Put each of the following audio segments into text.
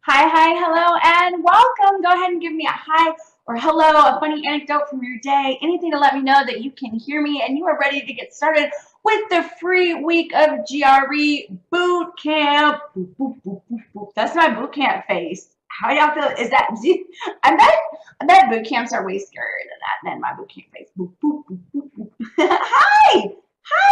Hi, hello, and welcome. Go ahead and give me a hi or hello, a funny anecdote from your day, anything to let me know that you can hear me and you are ready to get started with the free week of GRE boot camp. Boop, boop, boop, boop, boop. That's my boot camp face. How y'all feel? Is that? I bet boot camps are way scarier than my boot camp face. Boop, boop, boop, boop, boop. Hi,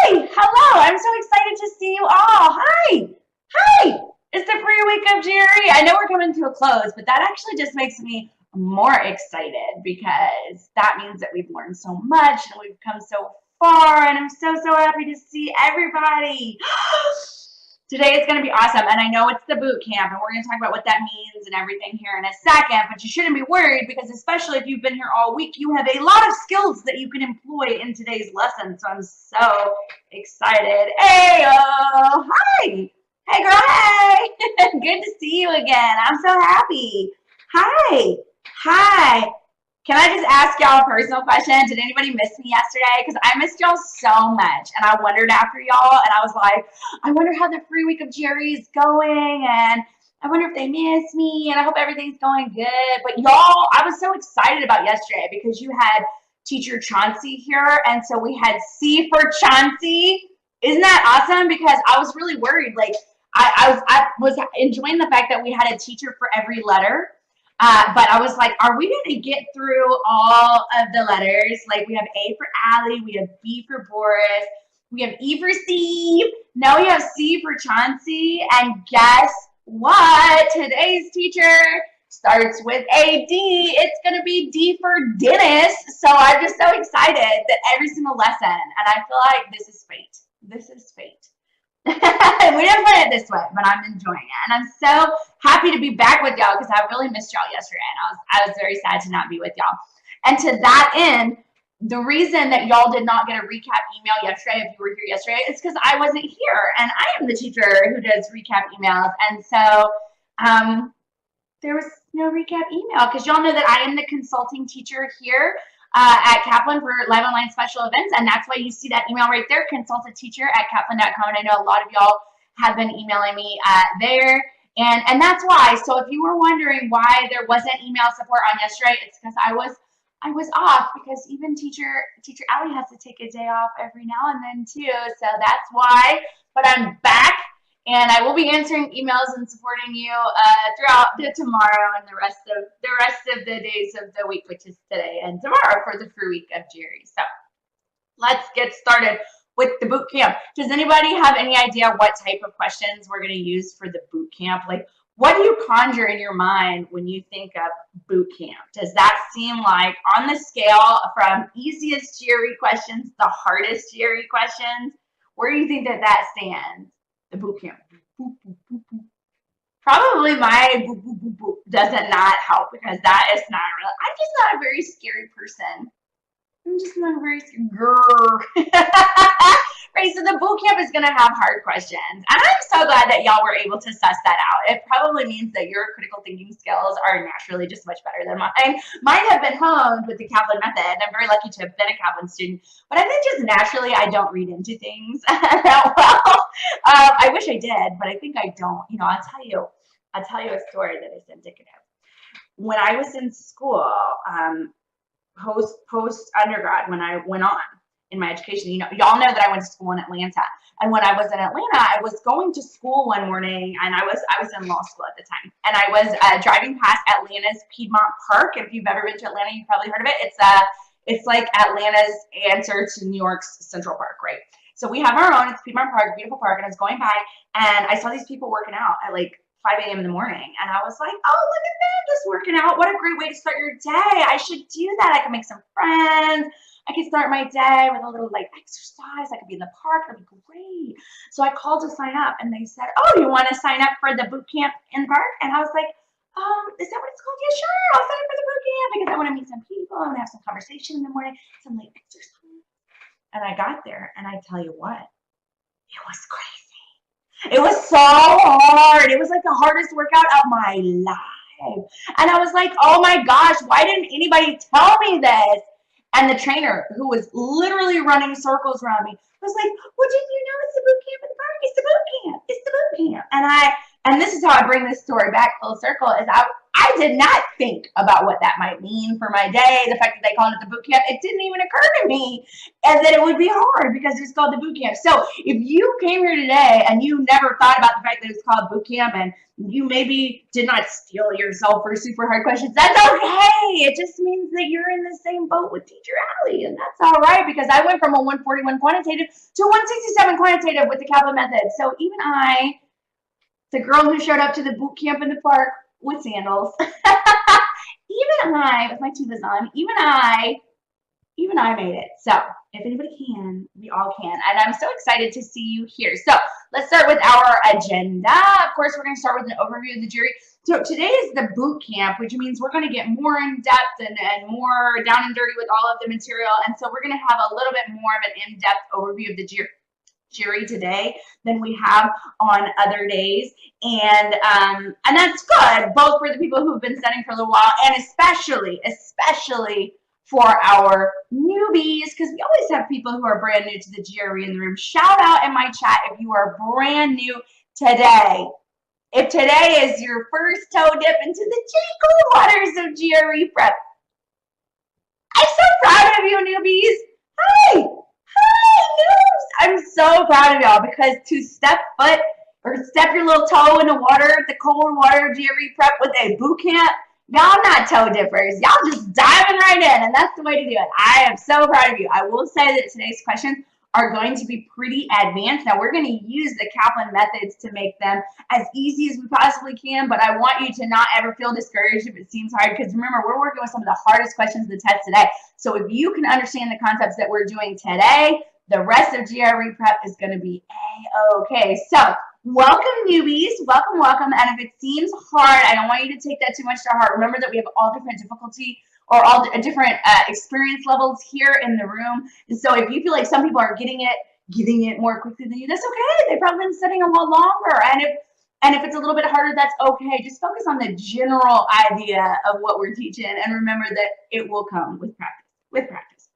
hello. I'm so excited to see you all. Hi. It's the free week of GRE. I know we're coming to a close, but that actually just makes me more excited because that means that we've learned so much and we've come so far, and I'm so happy to see everybody. Today is going to be awesome, and I know it's the boot camp, and we're going to talk about what that means and everything here in a second, but you shouldn't be worried because especially if you've been here all week, you have a lot of skills that you can employ in today's lesson, so I'm so excited. Hi! Hey girl, hey! Good to see you again. I'm so happy. Hi. Can I just ask y'all a personal question? Did anybody miss me yesterday? Because I missed y'all so much, and I wondered after y'all, and I was like, I wonder how the free week of GRE is going, and I wonder if they miss me, and I hope everything's going good. But y'all, I was so excited about yesterday because you had teacher Chauncey here, and so we had C for Chauncey. Isn't that awesome? Because I was really worried, like, I was enjoying the fact that we had a teacher for every letter, but I was like, are we going to get through all of the letters? Like we have A for Allie, we have B for Boris, we have E for Steve, now we have C for Chauncey, and guess what? Today's teacher starts with a D. It's going to be D for Dennis, so I'm just so excited that every single lesson, and I feel like this is fate. This is fate. We didn't play it this way, but I'm enjoying it, and I'm so happy to be back with y'all because I really missed y'all yesterday, and I was very sad to not be with y'all. And to that end, the reason that y'all did not get a recap email yesterday, if you were here yesterday, is because I wasn't here, and I am the teacher who does recap emails, and so there was no recap email because y'all know that I am the consulting teacher here at Kaplan for live online special events, and that's why you see that email right there, consultant teacher at kaplan.com. And I know a lot of y'all have been emailing me there, and that's why. So if you were wondering why there wasn't email support on yesterday, it's because I was off, because even teacher Allie has to take a day off every now and then too, so that's why. But I'm back, and I will be answering emails and supporting you throughout tomorrow and the rest of the days of the week, which is today and tomorrow for the free week of GRE. So let's get started with the boot camp. Does anybody have any idea what type of questions we're going to use for the boot camp? Like, what do you conjure in your mind when you think of boot camp? Does that seem like on the scale from easiest GRE questions to hardest GRE questions? Where do you think that stands? The boot camp. Boop, boop, boop, boop. Probably my boop, boop, boop, boop doesn't not help because that is not real. I'm just not a very scary person. I'm just not very grr. Right, so the boot camp is going to have hard questions. And I'm so glad that y'all were able to suss that out. It probably means that your critical thinking skills are naturally just much better than mine. Mine have been honed with the Kaplan method. I'm very lucky to have been a Kaplan student. But I think just naturally I don't read into things that well. I wish I did, but I think I don't. You know, I'll tell you a story that is indicative. When I was in school, post undergrad, when I went on in my education, you know, y'all know that I went to school in Atlanta. And when I was in Atlanta, I was going to school one morning, and I was in law school at the time, and I was driving past Atlanta's Piedmont Park. If you've ever been to Atlanta, you've probably heard of it. It's like Atlanta's answer to New York's Central Park, right? So we have our own. It's Piedmont Park, beautiful park, and I was going by, and I saw these people working out at like 5 a.m. in the morning. And I was like, oh, look at them just working out. What a great way to start your day. I should do that. I can make some friends. I could start my day with a little like exercise. I could be in the park. That'd be great. So I called to sign up, and they said, oh, you want to sign up for the boot camp in the park? And I was like, is that what it's called? Yeah, sure. I'll sign up for the boot camp because I want to meet some people. I want to have some conversation in the morning, some like exercise. And I got there, and I tell you what, it was crazy. It was so hard. It was like the hardest workout of my life. And I was like, oh my gosh, why didn't anybody tell me this? And the trainer, who was literally running circles around me, was like, well, didn't you know it's the boot camp in the park? It's the boot camp. It's the boot camp. And this is how I bring this story back full circle, is I did not think about what that might mean for my day. The fact that they called it the boot camp, it didn't even occur to me, and that it would be hard because it's called the boot camp. So if you came here today and you never thought about the fact that it's called boot camp, and you maybe did not steel yourself for super hard questions, that's okay. It just means that you're in the same boat with Teacher Allie, and that's all right, because I went from a 141 quantitative to 167 quantitative with the Kaplan method. So even I, the girl who showed up to the boot camp in the park with sandals, even I, with my tubas on, even I made it. So if anybody can, we all can. And I'm so excited to see you here. So let's start with our agenda. Of course, we're going to start with an overview of the GRE. So today is the boot camp, which means we're going to get more in depth and more down and dirty with all of the material. And so we're going to have a little bit more of an in-depth overview of the GRE today than we have on other days, and that's good, both for the people who've been studying for a little while, and especially for our newbies, because we always have people who are brand new to the GRE in the room. Shout out in my chat if you are brand new today. If today is your first toe dip into the chilly cool waters of GRE prep, I'm so proud of you, newbies. Hi, noobs. I'm so proud of y'all, because to step your little toe in the water, the cold water of GRE prep with a boot camp, y'all not toe dippers. Y'all just diving right in, and that's the way to do it. I am so proud of you. I will say that today's questions are going to be pretty advanced. Now, we're going to use the Kaplan methods to make them as easy as we possibly can, but I want you to not ever feel discouraged if it seems hard, because remember, we're working with some of the hardest questions of the test today. So if you can understand the concepts that we're doing today, the rest of GRE prep is going to be A-okay. So welcome, newbies. Welcome, welcome. And if it seems hard, I don't want you to take that too much to heart. Remember that we have all different difficulty or all different experience levels here in the room. And so if you feel like some people are getting it more quickly than you, that's okay. They've probably been studying a lot longer. And if it's a little bit harder, that's okay. Just focus on the general idea of what we're teaching, and remember that it will come with practice.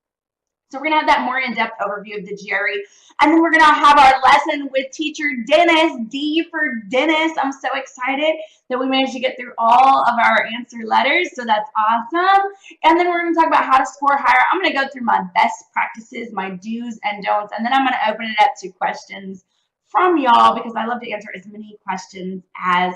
So we're going to have that more in-depth overview of the GRE. And then we're going to have our lesson with teacher Dennis, D for Dennis. I'm so excited that we managed to get through all of our answer letters. So that's awesome. And then we're going to talk about how to score higher. I'm going to go through my best practices, my do's and don'ts. And then I'm going to open it up to questions from y'all, because I love to answer as many questions as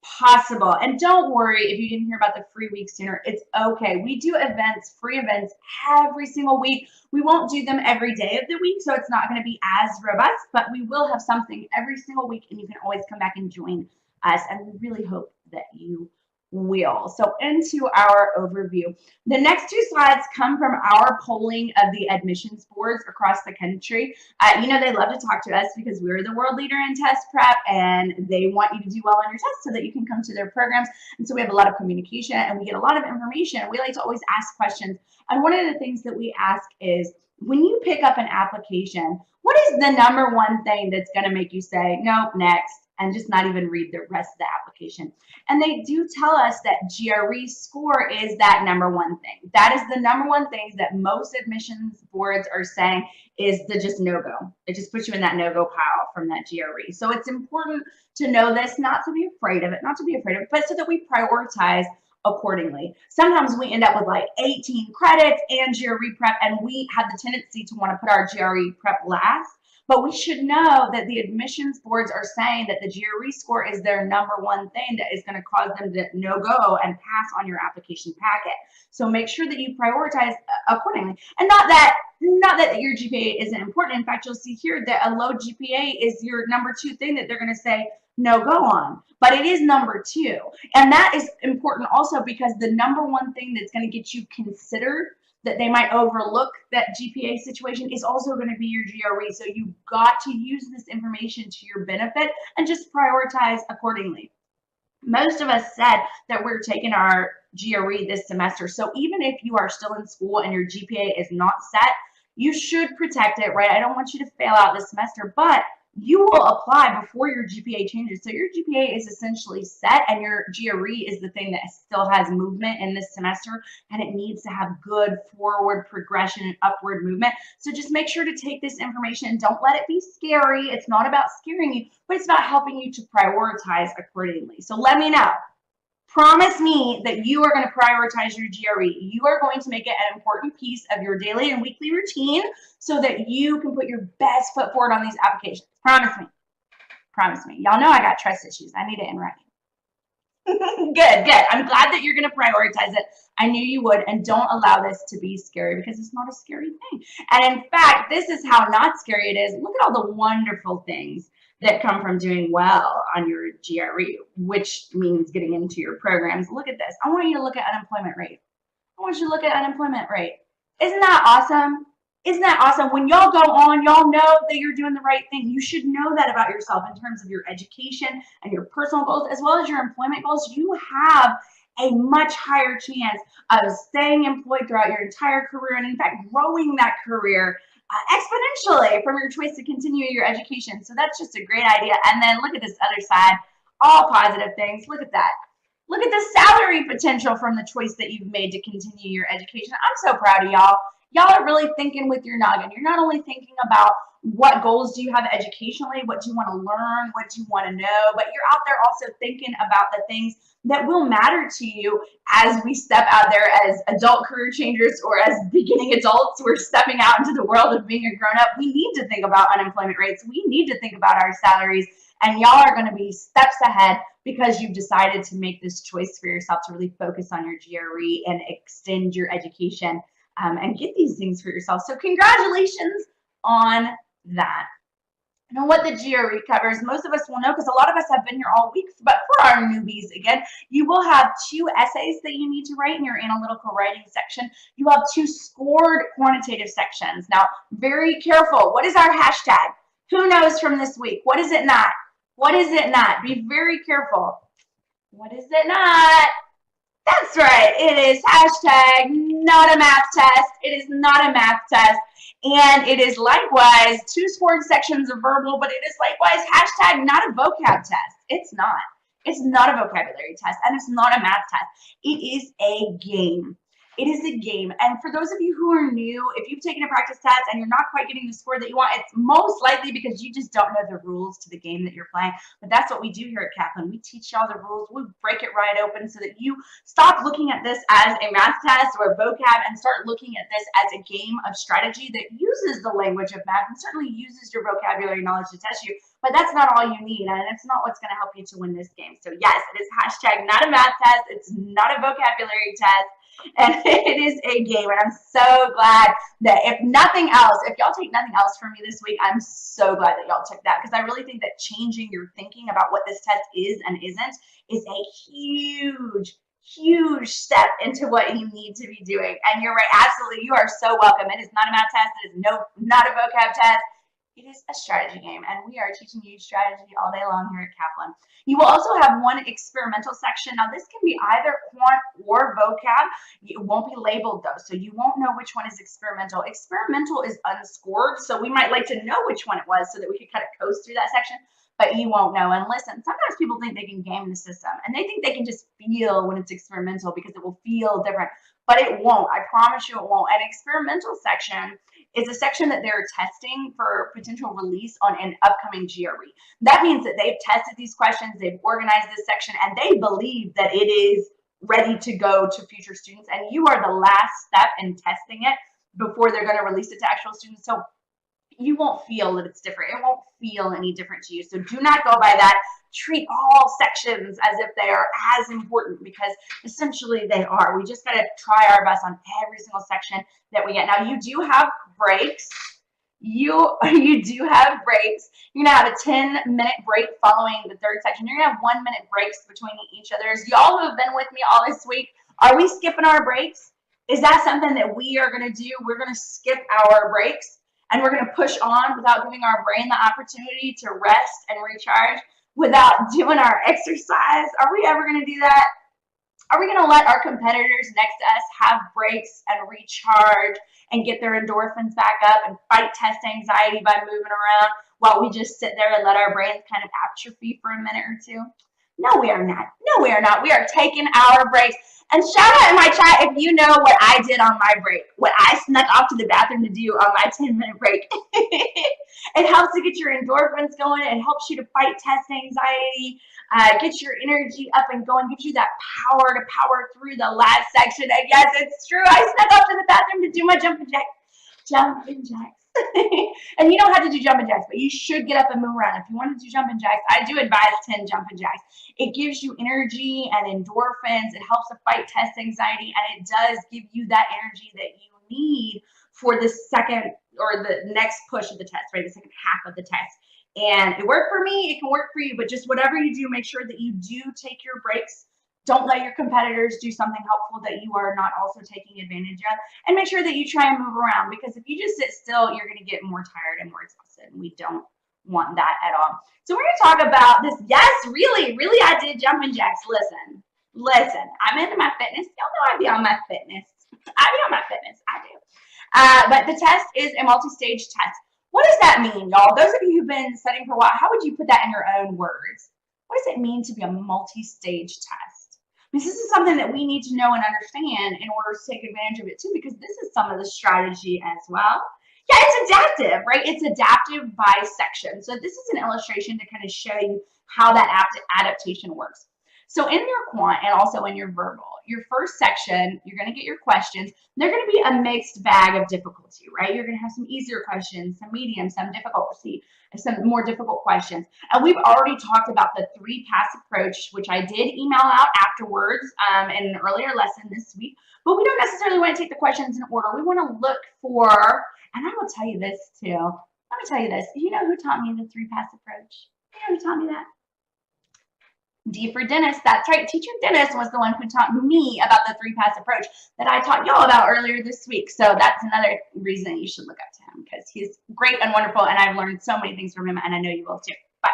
possible. And don't worry if you didn't hear about the free week sooner. It's okay. We do events, free events, every single week. We won't do them every day of the week, so it's not going to be as robust, but we will have something every single week, and you can always come back and join us. And we really hope that you wheel. So into our overview. The next two slides come from our polling of the admissions boards across the country. You know, they love to talk to us because we're the world leader in test prep, and they want you to do well on your tests so that you can come to their programs. And so we have a lot of communication and we get a lot of information. We like to always ask questions. And one of the things that we ask is, when you pick up an application, what is the number one thing that's going to make you say, nope, next, and just not even read the rest of the application? And they do tell us that GRE score is that number one thing. That is the number one thing that most admissions boards are saying is the just no-go. It just puts you in that no-go pile from that GRE. So it's important to know this, not to be afraid of it, but so that we prioritize accordingly. Sometimes we end up with like 18 credits and GRE prep, and we have the tendency to want to put our GRE prep last. But we should know that the admissions boards are saying that the GRE score is their number one thing that is going to cause them to no go and pass on your application packet. So make sure that you prioritize accordingly. And not that your GPA isn't important. In fact, you'll see here that a low GPA is your number two thing that they're going to say no go on, but it is number two. And that is important also because the number one thing that's going to get you considered that they might overlook that GPA situation is also going to be your GRE. So you've got to use this information to your benefit and just prioritize accordingly. Most of us said that we're taking our GRE this semester. So even if you are still in school and your GPA is not set, you should protect it, right? I don't want you to fail out this semester, but you will apply before your GPA changes. So your GPA is essentially set, and your GRE is the thing that still has movement in this semester, and it needs to have good forward progression and upward movement. So just make sure to take this information. Don't let it be scary. It's not about scaring you, but it's about helping you to prioritize accordingly. So let me know. Promise me that you are going to prioritize your GRE. You are going to make it an important piece of your daily and weekly routine so that you can put your best foot forward on these applications. Promise me. Promise me. Y'all know I got trust issues. I need it in writing. Good. I'm glad that you're going to prioritize it. I knew you would, and don't allow this to be scary because it's not a scary thing. And in fact, this is how not scary it is. Look at all the wonderful things that come from doing well on your GRE, which means getting into your programs. Look at this. I want you to look at unemployment rate. I want you to look at unemployment rate. Isn't that awesome? Isn't that awesome? When y'all go on, y'all know that you're doing the right thing. You should know that about yourself in terms of your education and your personal goals, as well as your employment goals. You have a much higher chance of staying employed throughout your entire career, and in fact, growing that career exponentially from your choice to continue your education. So that's just a great idea. And then look at this other side, all positive things. Look at that. Look at the salary potential from the choice that you've made to continue your education. I'm so proud of y'all. Y'all are really thinking with your noggin. You're not only thinking about what goals do you have educationally, what do you want to learn, what do you want to know, but you're out there also thinking about the things that will matter to you as we step out there as adult career changers or as beginning adults. We're stepping out into the world of being a grown-up. We need to think about unemployment rates. We need to think about our salaries, and y'all are going to be steps ahead because you've decided to make this choice for yourself to really focus on your GRE and extend your education and get these things for yourself. So congratulations on that. Now, what the GRE covers, most of us will know because a lot of us have been here all week, but for our newbies, again, you will have 2 essays that you need to write in your analytical writing section. You have 2 scored quantitative sections. Now, very careful. What is our hashtag? Who knows from this week? What is it not? What is it not? Be very careful. What is it not? That's right. It is hashtag not a math test. It is not a math test. And it is likewise 2 scored sections of verbal, but it is likewise hashtag not a vocab test. It's not. It's not a vocabulary test, and it's not a math test. It is a game. It is a game. And for those of you who are new, if you've taken a practice test and you're not quite getting the score that you want, it's most likely because you just don't know the rules to the game that you're playing. But that's what we do here at Kaplan. We teach y'all the rules. We break it right open so that you stop looking at this as a math test or a vocab and start looking at this as a game of strategy that uses the language of math and certainly uses your vocabulary knowledge to test you. But that's not all you need, and it's not what's going to help you to win this game. So yes, it is hashtag not a math test. It's not a vocabulary test. And it is a game. And I'm so glad that if nothing else, if y'all take nothing else from me this week, I'm so glad that y'all took that, because I really think that changing your thinking about what this test is and isn't is a huge step into what you need to be doing. And you're right, absolutely, you are so welcome. It is not a math test. It is not a vocab test. It is a strategy game, and we are teaching you strategy all day long here at Kaplan. You will also have one experimental section. Now, this can be either quant or vocab. It won't be labeled, though, so you won't know which one is experimental. Experimental is unscored, so we might like to know which one it was so that we could kind of coast through that section, but you won't know. And listen, sometimes people think they can game the system, and they think they can just feel when it's experimental because it will feel different, but it won't. I promise you it won't. An experimental section is a section that they're testing for potential release on an upcoming GRE. That means that they've tested these questions, they've organized this section, and they believe that it is ready to go to future students. And you are the last step in testing it before they're going to release it to actual students. So you won't feel that it's different. It won't feel any different to you. So do not go by that. Treat all sections as if they are as important, because essentially they are. We just got to try our best on every single section that we get. Now, you do have breaks. You do have breaks. You're going to have a 10-minute break following the third section. You're going to have 1-minute breaks between each other. Y'all who have been with me all this week, are we skipping our breaks? Is that something that we are going to do? We're going to skip our breaks, and we're going to push on without giving our brain the opportunity to rest and recharge, without doing our exercise. Are we ever going to do that? Are we going to let our competitors next to us have breaks and recharge and get their endorphins back up and fight test anxiety by moving around while we just sit there and let our brains kind of atrophy for a minute or two? No, we are not. No, we are not. We are taking our breaks. And shout out in my chat if you know what I did on my break, what I snuck off to the bathroom to do on my 10-minute break. It helps to get your endorphins going. It helps you to fight test anxiety, get your energy up and going, gives you that power to power through the last section. And yes, it's true. I snuck off to the bathroom to do my jumping jacks. Jumping jacks. And you don't have to do jumping jacks, but you should get up and move around. If you want to do jumping jacks, I do advise 10 jumping jacks. It gives you energy and endorphins. It helps to fight test anxiety, and it does give you that energy that you need for the second or the next push of the test, right? The second half of the test. And it worked for me. It can work for you, but just whatever you do, make sure that you do take your breaks. Don't let your competitors do something helpful that you are not also taking advantage of. And make sure that you try and move around, because if you just sit still, you're going to get more tired and more exhausted. And we don't want that at all. So we're going to talk about this. Yes, really, I did jumping jacks. Listen, I'm into my fitness. Y'all know I be on my fitness. I do. But the test is a multi-stage test. What does that mean, y'all? Those of you who've been studying for a while, how would you put that in your own words? What does it mean to be a multi-stage test? Because this is something that we need to know and understand in order to take advantage of it too, because this is some of the strategy as well. Yeah, it's adaptive, right? It's adaptive by section. So this is an illustration to kind of show you how that adaptation works. So in your quant and also in your verbal, your first section, you're going to get your questions. They're going to be a mixed bag of difficulty, right? You're going to have some easier questions, some medium, some difficulty, some more difficult questions. And we've already talked about the 3-pass approach, which I did email out afterwards in an earlier lesson this week. But we don't necessarily want to take the questions in order. We want to look for, and I will tell you this too. Let me tell you this. You know who taught me the 3-pass approach? You know who taught me that? D for Dennis. That's right. Teacher Dennis was the one who taught me about the 3-pass approach that I taught y'all about earlier this week. So that's another reason you should look up to him, because he's great and wonderful, and I've learned so many things from him, and I know you will too. But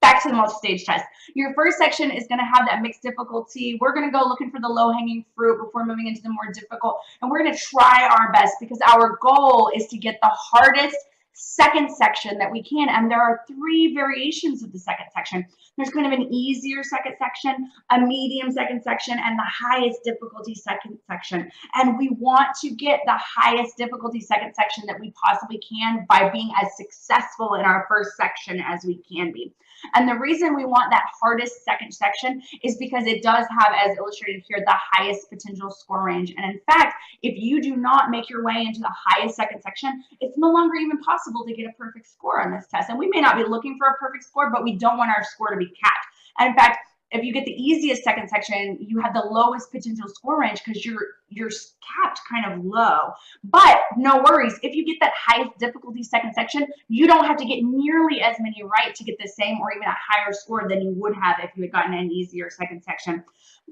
back to the multi-stage test. Your first section is going to have that mixed difficulty. We're going to go looking for the low-hanging fruit before moving into the more difficult, and we're going to try our best, because our goal is to get the hardest second section that we can. And there are 3 variations of the second section. There's kind of an easier second section, a medium second section, and the highest difficulty second section. And we want to get the highest difficulty second section that we possibly can by being as successful in our first section as we can be. And the reason we want that hardest second section is because it does have, as illustrated here, the highest potential score range. And in fact, if you do not make your way into the highest second section, it's no longer even possible to get a perfect score on this test. And we may not be looking for a perfect score, but we don't want our score to be capped. And in fact, if you get the easiest second section, you have the lowest potential score range because you're capped kind of low. But no worries, if you get that highest difficulty second section, you don't have to get nearly as many right to get the same or even a higher score than you would have if you had gotten an easier second section.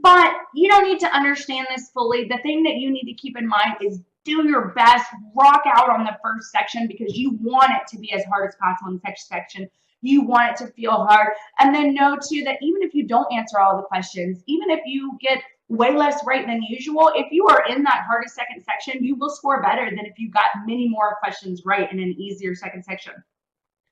But you don't need to understand this fully. The thing that you need to keep in mind is do your best, rock out on the first section because you want it to be as hard as possible in the second section. You want it to feel hard. And then know too that even if you don't answer all the questions, even if you get way less right than usual, if you are in that hardest second section, you will score better than if you got many more questions right in an easier second section.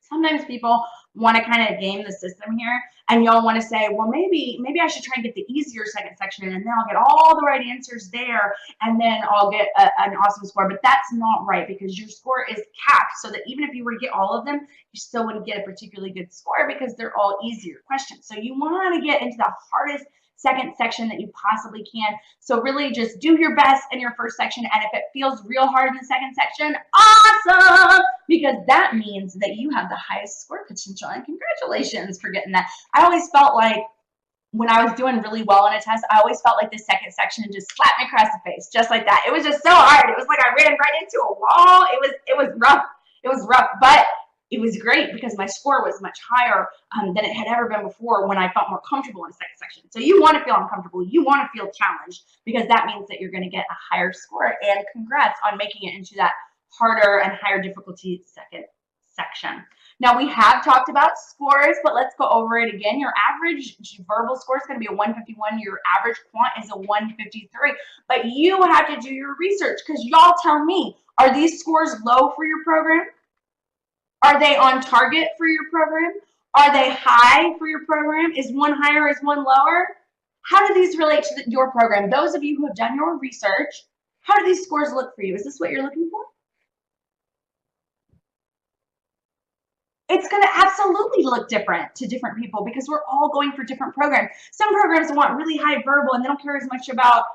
Sometimes people want to kind of game the system here, and y'all want to say, well, maybe I should try and get the easier second section, and then I'll get all the right answers there, and then I'll get an awesome score. But that's not right because your score is capped, so that even if you were to get all of them, you still wouldn't get a particularly good score because they're all easier questions. So you want to get into the hardest second section that you possibly can. So really just do your best in your first section, and if it feels real hard in the second section, awesome, because that means that you have the highest score potential, and congratulations for getting that. I always felt like when I was doing really well in a test, I always felt like the second section just slapped me across the face, just like that. It was just so hard. It was like I ran right into a wall. It was rough. It was rough, but it was great because my score was much higher than it had ever been before when I felt more comfortable in the second section. So you want to feel uncomfortable. You want to feel challenged because that means that you're going to get a higher score. And congrats on making it into that harder and higher difficulty second section. Now we have talked about scores, but let's go over it again. Your average verbal score is going to be a 151. Your average quant is a 153. But you have to do your research because y'all tell me, are these scores low for your program? Are they on target for your program? Are they high for your program? Is one higher, is one lower? How do these relate to your program? Those of you who have done your research, how do these scores look for you? Is this what you're looking for? It's going to absolutely look different to different people because we're all going for different programs. Some programs want really high verbal and they don't care as much about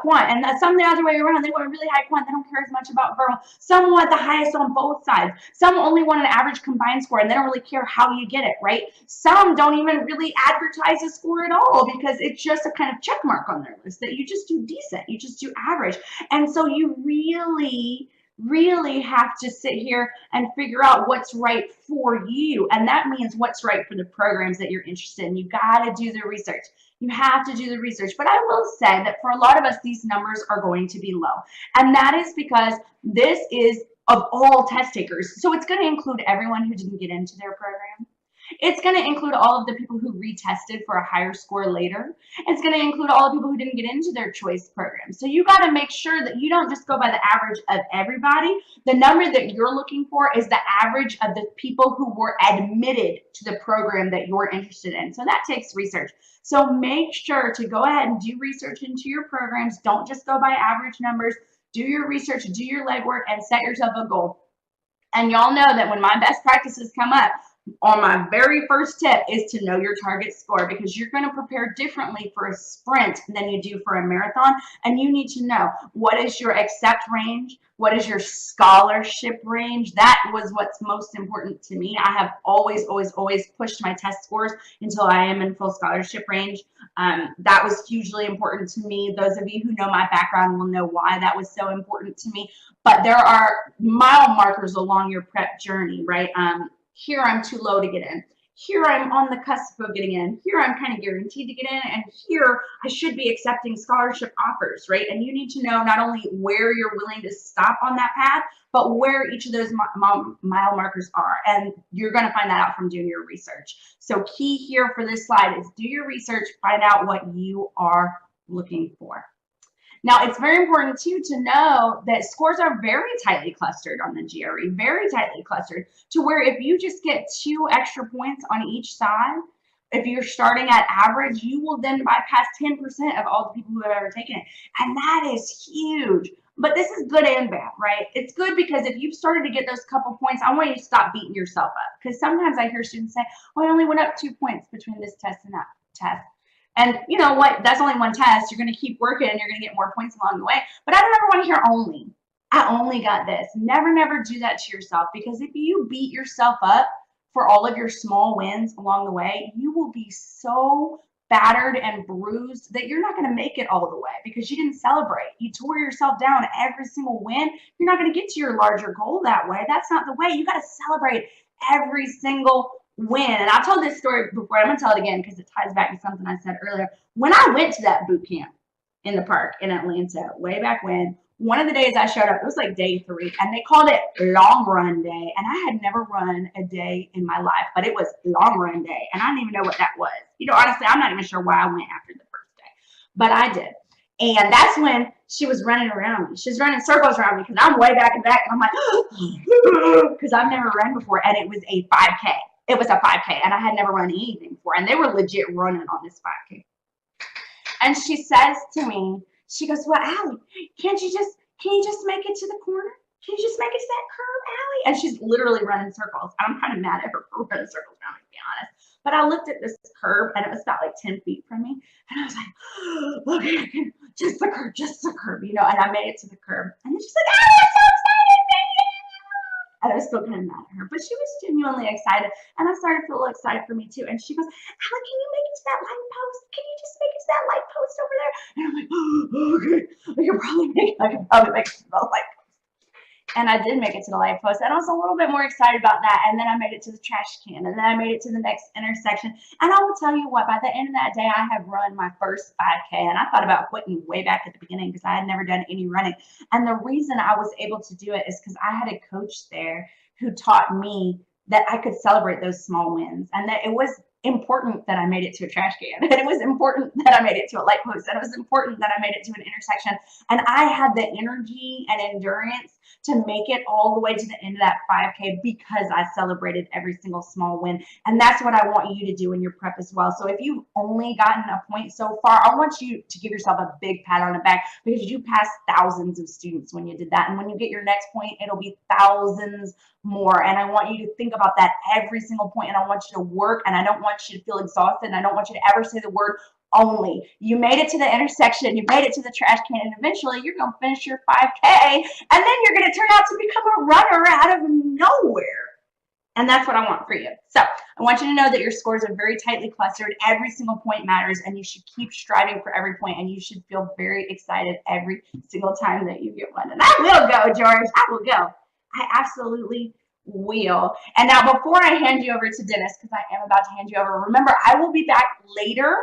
quant, and some the other way around, they want really high quant, they don't care as much about verbal. Some want the highest on both sides. Some only want an average combined score and they don't really care how you get it, right? Some don't even really advertise a score at all because it's just a kind of check mark on their list that you just do decent, you just do average. And so you really have to sit here and figure out what's right for you. And that means what's right for the programs that you're interested in. You got to do the research. You have to do the research. But I will say that for a lot of us, these numbers are going to be low. And that is because this is of all test takers. So it's going to include everyone who didn't get into their program. It's going to include all of the people who retested for a higher score later. It's going to include all the people who didn't get into their choice program. So you got to make sure that you don't just go by the average of everybody. The number that you're looking for is the average of the people who were admitted to the program that you're interested in. So that takes research. So make sure to go ahead and do research into your programs. Don't just go by average numbers. Do your research, do your legwork, and set yourself a goal. And y'all know that when my best practices come up, on my very first tip is to know your target score because you're going to prepare differently for a sprint than you do for a marathon. And you need to know what is your accept range, what is your scholarship range. That was what's most important to me. I have always pushed my test scores until I am in full scholarship range. That was hugely important to me. Those of you who know my background will know why that was so important to me. But there are mile markers along your prep journey, right? Here I'm too low to get in. Here I'm on the cusp of getting in. Here I'm kind of guaranteed to get in. And here I should be accepting scholarship offers, right? And you need to know not only where you're willing to stop on that path, but where each of those mile markers are. And you're going to find that out from doing your research. So key here for this slide is do your research, find out what you are looking for. Now, it's very important, too, to know that scores are very tightly clustered on the GRE, very tightly clustered, to where if you just get 2 extra points on each side, if you're starting at average, you will then bypass 10% of all the people who have ever taken it. And that is huge. But this is good and bad, right? It's good because if you've started to get those couple points, I want you to stop beating yourself up. Because sometimes I hear students say, well, I only went up 2 points between this test and that test. And you know what? That's only one test. You're going to keep working and you're going to get more points along the way. But I don't ever want to hear only. I only got this. Never do that to yourself, because if you beat yourself up for all of your small wins along the way, you will be so battered and bruised that you're not going to make it all the way because you didn't celebrate. You tore yourself down every single win. You're not going to get to your larger goal that way. That's not the way. You got to celebrate every single win. And I've told this story before. I'm going to tell it again because it ties back to something I said earlier. When I went to that boot camp in the park in Atlanta way back when, one of the days I showed up, it was like day 3, and they called it long run day. And I had never run a day in my life, but it was long run day. And I didn't even know what that was. You know, honestly, I'm not even sure why I went after the first day, but I did. And that's when she was running around me. She's running circles around me because I'm way back and back. And I'm like, because I've never run before. And it was a 5K. It was a 5K. And I had never run anything before. And they were legit running on this 5K. And she says to me, she goes, well, Allie, can you just make it to the corner? Can you just make it to that curve, Allie? And she's literally running circles. I'm kind of mad at her for running circles around me, to be honest. But I looked at this curve, and it was about like 10 feet from me. And I was like, okay, just the curve, you know. And I made it to the curve. And then she's like, Allie, I'm so excited. And I was still kind of mad at her. But she was genuinely excited. And I started to feel excited for me, too. And she goes, Allie, can you make it to that light post? Can you just make it to that light post over there? And I'm like, oh, okay. I can probably make it to the light post. And I did make it to the light post. And I was a little bit more excited about that. And then I made it to the trash can. And then I made it to the next intersection. And I will tell you what, by the end of that day, I have run my first 5K. And I thought about quitting way back at the beginning because I had never done any running. And the reason I was able to do it is because I had a coach there who taught me that I could celebrate those small wins. And that it was important that I made it to a trash can. And it was important that I made it to a light post. And it was important that I made it to an intersection. And I had the energy and endurance to make it all the way to the end of that 5K because I celebrated every single small win. And that's what I want you to do in your prep as well. So if you've only gotten a point so far, I want you to give yourself a big pat on the back because you passed thousands of students when you did that. And when you get your next point, it'll be thousands more. And I want you to think about that every single point. And I want you to work, and I don't want you to feel exhausted. And I don't want you to ever say the word only. You made it to the intersection, you made it to the trash can, and eventually you're going to finish your 5K, and then you're going to turn out to become a runner out of nowhere. And that's what I want for you. So I want you to know that your scores are very tightly clustered. Every single point matters, and you should keep striving for every point, and you should feel very excited every single time that you get one. And I will go, George. I will go. I absolutely will. And now before I hand you over to Dennis, because I am about to hand you over, remember, I will be back later.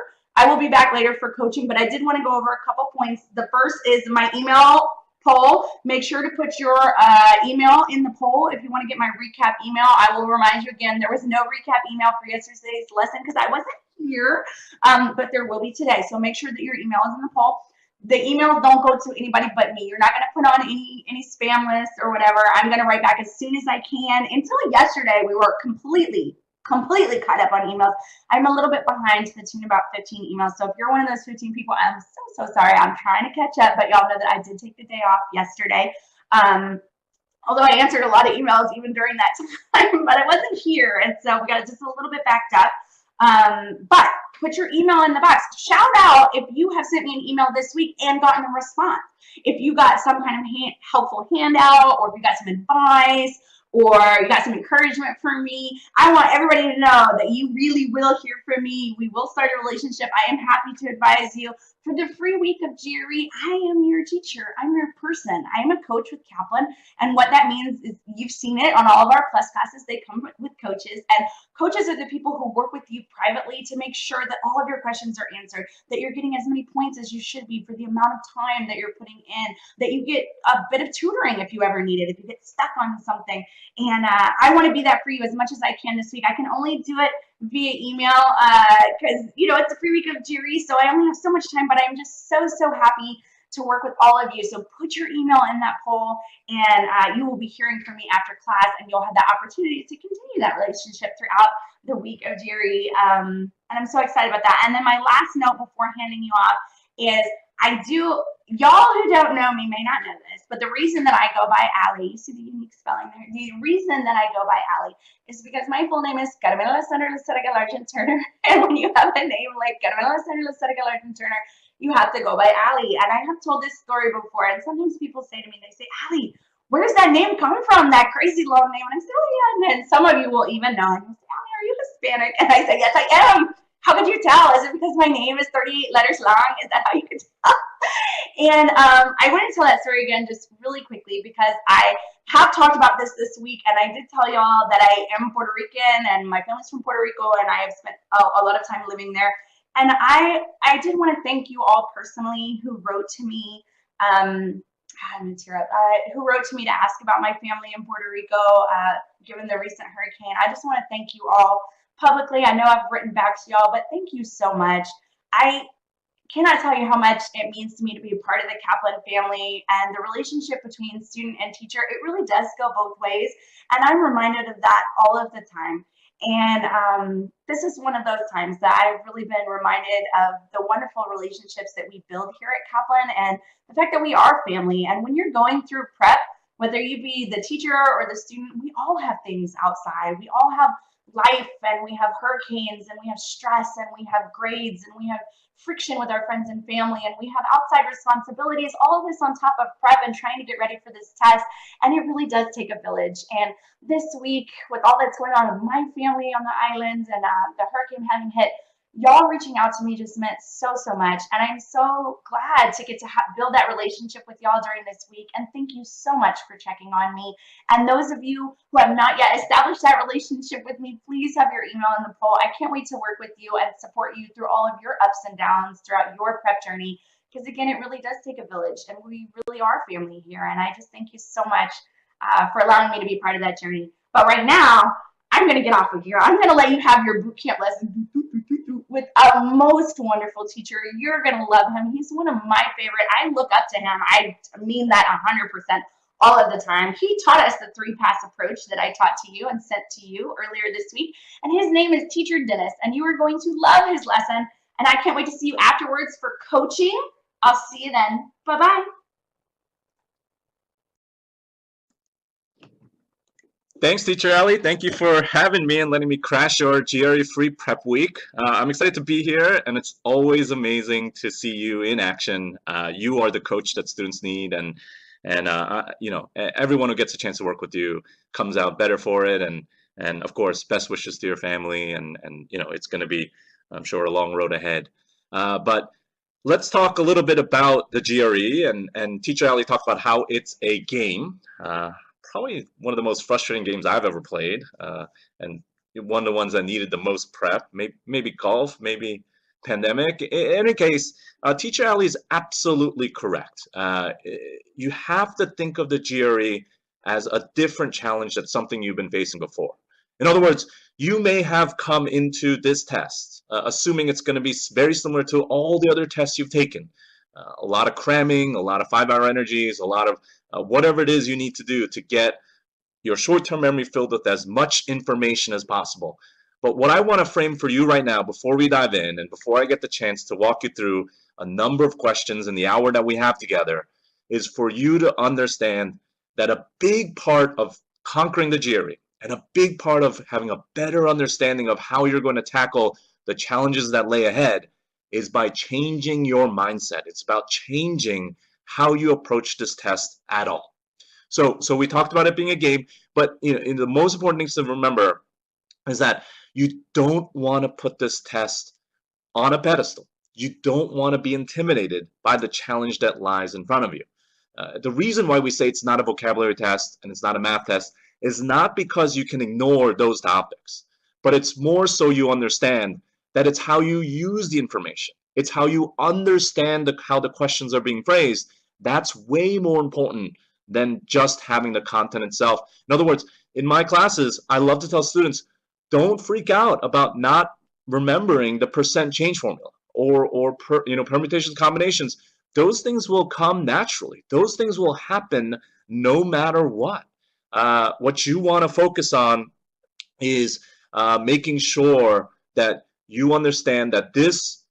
For coaching, but I did want to go over a couple points. The first is my email poll. Make sure to put your email in the poll if you want to get my recap email. I will remind you again, there was no recap email for yesterday's lesson because I wasn't here, but there will be today. So make sure that your email is in the poll. The emails don't go to anybody but me. You're not going to put on any spam list or whatever. I'm going to write back as soon as I can. Until yesterday, we were completely caught up on emails. I'm a little bit behind to the tune about 15 emails. So if you're one of those 15 people, I'm so sorry. I'm trying to catch up, but y'all know that I did take the day off yesterday. Although I answered a lot of emails even during that time, but I wasn't here. And so we got just a little bit backed up. But put your email in the box. Shout out if you have sent me an email this week and gotten a response. If you got some kind of helpful handout, or if you got some advice, or you got some encouragement from me, I want everybody to know that you really will hear from me. We will start a relationship. I am happy to advise you. For the free week of GRE, I am your teacher. I'm your person. I am a coach with Kaplan. And what that means is you've seen it on all of our plus classes. They come with coaches. And coaches are the people who work with you privately to make sure that all of your questions are answered, that you're getting as many points as you should be for the amount of time that you're putting in, that you get a bit of tutoring if you ever need it, if you get stuck on something. And I want to be that for you as much as I can this week. I can only do it via email because, you know, it's a free week of GRE, so I only have so much time, but I'm just so happy to work with all of you. So put your email in that poll, and you will be hearing from me after class, and you'll have the opportunity to continue that relationship throughout the week of GRE. And I'm so excited about that. And then my last note before handing you off is y'all who don't know me may not know this, but the reason that I go by Allie, you see the unique spelling there, the reason that I go by Allie is because my full name is Carmela Sandra Lusterica Largent Turner, and when you have a name like Carmela Sandra Lusterica Largent Turner, you have to go by Allie. And I have told this story before, and sometimes people say to me, they say, Allie, where's that name come from, that crazy long name? And I say, oh yeah, and then some of you will even know, and you'll say, Allie, are you Hispanic? And I say, yes, I am. How could you tell? Is it because my name is 38 letters long? Is that how you could tell? And I want to tell that story again just really quickly because I have talked about this week, and I did tell y'all that I am Puerto Rican and my family's from Puerto Rico, and I have spent a lot of time living there. And I did want to thank you all personally who wrote to me. I'm gonna tear up. Who wrote to me to ask about my family in Puerto Rico, given the recent hurricane. I just want to thank you all publicly. I know I've written back to y'all, but thank you so much. I cannot tell you how much it means to me to be a part of the Kaplan family, and the relationship between student and teacher. It really does go both ways, and I'm reminded of that all of the time. And this is one of those times that I've really been reminded of the wonderful relationships that we build here at Kaplan, and the fact that we are family. And when you're going through prep, whether you be the teacher or the student, we all have things outside. We all have life, and we have hurricanes, and we have stress, and we have grades, and we have friction with our friends and family, and we have outside responsibilities, all of this on top of prep and trying to get ready for this test. And it really does take a village. And this week, with all that's going on with my family on the islands and the hurricane having hit, y'all reaching out to me just meant so much. And I'm so glad to get to build that relationship with y'all during this week. And thank you so much for checking on me. And those of you who have not yet established that relationship with me, please have your email in the poll. I can't wait to work with you and support you through all of your ups and downs throughout your prep journey. Because again, it really does take a village, and we really are family here. And I just thank you so much for allowing me to be part of that journey. But right now, I'm going to get off of here. I'm going to let you have your boot camp lesson with a most wonderful teacher. You're going to love him. He's one of my favorite. I look up to him. I mean that 100% all of the time. He taught us the 3-pass approach that I taught to you and sent to you earlier this week. And his name is Teacher Dennis, and you are going to love his lesson. And I can't wait to see you afterwards for coaching. I'll see you then. Bye-bye. Thanks, Teacher Ellie. Thank you for having me and letting me crash your GRE free prep week. I'm excited to be here, and it's always amazing to see you in action. You are the coach that students need, and you know, everyone who gets a chance to work with you comes out better for it. And of course, best wishes to your family, and you know, it's going to be, I'm sure, a long road ahead. But let's talk a little bit about the GRE, and Teacher Ellie talked about how it's a game. Probably one of the most frustrating games I've ever played, and one of the ones that needed the most prep. Maybe golf, maybe pandemic. In any case, Teacher Ellie is absolutely correct. You have to think of the GRE as a different challenge than something you've been facing before. In other words, you may have come into this test assuming it's going to be very similar to all the other tests you've taken. A lot of cramming, a lot of 5-hour energies, a lot of whatever it is you need to do to get your short-term memory filled with as much information as possible. But what I want to frame for you right now, before we dive in and before I get the chance to walk you through a number of questions in the hour that we have together, is for you to understand that a big part of conquering the GRE and a big part of having a better understanding of how you're going to tackle the challenges that lay ahead is by changing your mindset. It's about changing how you approach this test at all. So we talked about it being a game, but you know, the most important things to remember is that you don't want to put this test on a pedestal. You don't want to be intimidated by the challenge that lies in front of you. The reason why we say it's not a vocabulary test and it's not a math test is not because you can ignore those topics, but it's more so you understand that it's how you use the information. It's how you understand how the questions are being phrased. That's way more important than just having the content itself. In other words, in my classes, I love to tell students, don't freak out about not remembering the percent change formula or permutations, combinations. Those things will come naturally. Those things will happen no matter what. What you want to focus on is making sure that you understand that this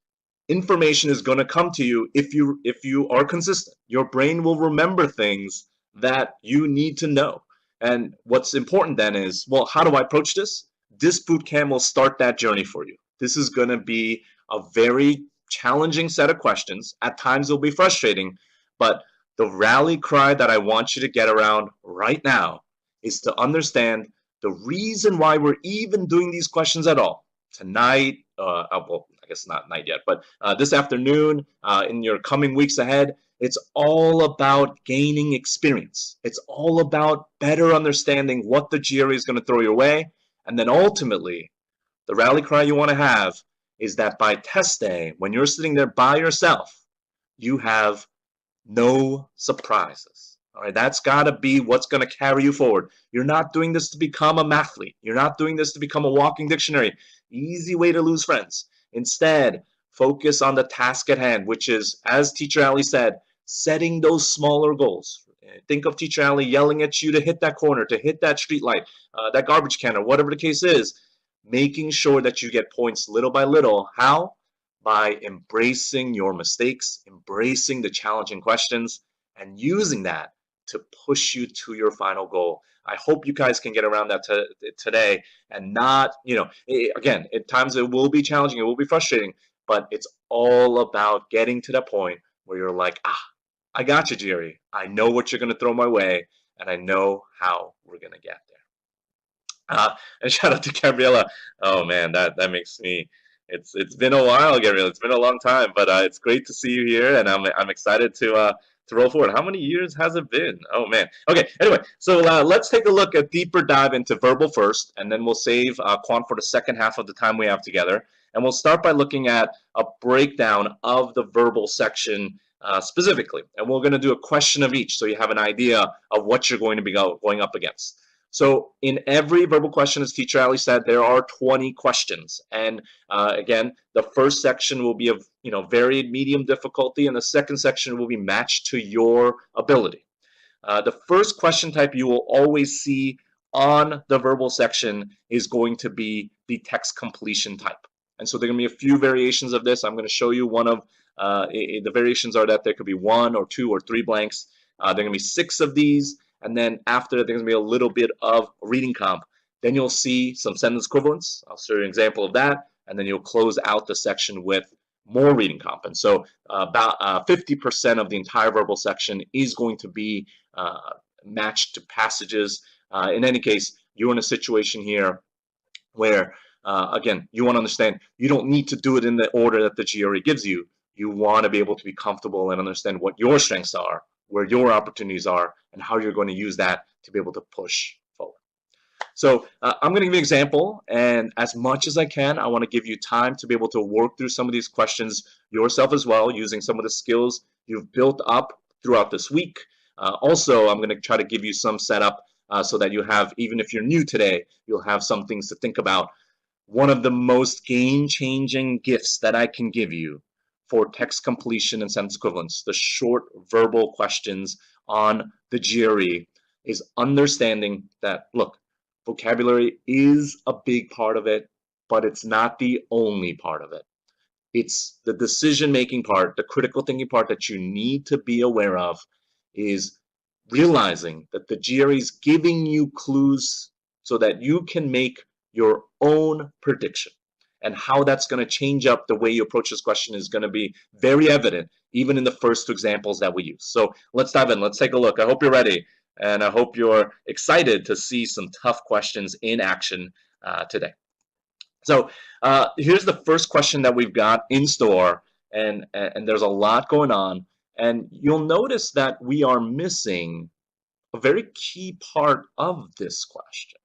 information is going to come to you if you are consistent. Your brain will remember things that you need to know. And what's important then is, well, how do I approach this? This boot camp will start that journey for you. This is going to be a very challenging set of questions. At times it'll be frustrating, but the rally cry that I want you to get around right now is to understand the reason why we're even doing these questions at all. tonight, well, I guess not night yet, but this afternoon, in your coming weeks ahead, it's all about gaining experience. It's all about better understanding what the GRE is going to throw your way. And then ultimately, the rally cry you want to have is that by test day, when you're sitting there by yourself, you have no surprises. All right, that's got to be what's going to carry you forward. You're not doing this to become a mathlete. You're not doing this to become a walking dictionary. Easy way to lose friends. Instead, focus on the task at hand, which is, as Teacher Ali said, setting those smaller goals. Think of Teacher Ali yelling at you to hit that corner, to hit that street light, that garbage can, or whatever the case is, making sure that you get points little by little. How? By embracing your mistakes, embracing the challenging questions, and using that to push you to your final goal. I hope you guys can get around that today and not, again, at times it will be challenging, it will be frustrating, but it's all about getting to that point where you're like, I got you, GRE. I know what you're going to throw my way, and I know how we're going to get there. And shout out to Gabriella. Oh man, that makes me. It's been a while, Gabriella. It's been a long time, but it's great to see you here, and I'm excited to roll forward. How many years has it been? Oh man. Okay. Anyway, so let's take a look at deeper dive into verbal first, and then we'll save quant for the second half of the time we have together, and we'll start by looking at a breakdown of the verbal section. Specifically, and we're going to do a question of each so you have an idea of what you're going to be going up against. So in every verbal question, as Teacher Ali said, there are 20 questions. And again, the first section will be of varied medium difficulty, and the second section will be matched to your ability. The first question type you will always see on the verbal section is going to be the text completion type. And so there are going to be a few variations of this. I'm going to show you one of the variations are that there could be 1 or 2 or 3 blanks. There are going to be 6 of these. And then after that, there's going to be a little bit of reading comp. Then you'll see some sentence equivalents. I'll show you an example of that. And then you'll close out the section with more reading comp. And so about 50% of the entire verbal section is going to be matched to passages. In any case, you're in a situation here where, again, you want to understand you don't need to do it in the order that the GRE gives you. You want to be able to be comfortable and understand what your strengths are, where your opportunities are, and how you're going to use that to be able to push forward. So I'm going to give you an example, and as much as I can, I want to give you time to be able to work through some of these questions yourself as well, using some of the skills you've built up throughout this week. Also, I'm going to try to give you some setup so that you have, even if you're new today, you'll have some things to think about. One of the most game-changing gifts that I can give you for text completion and sentence equivalence, the short verbal questions on the GRE, is understanding that, look, vocabulary is a big part of it, but it's not the only part of it. It's the decision-making part, the critical thinking part that you need to be aware of is realizing that the GRE is giving you clues so that you can make your own prediction. And how that's going to change up the way you approach this question is going to be very evident, even in the first two examples that we use. So let's dive in. Let's take a look. I hope you're ready, and I hope you're excited to see some tough questions in action today. So here's the first question that we've got in store, and there's a lot going on. And you'll notice that we are missing a very key part of this question,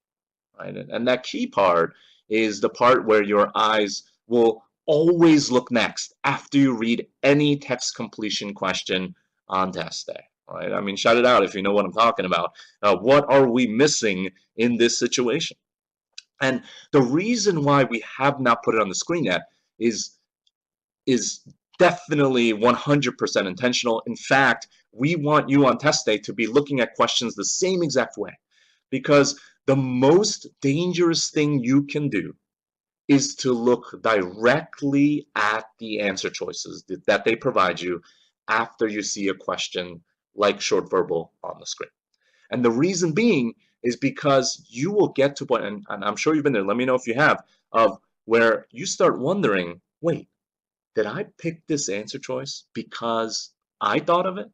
right? And that key part is the part where your eyes will always look next after you read any text completion question on test day, right? I mean, shout it out if you know what I'm talking about. What are we missing in this situation? And the reason why we have not put it on the screen yet is definitely 100% intentional. In fact, we want you on test day to be looking at questions the same exact way, because the most dangerous thing you can do is to look directly at the answer choices that they provide you after you see a question like short verbal on the screen. And the reason being is because you will get to a point, and I'm sure you've been there, let me know if you have, of where you start wondering, wait, did I pick this answer choice because I thought of it?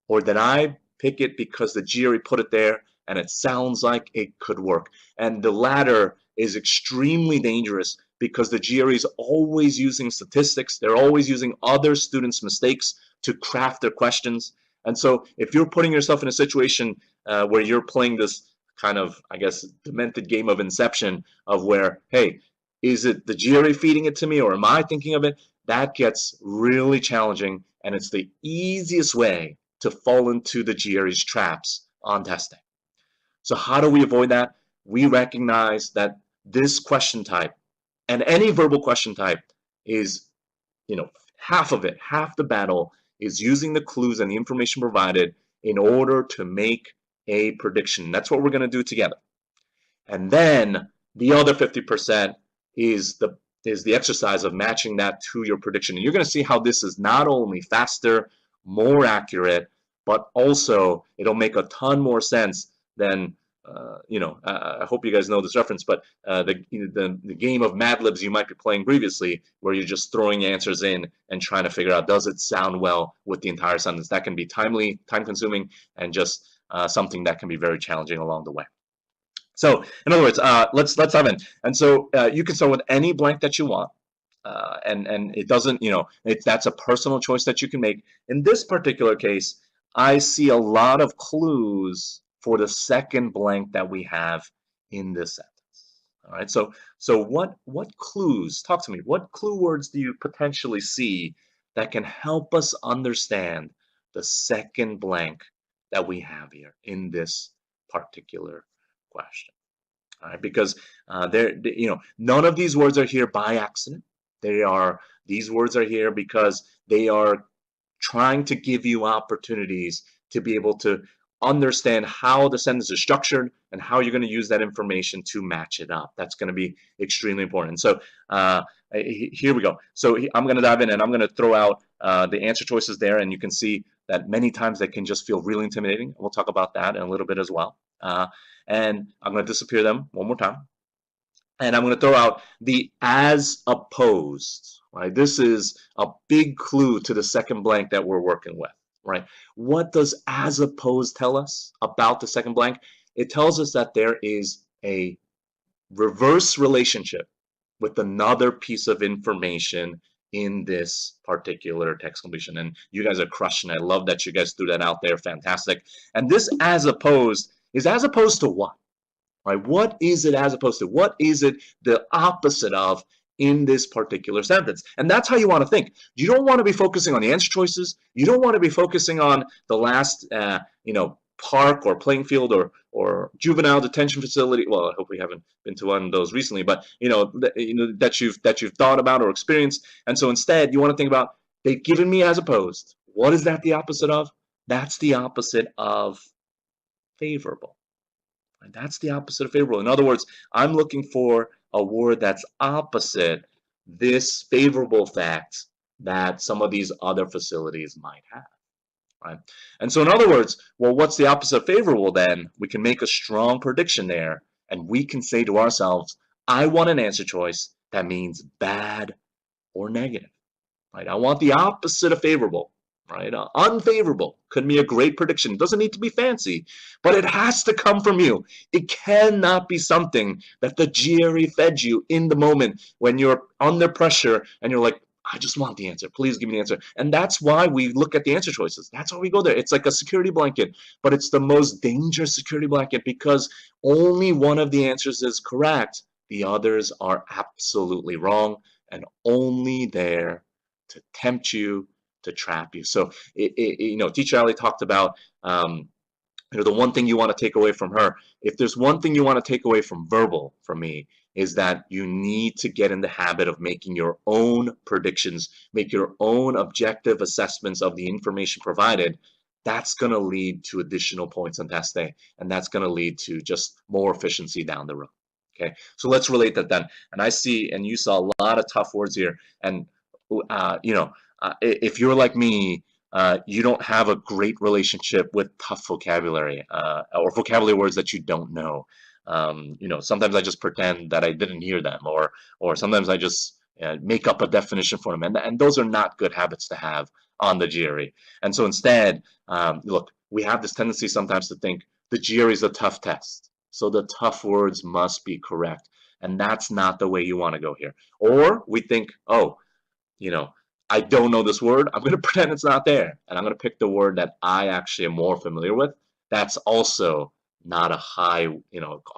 Or did I pick it because the GRE put it there and it sounds like it could work. And the latter is extremely dangerous because the GRE is always using statistics. They're always using other students' mistakes to craft their questions. And so if you're putting yourself in a situation where you're playing this kind of, I guess, demented game of inception of where, hey, is it the GRE feeding it to me or am I thinking of it? That gets really challenging, and it's the easiest way to fall into the GRE's traps on testing. So how do we avoid that? We recognize that this question type and any verbal question type is, half of it, half the battle is using the clues and the information provided in order to make a prediction. That's what we're going to do together. And then the other 50% is the exercise of matching that to your prediction. And you're going to see how this is not only faster, more accurate, but also it'll make a ton more sense than I hope you guys know this reference, but the game of Mad Libs you might be playing previously, where you're just throwing answers in and trying to figure out, does it sound well with the entire sentence? That can be time-consuming, and just something that can be very challenging along the way. So, in other words, let's dive in. And so you can start with any blank that you want, and it doesn't, that's a personal choice that you can make. In this particular case, I see a lot of clues for the second blank that we have in this sentence. All right, so what clues, talk to me, what clue words do you potentially see that can help us understand the second blank that we have here in this particular question? All right, because none of these words are here by accident. These words are here because they are trying to give you opportunities to be able to understand how the sentence is structured and how you're going to use that information to match it up. That's going to be extremely important. So here we go. So I'm going to dive in and I'm going to throw out the answer choices there, and you can see that many times they can just feel really intimidating. We'll talk about that in a little bit as well. And I'm going to disappear them one more time. And I'm going to throw out the as opposed. Right? This is a big clue to the second blank that we're working with. Right? What does as opposed tell us about the second blank? It tells us that there is a reverse relationship with another piece of information in this particular text completion. And you guys are crushing it. I love that you guys threw that out there. Fantastic. And this as opposed is as opposed to what? Right? What is it as opposed to? What is it the opposite of in this particular sentence? And that's how you want to think. You don't want to be focusing on the answer choices. You don't want to be focusing on the last, park or playing field or juvenile detention facility. Well, I hope we haven't been to one of those recently, but that you've thought about or experienced. And so instead, you want to think about, they've given me as opposed. What is that the opposite of? That's the opposite of favorable. And that's the opposite of favorable. In other words, I'm looking for a word that's opposite this favorable fact that some of these other facilities might have. Right? And so in other words, well, what's the opposite of favorable then? We can make a strong prediction there, and we can say to ourselves, I want an answer choice that means bad or negative. Right? I want the opposite of favorable. Right? Unfavorable could be a great prediction. It doesn't need to be fancy, but it has to come from you. It cannot be something that the GRE fed you in the moment when you're under pressure and you're like, I just want the answer. Please give me the answer. And that's why we look at the answer choices. That's why we go there. It's like a security blanket, but it's the most dangerous security blanket because only one of the answers is correct. The others are absolutely wrong and only there to tempt you, to trap you. So, Teacher Ali talked about, the one thing you want to take away from her. If there's one thing you want to take away from verbal from me, is that you need to get in the habit of making your own predictions, make your own objective assessments of the information provided. That's going to lead to additional points on test day, and that's going to lead to just more efficiency down the road. Okay, so let's relate that then. And I see, and you saw a lot of tough words here, and if you're like me, you don't have a great relationship with tough vocabulary or vocabulary words that you don't know. Sometimes I just pretend that I didn't hear them, or sometimes I just make up a definition for them, and those are not good habits to have on the GRE. And so instead, look, we have this tendency sometimes to think, the GRE is a tough test, so the tough words must be correct. And that's not the way you want to go here. Or we think, oh, you know, I don't know this word. I'm going to pretend it's not there. And I'm going to pick the word that I actually am more familiar with. That's also not a high,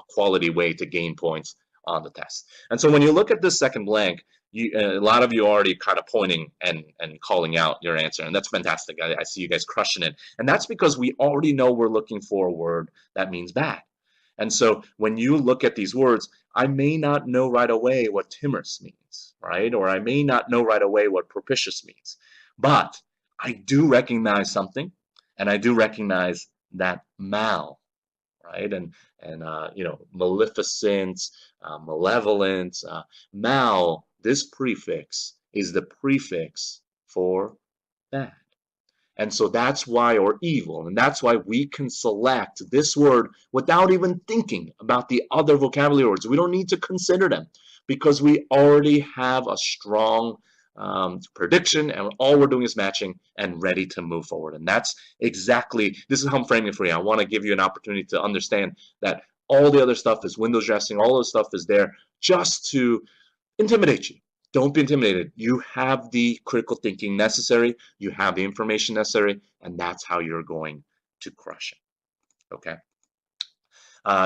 quality way to gain points on the test. And so when you look at this second blank, a lot of you are already kind of pointing and calling out your answer. And that's fantastic. I see you guys crushing it. And that's because we already know we're looking for a word that means bad. And so when you look at these words, I may not know right away what timorous means, right? Or I may not know right away what propitious means. But I do recognize something, and I do recognize that mal, right? And maleficent, malevolent, mal, this prefix is the prefix for bad. And so that's why, or evil, and that's why we can select this word without even thinking about the other vocabulary words. We don't need to consider them because we already have a strong prediction, and all we're doing is matching and ready to move forward. And that's exactly, this is how I'm framing it for you. I want to give you an opportunity to understand that all the other stuff is windows dressing, all the stuff is there just to intimidate you. Don't be intimidated. You have the critical thinking necessary. You have the information necessary, and that's how you're going to crush it. Okay.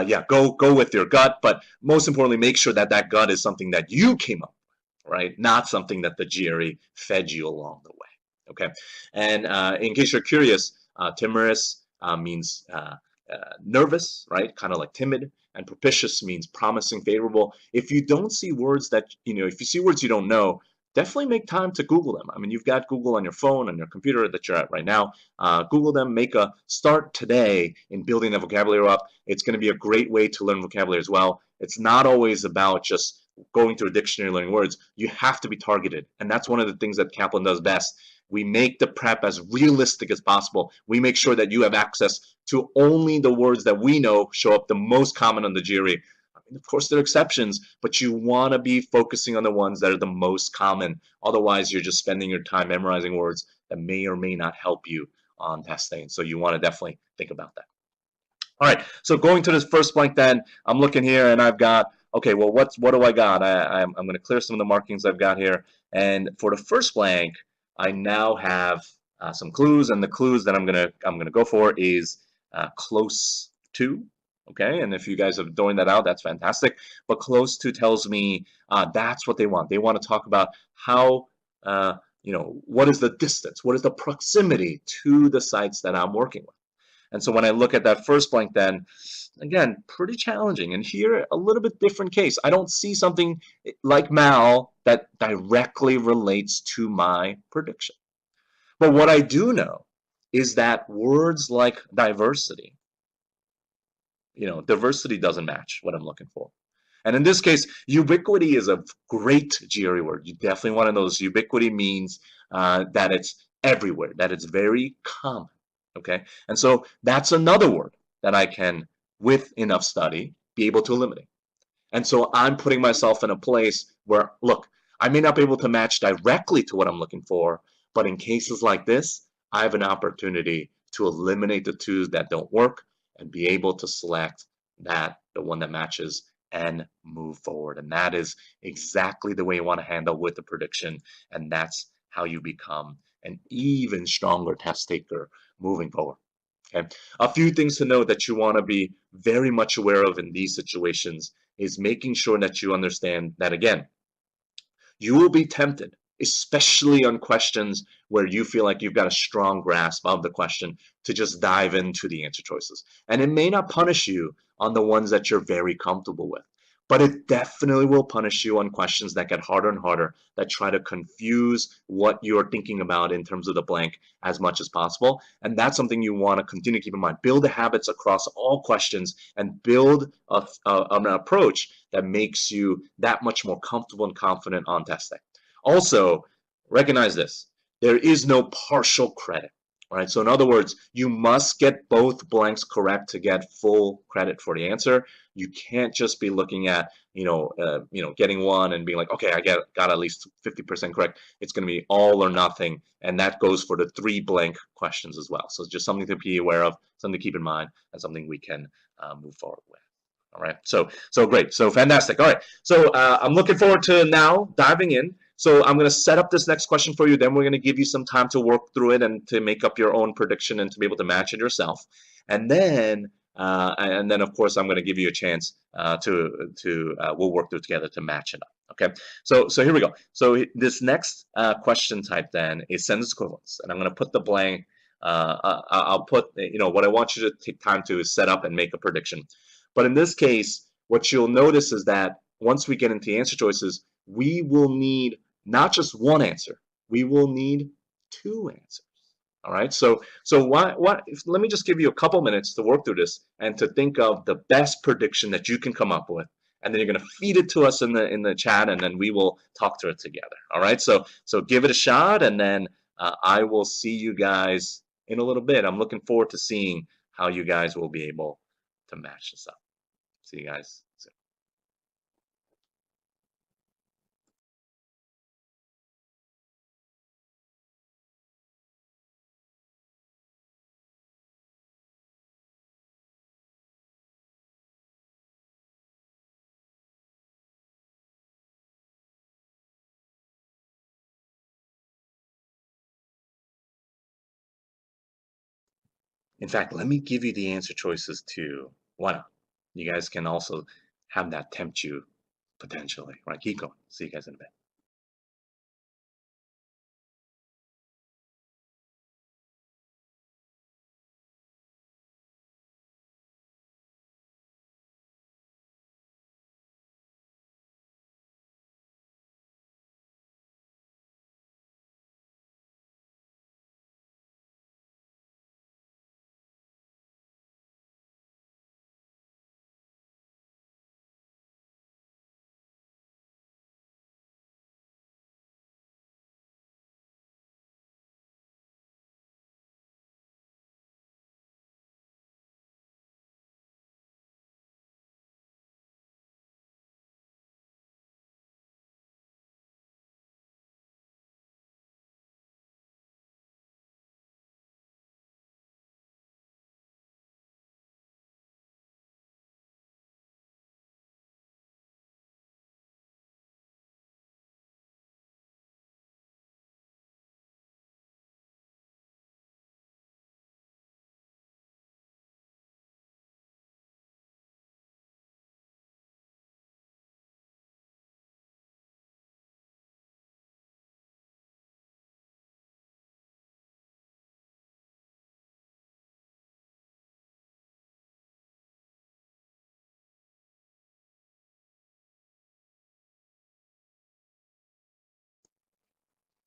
Yeah, go with your gut, but most importantly, make sure that that gut is something that you came up with, right? Not something that the GRE fed you along the way. Okay. And in case you're curious, timorous means nervous, right? Kind of like timid. And propitious means promising, favorable. If you don't see words that, if you see words you don't know, definitely make time to Google them. I mean, you've got Google on your phone, on your computer that you're at right now. Google them, make a start today in building the vocabulary up. It's going to be a great way to learn vocabulary as well. It's not always about just going through a dictionary learning words. You have to be targeted. And that's one of the things that Kaplan does best. We make the prep as realistic as possible. We make sure that you have access to only the words that we know show up the most common on the GRE. I mean, of course, there are exceptions, but you want to be focusing on the ones that are the most common. Otherwise, you're just spending your time memorizing words that may or may not help you on testing. So you want to definitely think about that. All right, so going to this first blank then, I'm looking here and I've got, okay, well, what do I got? I'm going to clear some of the markings I've got here. And for the first blank, I now have some clues, and the clues that I'm gonna go for is close to. Okay, and if you guys are throwing that out, that's fantastic. But close to tells me that's what they want. They want to talk about how what is the distance, what is the proximity to the sites that I'm working with. And so when I look at that first blank, then again, pretty challenging. And here, a little bit different case. I don't see something like mal that directly relates to my prediction. But what I do know is that words like diversity, diversity doesn't match what I'm looking for. And in this case, ubiquity is a great GRE word. You definitely want to know this. Ubiquity means that it's everywhere, that it's very common. Okay, and so that's another word that I can, with enough study, be able to eliminate. And so I'm putting myself in a place where, look, I may not be able to match directly to what I'm looking for, but in cases like this, I have an opportunity to eliminate the twos that don't work and be able to select the one that matches and move forward. And that is exactly the way you want to handle with the prediction. And that's how you become an even stronger test taker moving forward. Okay. A few things to note that you want to be very much aware of in these situations is making sure that you understand that, again, you will be tempted, especially on questions where you feel like you've got a strong grasp of the question, to just dive into the answer choices. And it may not punish you on the ones that you're very comfortable with, but it definitely will punish you on questions that get harder and harder, that try to confuse what you're thinking about in terms of the blank as much as possible. And that's something you want to continue to keep in mind. Build the habits across all questions and build an approach that makes you that much more comfortable and confident on testing. Also, recognize this. There is no partial credit. All right, so in other words, you must get both blanks correct to get full credit for the answer. You can't just be looking at, getting one and being like, okay, got at least 50% correct. It's going to be all or nothing, and that goes for the 3 blank questions as well. So it's just something to be aware of, something to keep in mind, and something we can move forward with. All right, so great, so fantastic. All right, so I'm looking forward to now diving in. So I'm going to set up this next question for you. Then we're going to give you some time to work through it and to make up your own prediction and to be able to match it yourself. And then of course, I'm going to give you a chance we'll work through together to match it up. Okay. So here we go. So this next question type then is sentence equivalence, and I'm going to put the blank. I'll put what I want you to take time to is set up and make a prediction. But in this case, what you'll notice is that once we get into the answer choices, we will need not just one answer, we will need 2 answers. All right, so let me just give you a couple minutes to work through this and to think of the best prediction that you can come up with, and then you're going to feed it to us in the chat, and then we will talk through it together. All right, so give it a shot, and then I will see you guys in a little bit. I'm looking forward to seeing how you guys will be able to match this up. See you guys soon. In fact, let me give you the answer choices too. Why not? You guys can also have that tempt you potentially. Right, keep going. See you guys in a bit.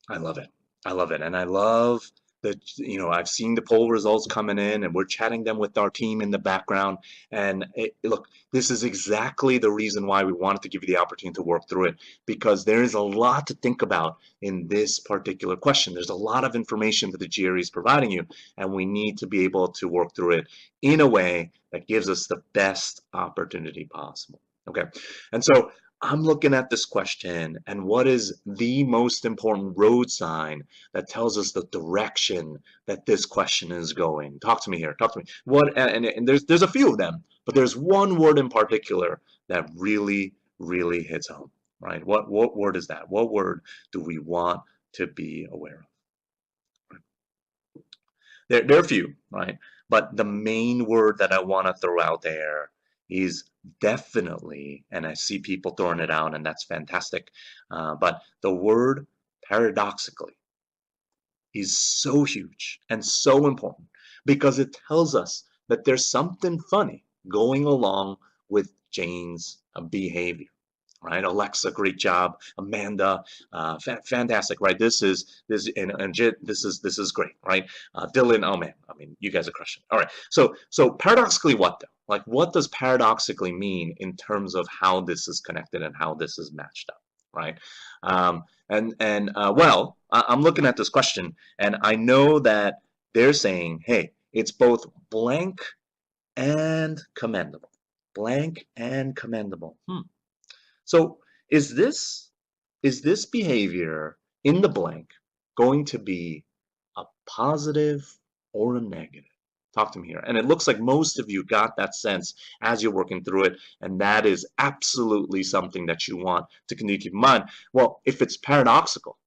I love it. I love it. And I love that, I've seen the poll results coming in and we're chatting them with our team in the background. And look, this is exactly the reason why we wanted to give you the opportunity to work through it, because there is a lot to think about in this particular question. There's a lot of information that the GRE is providing you, and we need to be able to work through it in a way that gives us the best opportunity possible. Okay. And so I'm looking at this question, and what is the most important road sign that tells us the direction that this question is going? Talk to me here. Talk to me. What? And there's a few of them, but there's one word in particular that really, really hits home. Right? What word is that? What word do we want to be aware of? There are a few, right? But the main word that I want to throw out there is definitely, and I see people throwing it out, and that's fantastic. But the word paradoxically is so huge and so important because it tells us that there's something funny going along with Jane's behavior. Right, Alexa, great job. Amanda, fantastic. Right, this is great. Right, Dylan, oh man, I mean, you guys are crushing. All right, so paradoxically, what though? Like, what does paradoxically mean in terms of how this is connected and how this is matched up? Right, well, I'm looking at this question, and I know that they're saying, hey, it's both blank and commendable. Blank and commendable. So is this behavior in the blank going to be a positive or a negative? Talk to me here. And it looks like most of you got that sense as you're working through it, and that is absolutely something that you want to continue to keep in mind. Well, if it's paradoxical,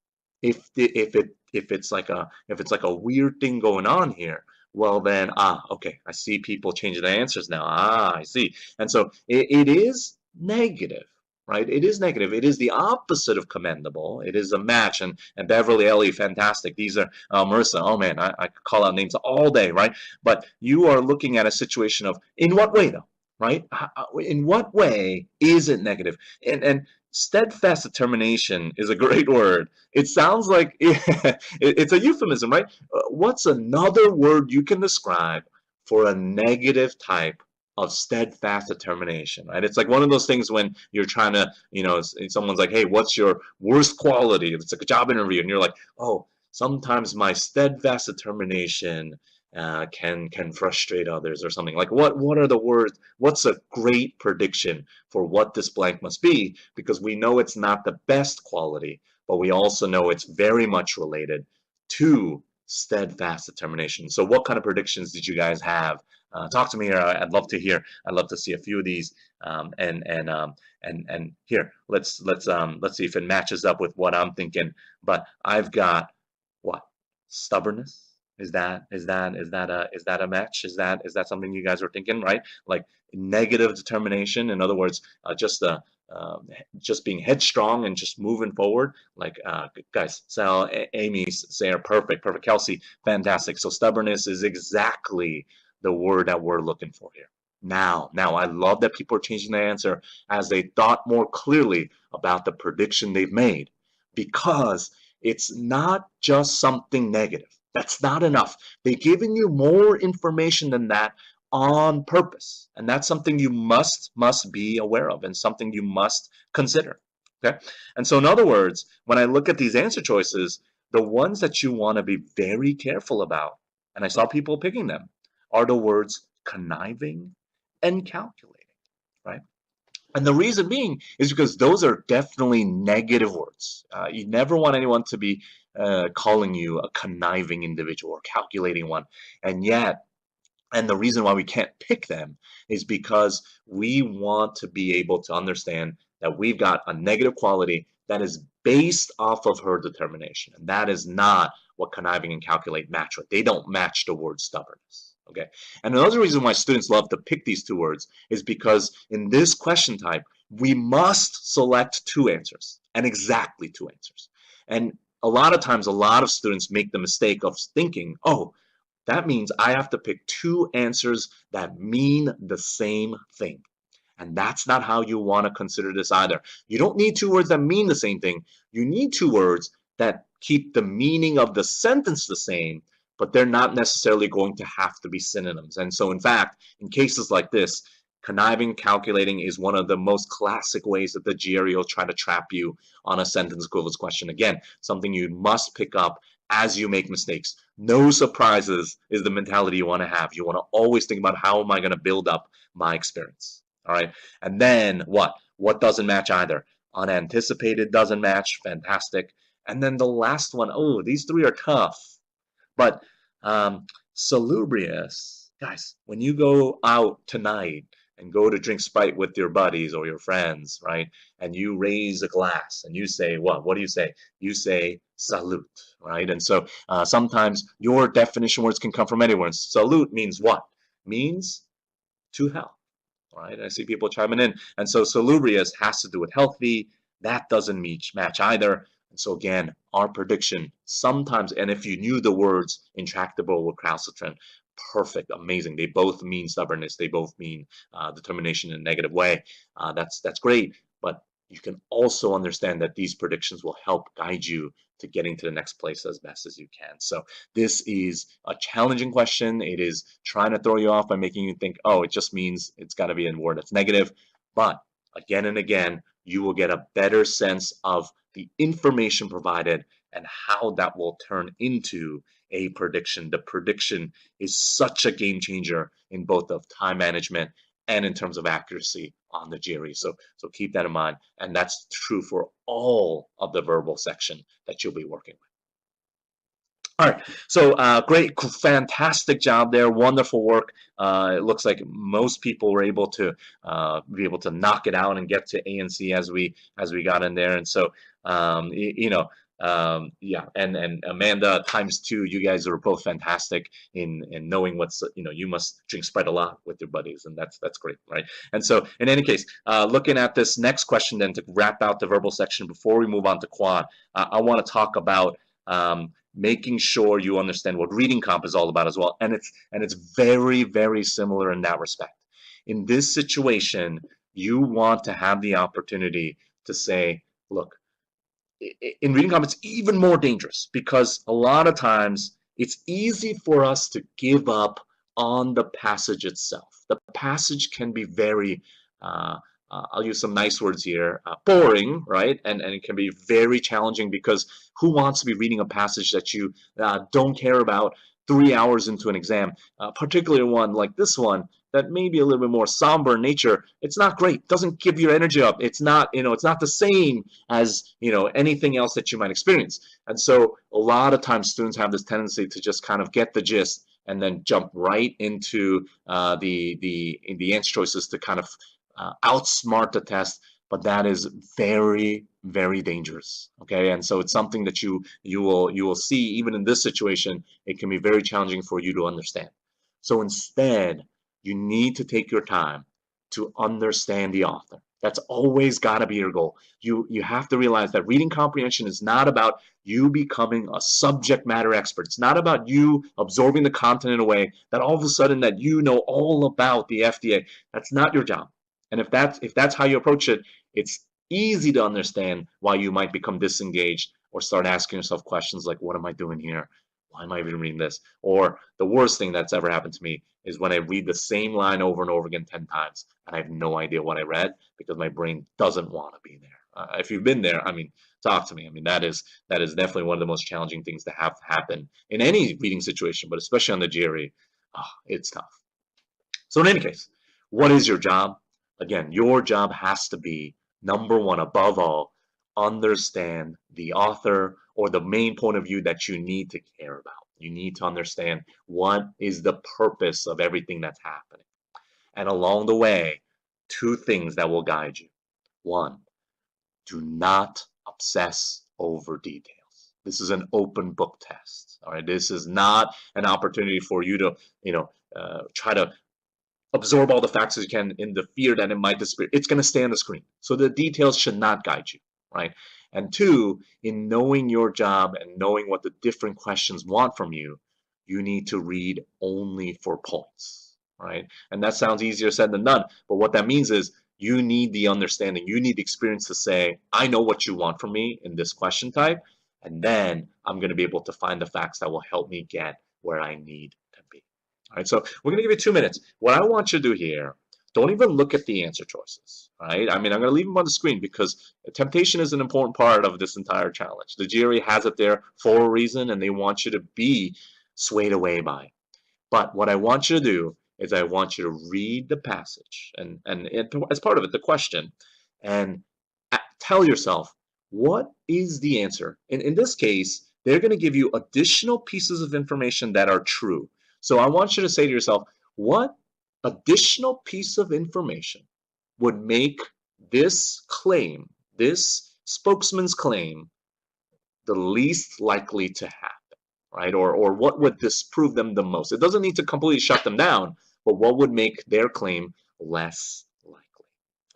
if it's like a weird thing going on here, well then, okay, I see people changing their answers now. I see. And so it is negative, right? It is negative. It is the opposite of commendable. It is a match. And Beverly, Ellie, fantastic. These are Marissa. Oh man, I could call out names all day, right? But you are looking at a situation of, in what way though, right? In what way is it negative? And steadfast determination is a great word. It sounds like it's a euphemism, right? What's another word you can describe for a negative type of steadfast determination, right? It's like one of those things when you're trying to, someone's like, hey, what's your worst quality? It's like a job interview, and you're like, oh, sometimes my steadfast determination can frustrate others or something. Like what are the words? What's a great prediction for what this blank must be? Because we know it's not the best quality, but we also know it's very much related to steadfast determination. So what kind of predictions did you guys have? Talk to me here. I'd love to hear. I'd love to see a few of these. And here, let's see if it matches up with what I'm thinking. But I've got what? Stubbornness. Is that a match? Is that something you guys are thinking, right? Like negative determination. In other words, just being headstrong and just moving forward. Like guys, Sal, Amy, Sarah, perfect. Kelsey, fantastic. So stubbornness is exactly the word that we're looking for here. Now, I love that people are changing their answer as they thought more clearly about the prediction they've made, because it's not just something negative. That's not enough. They've given you more information than that on purpose, and that's something you must be aware of and something you must consider. Okay, and so in other words, when I look at these answer choices, the ones that you want to be very careful about, and I saw people picking them, are the words conniving and calculating, right? And the reason being is because those are definitely negative words. You never want anyone to be calling you a conniving individual or calculating one. And the reason why we can't pick them is because we want to be able to understand that we've got a negative quality that is based off of her determination. And that is not what conniving and calculate match with. They don't match the word stubbornness. Okay. And another reason why students love to pick these two words is because in this question type, we must select two answers, and exactly two answers. And a lot of times, a lot of students make the mistake of thinking, oh, that means I have to pick two answers that mean the same thing. And that's not how you want to consider this either. You don't need two words that mean the same thing. You need two words that keep the meaning of the sentence the same, but they're not necessarily going to have to be synonyms. And so, in fact, in cases like this, conniving, calculating is one of the most classic ways that the GRE will try to trap you on a sentence equivalence question. Again, something you must pick up as you make mistakes. No surprises is the mentality you want to have. You want to always think about, how am I going to build up my experience? All right. And then what? What doesn't match either? Unanticipated doesn't match. Fantastic. And then the last one, oh, these three are tough. But salubrious, guys, when you go out tonight and go to drink Sprite with your buddies or your friends, right? And you raise a glass and you say, what? What do you say? You say salute, right? And so sometimes your definition words can come from anywhere. Salute means what? Means to health, right? I see people chiming in. And so salubrious has to do with healthy. That doesn't match either. And so again, our prediction sometimes, and if you knew the words intractable or recalcitrant, perfect, amazing. They both mean stubbornness. They both mean determination in a negative way. That's great. But you can also understand that these predictions will help guide you to getting to the next place as best as you can. So this is a challenging question. It is trying to throw you off by making you think, oh, it just means it's got to be a word that's negative. But again and again, you will get a better sense of the information provided and how that will turn into a prediction. The prediction is such a game changer in both of time management and in terms of accuracy on the GRE. So keep that in mind. And that's true for all of the verbal section that you'll be working with. All right, so great, fantastic job there, wonderful work. It looks like most people were able to be able to knock it out and get to A and C as we got in there, and so yeah, and Amanda ×2, you guys are both fantastic in knowing what's you must drink Sprite a lot with your buddies, and that's great, right? And so in any case, looking at this next question then to wrap out the verbal section before we move on to quad, I want to talk about making sure you understand what reading comp is all about as well, and it's very, very similar in that respect. In this situation, you want to have the opportunity to say, look, in reading comp, it's even more dangerous because a lot of times it's easy for us to give up on the passage itself. The passage can be very I'll use some nice words here, boring, right? And it can be very challenging because who wants to be reading a passage that you don't care about 3 hours into an exam, particularly one like this one that may be a little bit more somber in nature. It's not great. Doesn't give your energy up. It's not, it's not the same as, anything else that you might experience. And so a lot of times students have this tendency to just kind of get the gist and then jump right into the answer choices to kind of outsmart the test, but that is very, very dangerous. Okay, and so it's something that you will see even in this situation. It can be very challenging for you to understand. So instead, you need to take your time to understand the author. That's always got to be your goal. You have to realize that reading comprehension is not about you becoming a subject matter expert. It's not about you absorbing the content in a way that all of a sudden that you know all about the FDA. That's not your job. And if that's how you approach it, it's easy to understand why you might become disengaged or start asking yourself questions like, what am I doing here? Why am I even reading this? Or the worst thing that's ever happened to me is when I read the same line over and over again 10 times and I have no idea what I read because my brain doesn't want to be there. If you've been there, I mean, talk to me. I mean, that is definitely one of the most challenging things to have happen in any reading situation, but especially on the GRE. It's tough. So in any case, what is your job? Again, your job has to be, number one, above all, understand the author or the main point of view that you need to care about. You need to understand what is the purpose of everything that's happening. And along the way, two things that will guide you. One, do not obsess over details. This is an open book test. All right, this is not an opportunity for you to, try to absorb all the facts as you can in the fear that it might disappear. It's going to stay on the screen. So the details should not guide you, right? And two, in knowing your job and knowing what the different questions want from you, you need to read only for points, right? And that sounds easier said than done. But what that means is you need the understanding, you need the experience to say, I know what you want from me in this question type, and then I'm going to be able to find the facts that will help me get where I need to be. All right, so we're going to give you 2 minutes. What I want you to do here, don't even look at the answer choices, right? I mean, I'm going to leave them on the screen because temptation is an important part of this entire challenge. The GRE has it there for a reason, and they want you to be swayed away by it. But what I want you to do is I want you to read the passage and as part of it, the question, and tell yourself, what is the answer? In this case, they're going to give you additional pieces of information that are true. So I want you to say to yourself, what additional piece of information would make this claim, this spokesman's claim, the least likely to happen, right? Or what would disprove them the most? It doesn't need to completely shut them down, but what would make their claim less likely?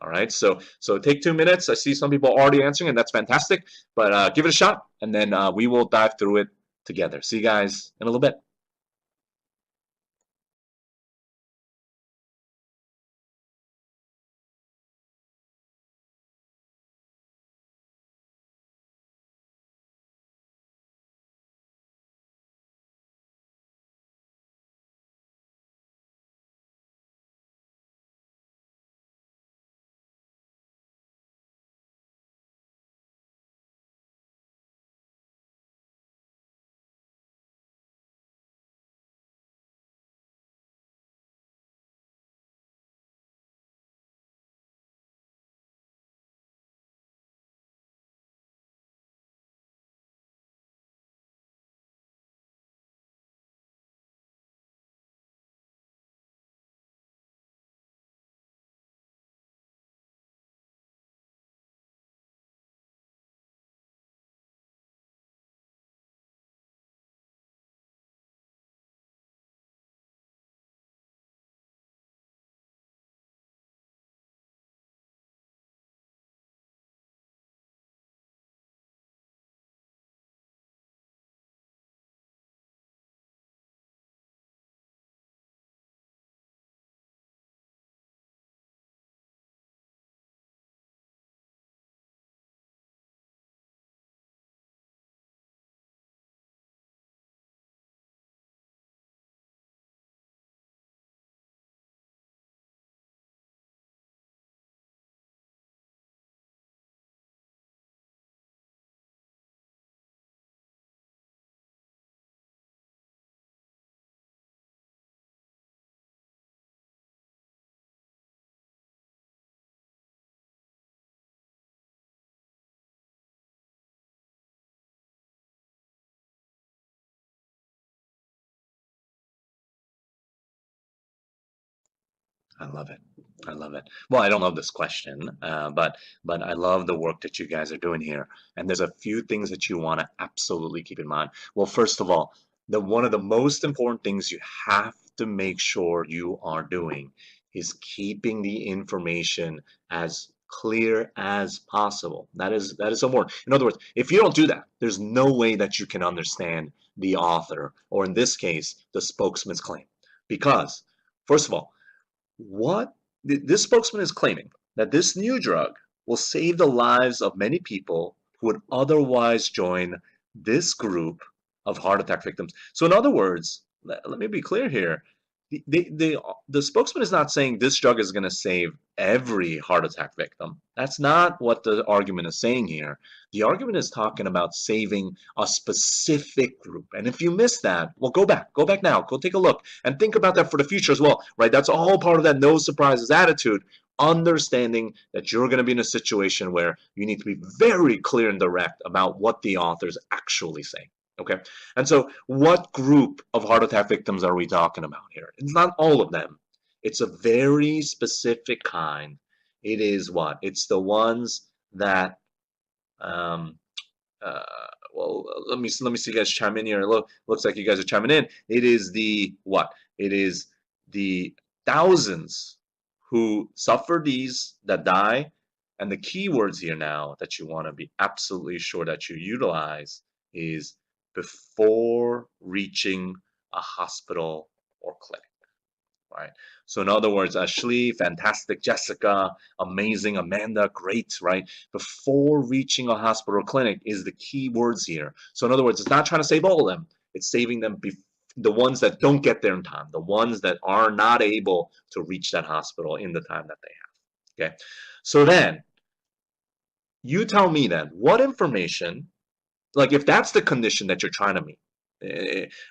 All right, so take 2 minutes. I see some people already answering, and that's fantastic, but give it a shot, and then we will dive through it together. See you guys in a little bit. I love it. I love it. Well, I don't love this question, but I love the work that you guys are doing here. And there's a few things that you want to absolutely keep in mind. Well, first of all, the one of the most important things you have to make sure you are doing is keeping the information as clear as possible. That is so important. In other words, if you don't do that, there's no way that you can understand the author, or in this case, the spokesman's claim. Because, first of all, what this spokesman is claiming that this new drug will save the lives of many people who would otherwise join this group of heart attack victims. So, in other words, let me be clear here. The spokesman is not saying this drug is going to save every heart attack victim. That's not what the argument is saying here. The argument is talking about saving a specific group. And if you missed that, well, go back now, go take a look and think about that for the future as well, right? That's all part of that no surprises attitude, understanding that you're going to be in a situation where you need to be very clear and direct about what the author's actually saying. Okay, and so what group of heart attack victims are we talking about here? It's not all of them. It's a very specific kind. It is what? It's the ones that um, uh, well, let me see you guys chime in here. Looks like you guys are chiming in. It is the what? It is the thousands who suffer these that die, and the keywords here now that you want to be absolutely sure that you utilize is before reaching a hospital or clinic. Right. So in other words, Ashley, fantastic, Jessica, amazing, Amanda, great, right? Before reaching a hospital or clinic is the key words here. So in other words, it's not trying to save all of them. It's saving them, the ones that don't get there in time, the ones that are not able to reach that hospital in the time that they have. Okay. So then you tell me then, what information, like if that's the condition that you're trying to meet,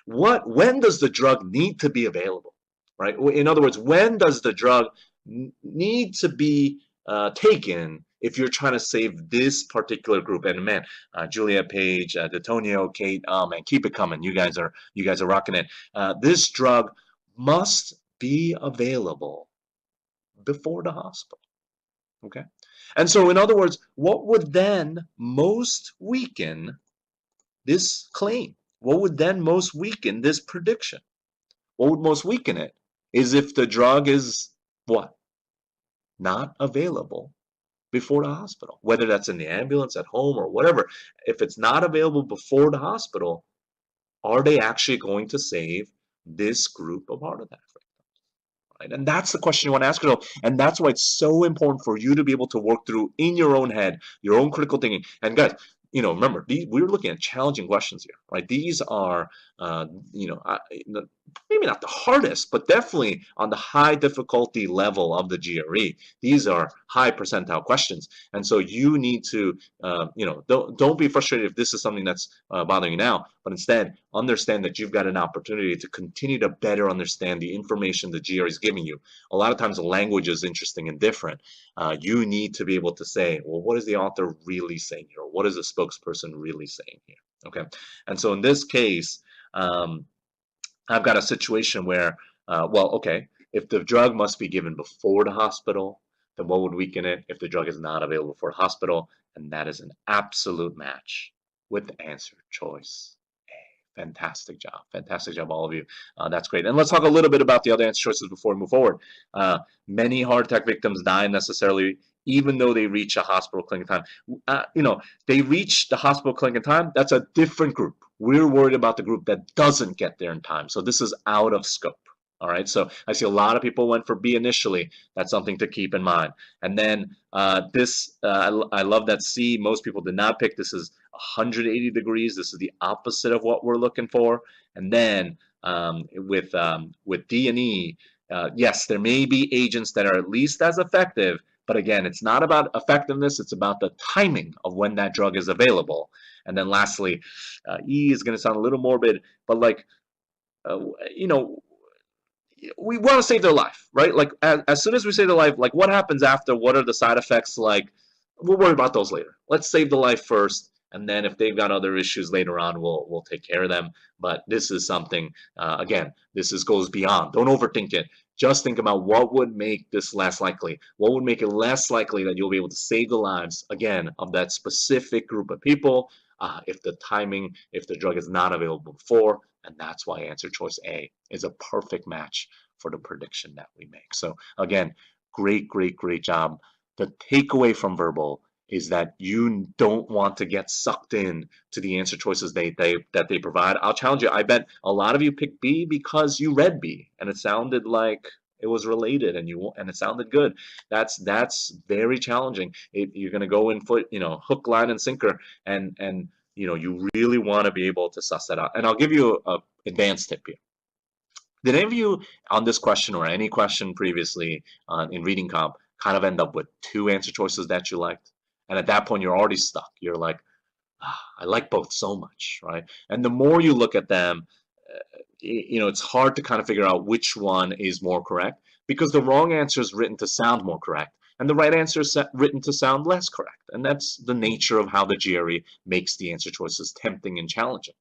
when does the drug need to be available, right? In other words, when does the drug need to be taken if you're trying to save this particular group? And man, Julia, Paige, Detonio, Kate, oh man, keep it coming. You guys are rocking it. This drug must be available before the hospital. Okay. And so, in other words, what would then most weaken this claim? What would then most weaken this prediction? What would most weaken it is if the drug is what? Not available before the hospital, whether that's in the ambulance, at home, or whatever. If it's not available before the hospital, are they actually going to save this group of heart attack victims? Right? And that's the question you want to ask yourself. And that's why it's so important for you to be able to work through in your own head, your own critical thinking. And guys, remember, we're looking at challenging questions here, right? These are, maybe not the hardest, but definitely on the high difficulty level of the GRE. These are high percentile questions. And so you need to, don't be frustrated if this is something that's bothering you now, but instead understand that you've got an opportunity to continue to better understand the information the GRE is giving you. A lot of times the language is interesting and different. You need to be able to say, well, what is the author really saying here? What is the spokesperson really saying here? Okay. And so in this case, I've got a situation where, okay, if the drug must be given before the hospital, then what would weaken it if the drug is not available for a hospital? And that is an absolute match with the answer choice A. Fantastic job, all of you. That's great. And let's talk a little bit about the other answer choices before we move forward. Many heart attack victims die necessarily even though they reach a hospital clinic in time. They reach the hospital clinic in time, that's a different group. We're worried about the group that doesn't get there in time. So this is out of scope. All right, so I see a lot of people went for B initially. That's something to keep in mind. And then I love that C, most people did not pick. This is 180 degrees. This is the opposite of what we're looking for. And then with D and E, yes, there may be agents that are at least as effective, but again, it's not about effectiveness. It's about the timing of when that drug is available. And then lastly, E is going to sound a little morbid, but we want to save their life, right? Like as soon as we save their life, like what happens after? What are the side effects like? We'll worry about those later. Let's save the life first. And then if they've got other issues later on, we'll take care of them. But this is something, again, goes beyond. Don't overthink it. just think about what would make this less likely. What would make it less likely that you'll be able to save the lives, again, of that specific group of people if the drug is not available before, and that's why answer choice A is a perfect match for the prediction that we make. So again, great, great, great job. The takeaway from verbal is that you don't want to get sucked in to the answer choices that they provide. I'll challenge you. I bet a lot of you picked B because you read B and it sounded like it was related and it sounded good. That's very challenging. You're going to go in hook, line, and sinker, and you really want to be able to suss that out. And I'll give you a advanced tip here. Did any of you on this question or any question previously in reading comp kind of end up with two answer choices that you liked? And at that point, you're already stuck. You're like, I like both so much, right? And the more you look at them, it's hard to kind of figure out which one is more correct because the wrong answer is written to sound more correct and the right answer is written to sound less correct. And that's the nature of how the GRE makes the answer choices tempting and challenging.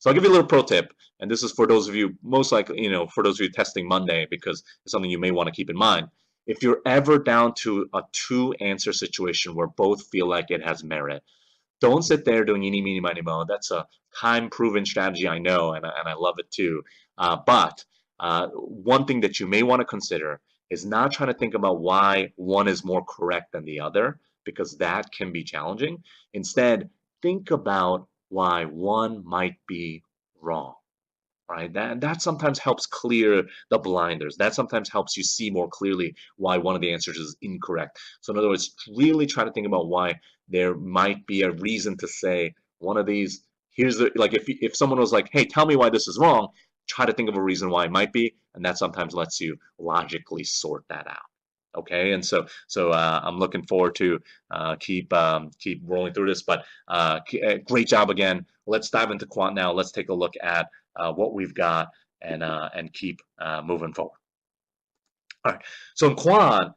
So I'll give you a little pro tip, and this is for those of you, most likely, for those of you testing Monday, because it's something you may want to keep in mind. If you're ever down to a two-answer situation where both feel like it has merit, don't sit there doing eeny, meeny, miny, mo. That's a time-proven strategy, I know, and I love it too. But one thing that you may want to consider is not trying to think about why one is more correct than the other, because that can be challenging. Instead, think about why one might be wrong, right? That sometimes helps clear the blinders. That sometimes helps you see more clearly why one of the answers is incorrect. So in other words, really try to think about why there might be a reason to say one of these, like if someone was like, hey, tell me why this is wrong, try to think of a reason why it might be, and that sometimes lets you logically sort that out. Okay, and so I'm looking forward to keep rolling through this. But great job again. Let's dive into quant now. Let's take a look at what we've got and keep moving forward. All right. So in quant,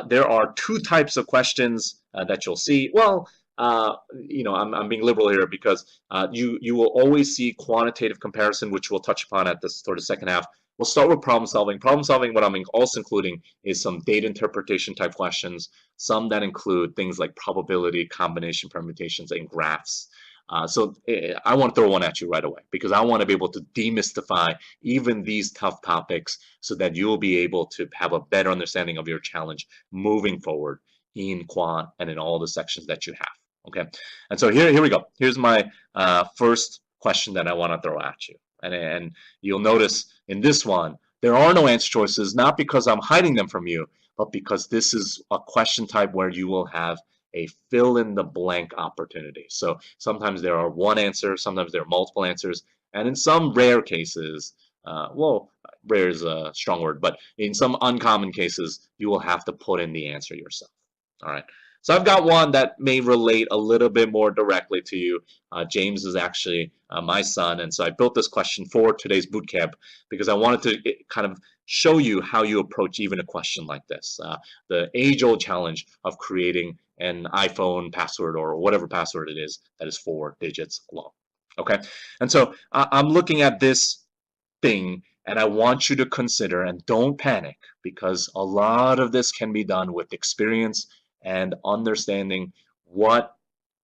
there are two types of questions that you'll see. Well, I'm being liberal here because you will always see quantitative comparison, which we'll touch upon at this sort of second half. We'll start with problem solving. Problem solving, what I'm also including is some data interpretation type questions, some that include things like probability, combination permutations, and graphs. So I want to throw one at you right away because I want to be able to demystify even these tough topics so that you'll be able to have a better understanding of your challenge moving forward in quant and in all the sections that you have. Okay, and so here we go. Here's my first question that I want to throw at you. And you'll notice in this one, there are no answer choices, not because I'm hiding them from you, but because this is a question type where you will have a fill in the blank opportunity. So sometimes there are one answer, sometimes there are multiple answers, and in some rare cases, well, rare is a strong word, but in some uncommon cases, you will have to put in the answer yourself. All right. So I've got one that may relate a little bit more directly to you. James is actually my son, and so I built this question for today's bootcamp because I wanted to kind of show you how you approach even a question like this. The age-old challenge of creating an iPhone password or whatever password it is that is 4 digits long. Okay, and so I'm looking at this thing and I want you to consider, and don't panic because a lot of this can be done with experience and understanding what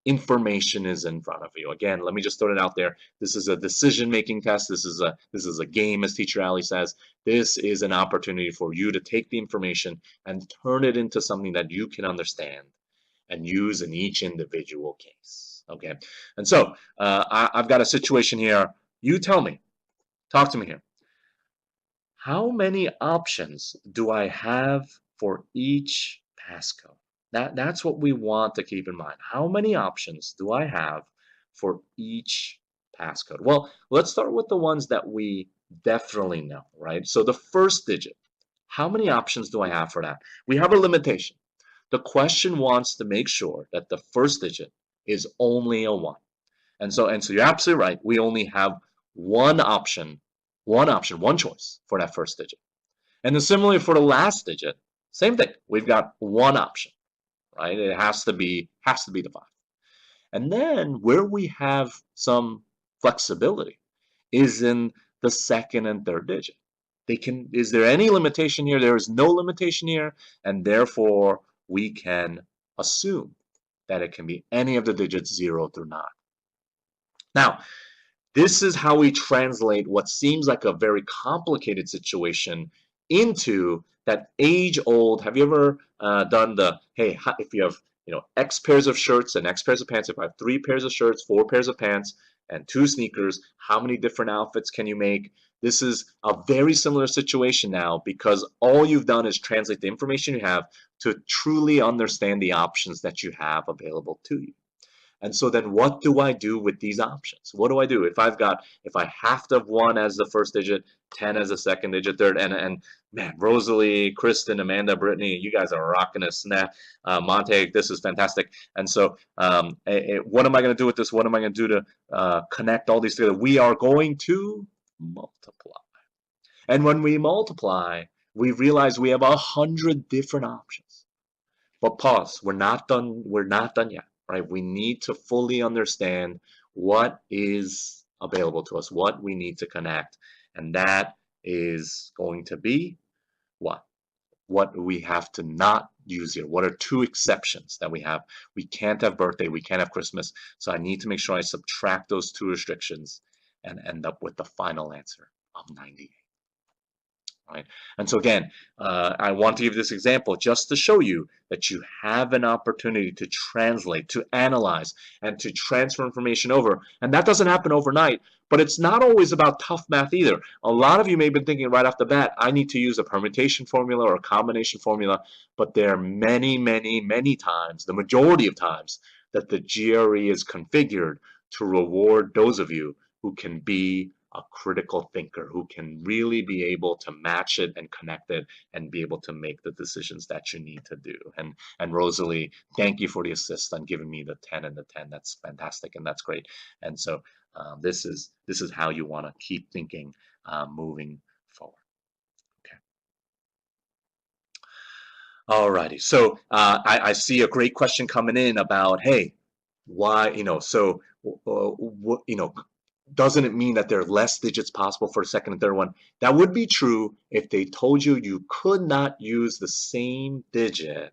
information is in front of you. Again, let me just throw it out there. This is a decision-making test. This is a game, as Teacher Ali says. This is an opportunity for you to take the information and turn it into something that you can understand and use in each individual case. Okay, and so I've got a situation here. You tell me, talk to me here. How many options do I have for each passcode? That's what we want to keep in mind. How many options do I have for each passcode? Well, let's start with the ones that we definitely know, right? So the first digit, how many options do I have for that? We have a limitation. The question wants to make sure that the first digit is only a 1. And so you're absolutely right. We only have one choice for that first digit. And then similarly for the last digit, same thing. We've got one option, right? It has to be the 5. And then where we have some flexibility is in the second and third digit. Is there any limitation here? There is no limitation here, and therefore we can assume that it can be any of the digits 0 through 9. Now, this is how we translate what seems like a very complicated situation into that age-old. Have you ever done the, hey, if you have X pairs of shirts and X pairs of pants, if I have 3 pairs of shirts, 4 pairs of pants, and 2 sneakers, how many different outfits can you make? This is a very similar situation now, because all you've done is translate the information you have to truly understand the options that you have available to you. And so then what do I do with these options? What do I do if I have to have 1 as the first digit, 10 as the second digit, third, and man, Rosalie, Kristen, Amanda, Brittany, you guys are rocking this. Monte, this is fantastic. And so what am I going to do with this? What am I going to do to connect all these together? We are going to multiply. And when we multiply, we realize we have 100 different options. But pause, we're not done yet. Right? We need to fully understand what is available to us, what we need to connect, and that is going to be what? What we have to not use here. What are 2 exceptions that we have? We can't have birthday, we can't have Christmas, so I need to make sure I subtract those 2 restrictions and end up with the final answer of 98. Right? And so again, I want to give this example just to show you that you have an opportunity to translate, to analyze, and to transfer information over. And that doesn't happen overnight, but it's not always about tough math either. A lot of you may have been thinking right off the bat, I need to use a permutation formula or a combination formula, but there are many, many, many times, the majority of times, that the GRE is configured to reward those of you who can be a critical thinker, who can really be able to match it and connect it and be able to make the decisions that you need to do. And Rosalie, thank you for the assist on giving me the 10 and the 10. That's fantastic and that's great. And so this is how you want to keep thinking moving forward. Okay. Alrighty. So I see a great question coming in about, hey, why, so doesn't it mean that there are less digits possible for the second and third one? That would be true if they told you you could not use the same digit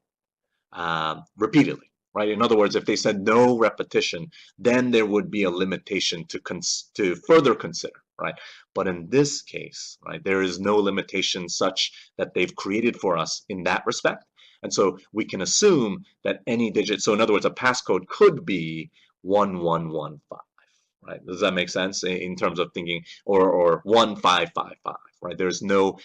repeatedly, right? In other words, if they said no repetition, then there would be a limitation to further consider, right? But in this case, right, there is no limitation such that they've created for us in that respect. And so we can assume that any digit, so in other words, a passcode could be 1115. Right? Does that make sense in terms of thinking, or 1555, right? There's no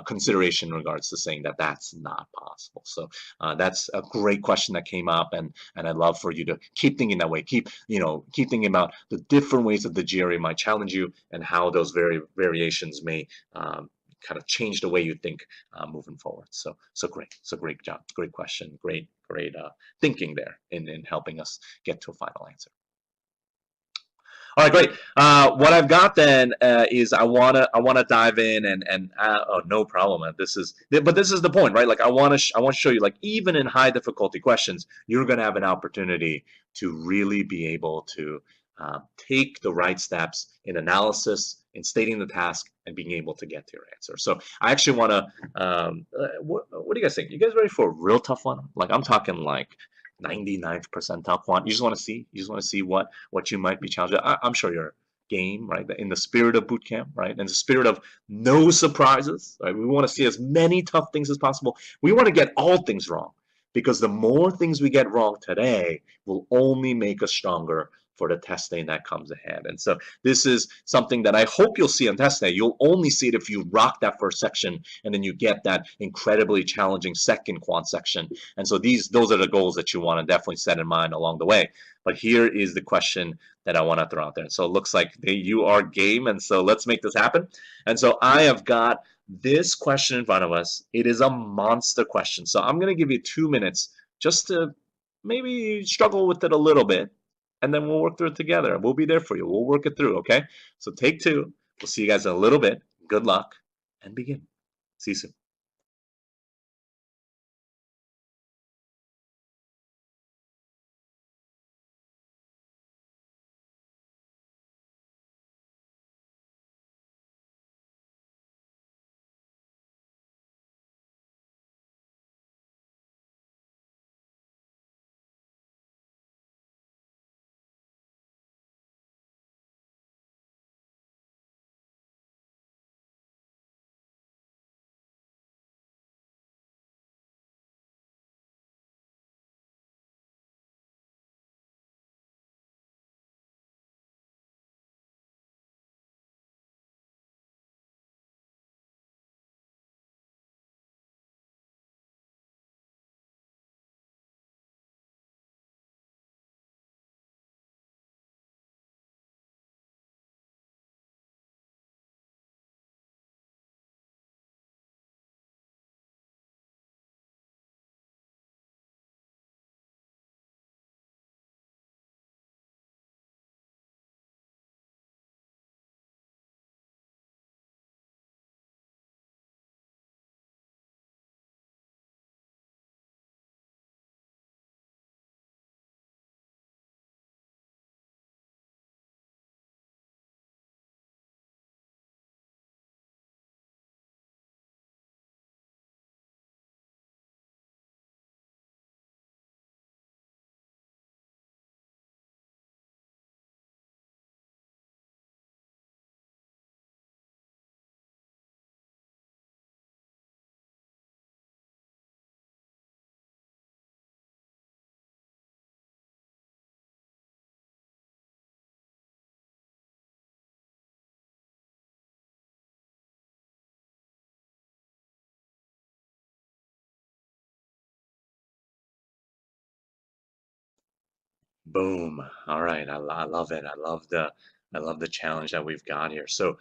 consideration in regards to saying that that's not possible. So that's a great question that came up, and I'd love for you to keep thinking that way. Keep thinking about the different ways that the GRE might challenge you and how those variations may kind of change the way you think moving forward. So great job, great question, great thinking there in helping us get to a final answer. All right, great. What I've got then is I wanna dive in and oh, no problem. This is the point, right? Like I want to show you, like, even in high difficulty questions, you're gonna have an opportunity to really be able to take the right steps in analysis, in stating the task, and being able to get to your answer. So I actually want to. What do you guys think? You guys ready for a real tough one? Like I'm talking like 99th percentile quant. You just want to see what you might be challenged. I'm sure you're game, right? In the spirit of boot camp, right? In the spirit of no surprises, right? We want to see as many tough things as possible. We want to get all things wrong, because the more things we get wrong today will only make us stronger for the testing that comes ahead. And so this is something that I hope you'll see on test day. You'll only see it if you rock that first section and then you get that incredibly challenging second quant section. And so those are the goals that you want to definitely set in mind along the way. But here is the question that I want to throw out there. So it looks like you are game, and so let's make this happen. And so I have got this question in front of us. It is a monster question. So I'm going to give you 2 minutes just to maybe struggle with it a little bit, and then we'll work through it together. We'll be there for you. We'll work it through, okay? So take 2. We'll see you guys in a little bit. Good luck, and begin. See you soon. Boom. All right. I love it. I love the challenge that we've got here. So,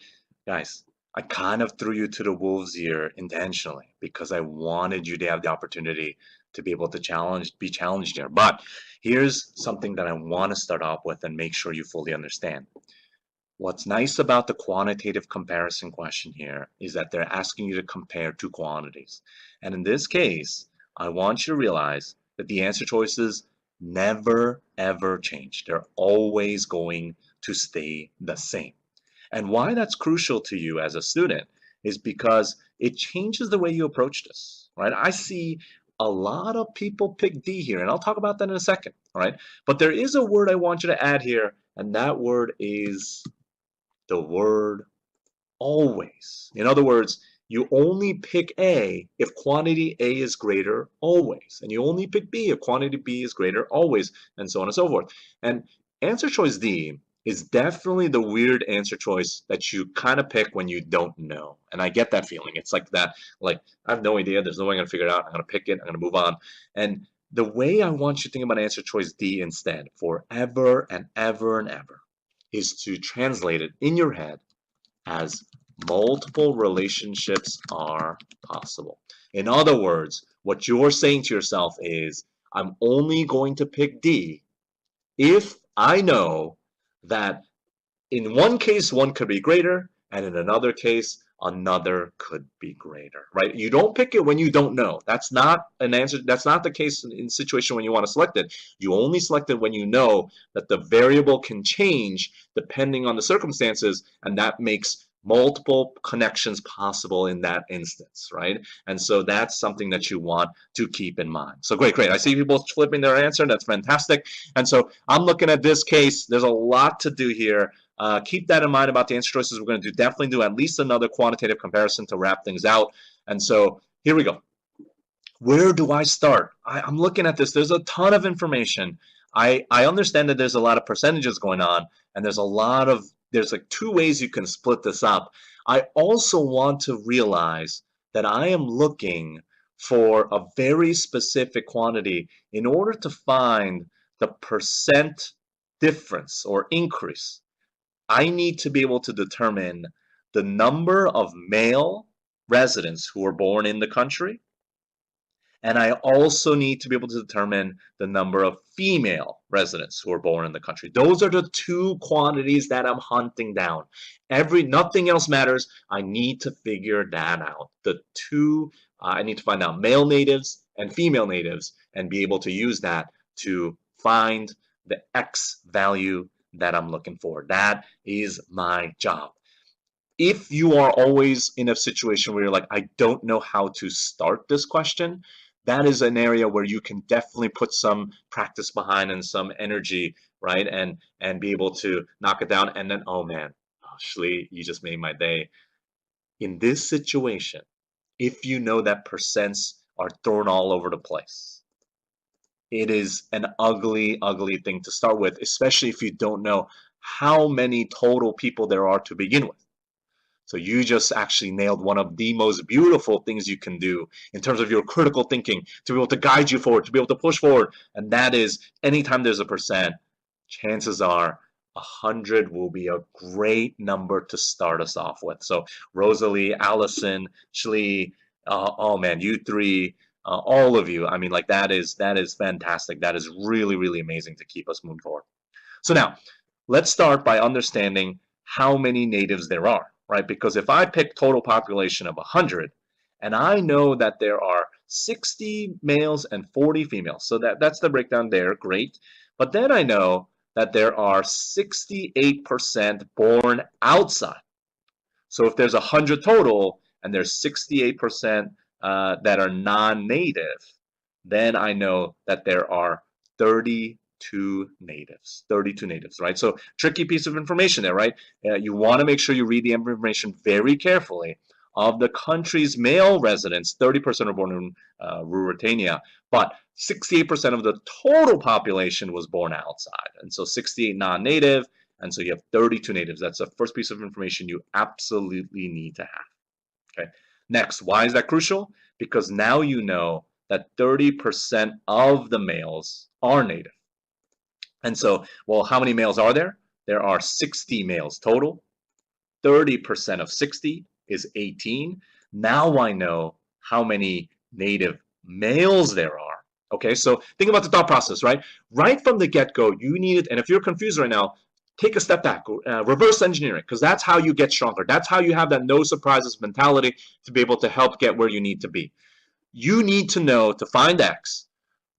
guys, I kind of threw you to the wolves here intentionally because I wanted you to have the opportunity to be able to be challenged here. But here's something that I want to start off with and make sure you fully understand. What's nice about the quantitative comparison question here is that they're asking you to compare two quantities. And in this case, I want you to realize that the answer choices never ever change. They're always going to stay the same. And why that's crucial to you as a student is because it changes the way you approach this, right? I see a lot of people pick D here, and I'll talk about that in a second, all right? But there is a word I want you to add here, and that word is the word always. In other words, you only pick A if quantity A is greater always. And you only pick B if quantity B is greater always, and so on and so forth. And answer choice D is definitely the weird answer choice that you kind of pick when you don't know. And I get that feeling. It's like that, like, I have no idea. There's no way I'm going to figure it out. I'm going to pick it. I'm going to move on. And the way I want you to think about answer choice D instead, forever and ever and ever, is to translate it in your head as multiple relationships are possible. In other words, what you're saying to yourself is, I'm only going to pick D if I know that in one case, one could be greater, and in another case, another could be greater, right? You don't pick it when you don't know. That's not an answer. That's not the case in situation when you want to select it. You only select it when you know that the variable can change depending on the circumstances, and that makes multiple connections possible in that instance, right? And so that's something that you want to keep in mind. So great, great. I see people flipping their answer. That's fantastic. And so I'm looking at this case. There's a lot to do here. Keep that in mind about the answer choices. We're going to definitely do at least another quantitative comparison to wrap things out. And so here we go. Where do I start? I'm looking at this. There's a ton of information. I understand that there's a lot of percentages going on, and there's like two ways you can split this up. I also want to realize that I am looking for a very specific quantity in order to find the percent difference or increase. I need to be able to determine the number of male residents who were born in the country, and I also need to be able to determine the number of female residents who are born in the country. Those are the two quantities that I'm hunting down. Nothing else matters. I need to figure that out. I need to find out male natives and female natives and be able to use that to find the X value that I'm looking for. That is my job. If you are always in a situation where you're like, I don't know how to start this question, that is an area where you can definitely put some practice behind and some energy, right? And be able to knock it down. And then, oh man, Shlee, you just made my day. In this situation, if you know that percents are thrown all over the place, it is an ugly, ugly thing to start with, especially if you don't know how many total people there are to begin with. So you just actually nailed one of the most beautiful things you can do in terms of your critical thinking to be able to guide you forward, to be able to push forward. And that is anytime there's a percent, chances are 100 will be a great number to start us off with. So Rosalie, Allison, Shlee, oh man, you three, all of you. I mean, like that is fantastic. That is really, really amazing to keep us moving forward. So now, let's start by understanding how many natives there are, right? Because if I pick total population of 100, and I know that there are 60 males and 40 females, so that's the breakdown there, great. But then I know that there are 68% born outside. So if there's 100 total, and there's 68% that are non-native, then I know that there are 32 natives, right? So tricky piece of information there, right? You want to make sure you read the information very carefully. Of the country's male residents, 30% are born in Ruritania, but 68% of the total population was born outside. And so 68 non-native, and so you have 32 natives. That's the first piece of information you absolutely need to have. Okay. Next, why is that crucial? Because now you know that 30% of the males are native. And so, well, how many males are there? There are 60 males total. 30% of 60 is 18. Now I know how many native males there are. Okay, so think about the thought process, right? Right from the get-go, you need it. And if you're confused right now, take a step back, reverse engineer it, because that's how you get stronger. That's how you have that no surprises mentality to be able to help get where you need to be. You need to know to find X,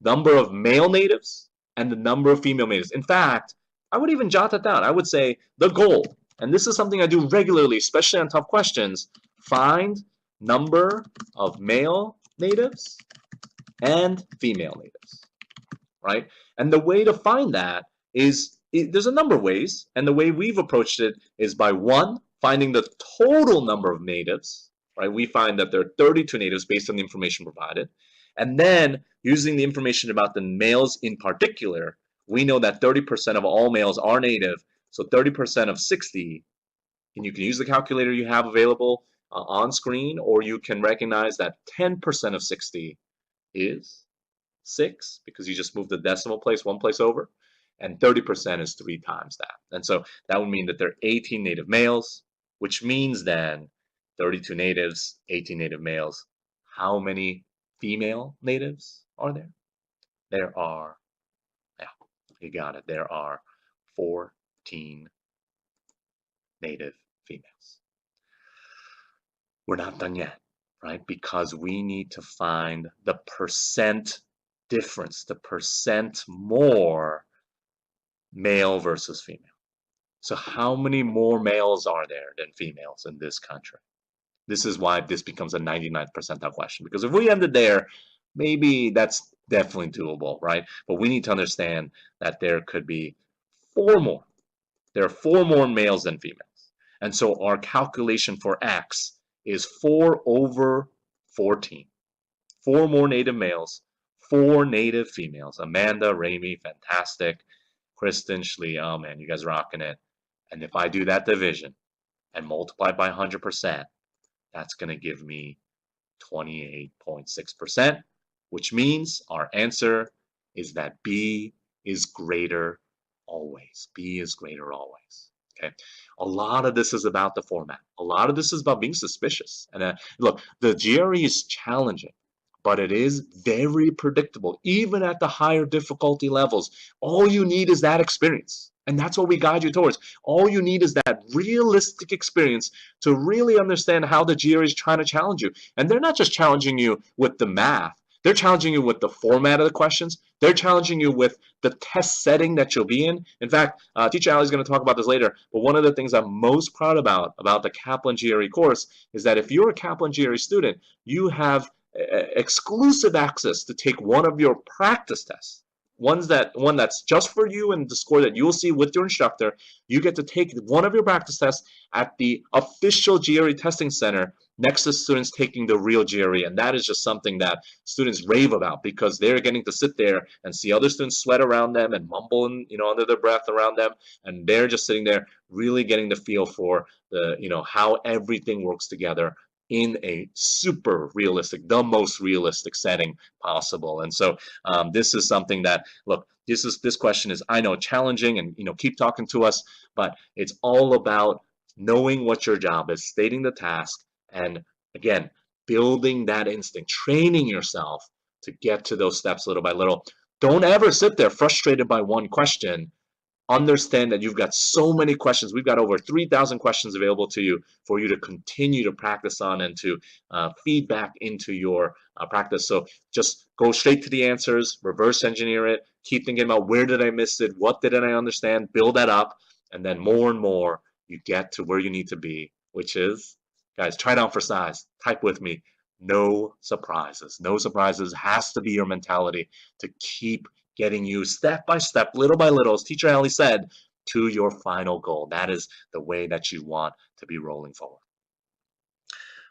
number of male natives and the number of female natives. In fact, I would even jot that down. I would say the goal, and this is something I do regularly, especially on tough questions, find number of male natives and female natives, right? And the way to find that is, there's a number of ways, and the way we've approached it is by one, finding the total number of natives, right? We find that there are 32 natives based on the information provided. And then using the information about the males in particular, we know that 30% of all males are native. So 30% of 60, and you can use the calculator you have available on screen, or you can recognize that 10% of 60 is 6, because you just moved the decimal place one place over, and 30% is 3 times that. And so that would mean that there are 18 native males, which means then 32 natives, 18 native males. How many female natives are there? There are, yeah, you got it, there are 14 native females. We're not done yet, right? Because we need to find the percent difference, the percent more male versus female. So how many more males are there than females in this country? This is why this becomes a 99th percentile question. Because if we ended there, maybe that's definitely doable, right? But we need to understand that there could be 4 more. There are 4 more males than females. And so our calculation for X is 4 over 14. 4 more native males, 4 native females. Amanda, Rami, fantastic. Kristen, Shlee, oh man, you guys are rocking it. And if I do that division and multiply by 100%, that's going to give me 28.6%, which means our answer is that B is greater always. B is greater always. Okay. A lot of this is about the format. A lot of this is about being suspicious. And look, the GRE is challenging, but it is very predictable, even at the higher difficulty levels. All you need is that experience. And that's what we guide you towards. All you need is that realistic experience to really understand how the GRE is trying to challenge you. And they're not just challenging you with the math. They're challenging you with the format of the questions. They're challenging you with the test setting that you'll be in. In fact, Teacher Ali is going to talk about this later, but one of the things I'm most proud about the Kaplan GRE course is that if you're a Kaplan GRE student, you have exclusive access to take one of your practice tests. One that's just for you and the score that you'll see with your instructor. You get to take one of your practice tests at the official GRE testing center next to students taking the real GRE, and that is just something that students rave about because they're getting to sit there and see other students sweat around them and mumble and under their breath around them, and they're just sitting there really getting the feel for the how everything works together in a super realistic, the most realistic setting possible. And so this is something that, look, this question is, I know, challenging, and keep talking to us, but it's all about knowing what your job is, stating the task, and again, building that instinct, training yourself to get to those steps little by little. Don't ever sit there frustrated by one question. Understand that you've got so many questions. We've got over 3,000 questions available to you for you to continue to practice on and to feed back into your practice. So just go straight to the answers, reverse engineer it, keep thinking about where did I miss it, what didn't I understand, build that up, and then more and more you get to where you need to be, which is, guys, try it on for size. Type with me, no surprises. No surprises has to be your mentality to keep getting you step by step, little by little, as Teacher Ali said, to your final goal. That is the way that you want to be rolling forward.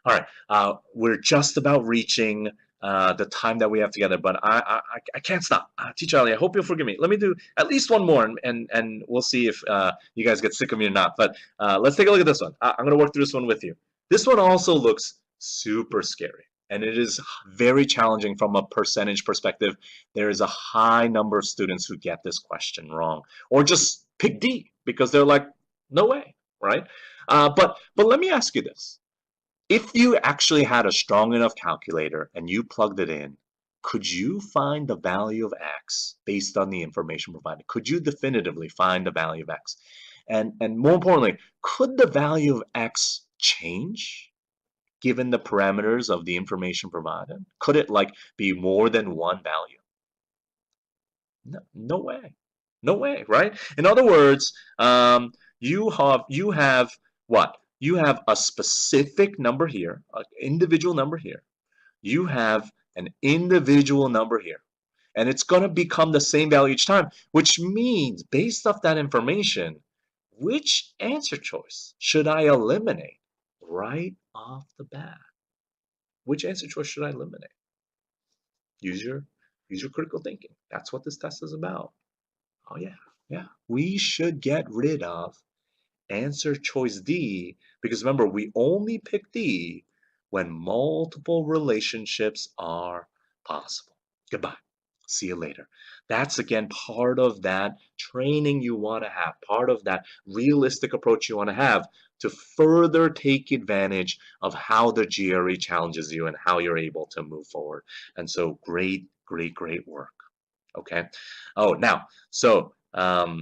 All right, we're just about reaching the time that we have together, but I can't stop. Teacher Ali, I hope you'll forgive me. Let me do at least one more, and we'll see if you guys get sick of me or not. But let's take a look at this one. I'm going to work through this one with you. This one also looks super scary. and it is very challenging from a percentage perspective. There is a high number of students who get this question wrong, or just pick D because they're like, no way, right? But let me ask you this. If you actually had a strong enough calculator and you plugged it in, could you find the value of X based on the information provided? Could you definitively find the value of X? And more importantly, could the value of X change given the parameters of the information provided? Could it like be more than one value? No, no way. No way, right? In other words, you have what? You have a specific number here, an individual number here. You have an individual number here. And it's going to become the same value each time, which means based off that information, which answer choice should I eliminate right off the bat? Which answer choice should I eliminate? Use your critical thinking. That's what this test is about. Oh yeah, yeah. We should get rid of answer choice D because remember, we only pick D when multiple relationships are possible. Goodbye. See you later. That's again part of that training you want to have, part of that realistic approach you want to have to further take advantage of how the GRE challenges you and how you're able to move forward. And so great, great, great work. Okay. Oh, now, so now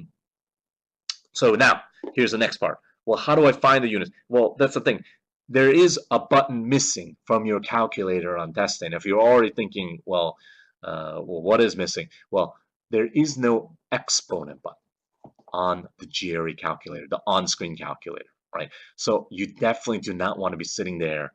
here's the next part. Well, how do I find the units? Well, that's the thing. There is a button missing from your calculator on testing. If you're already thinking, well, what is missing? Well, there is no exponent button on the GRE calculator, the on-screen calculator, right? So you definitely do not want to be sitting there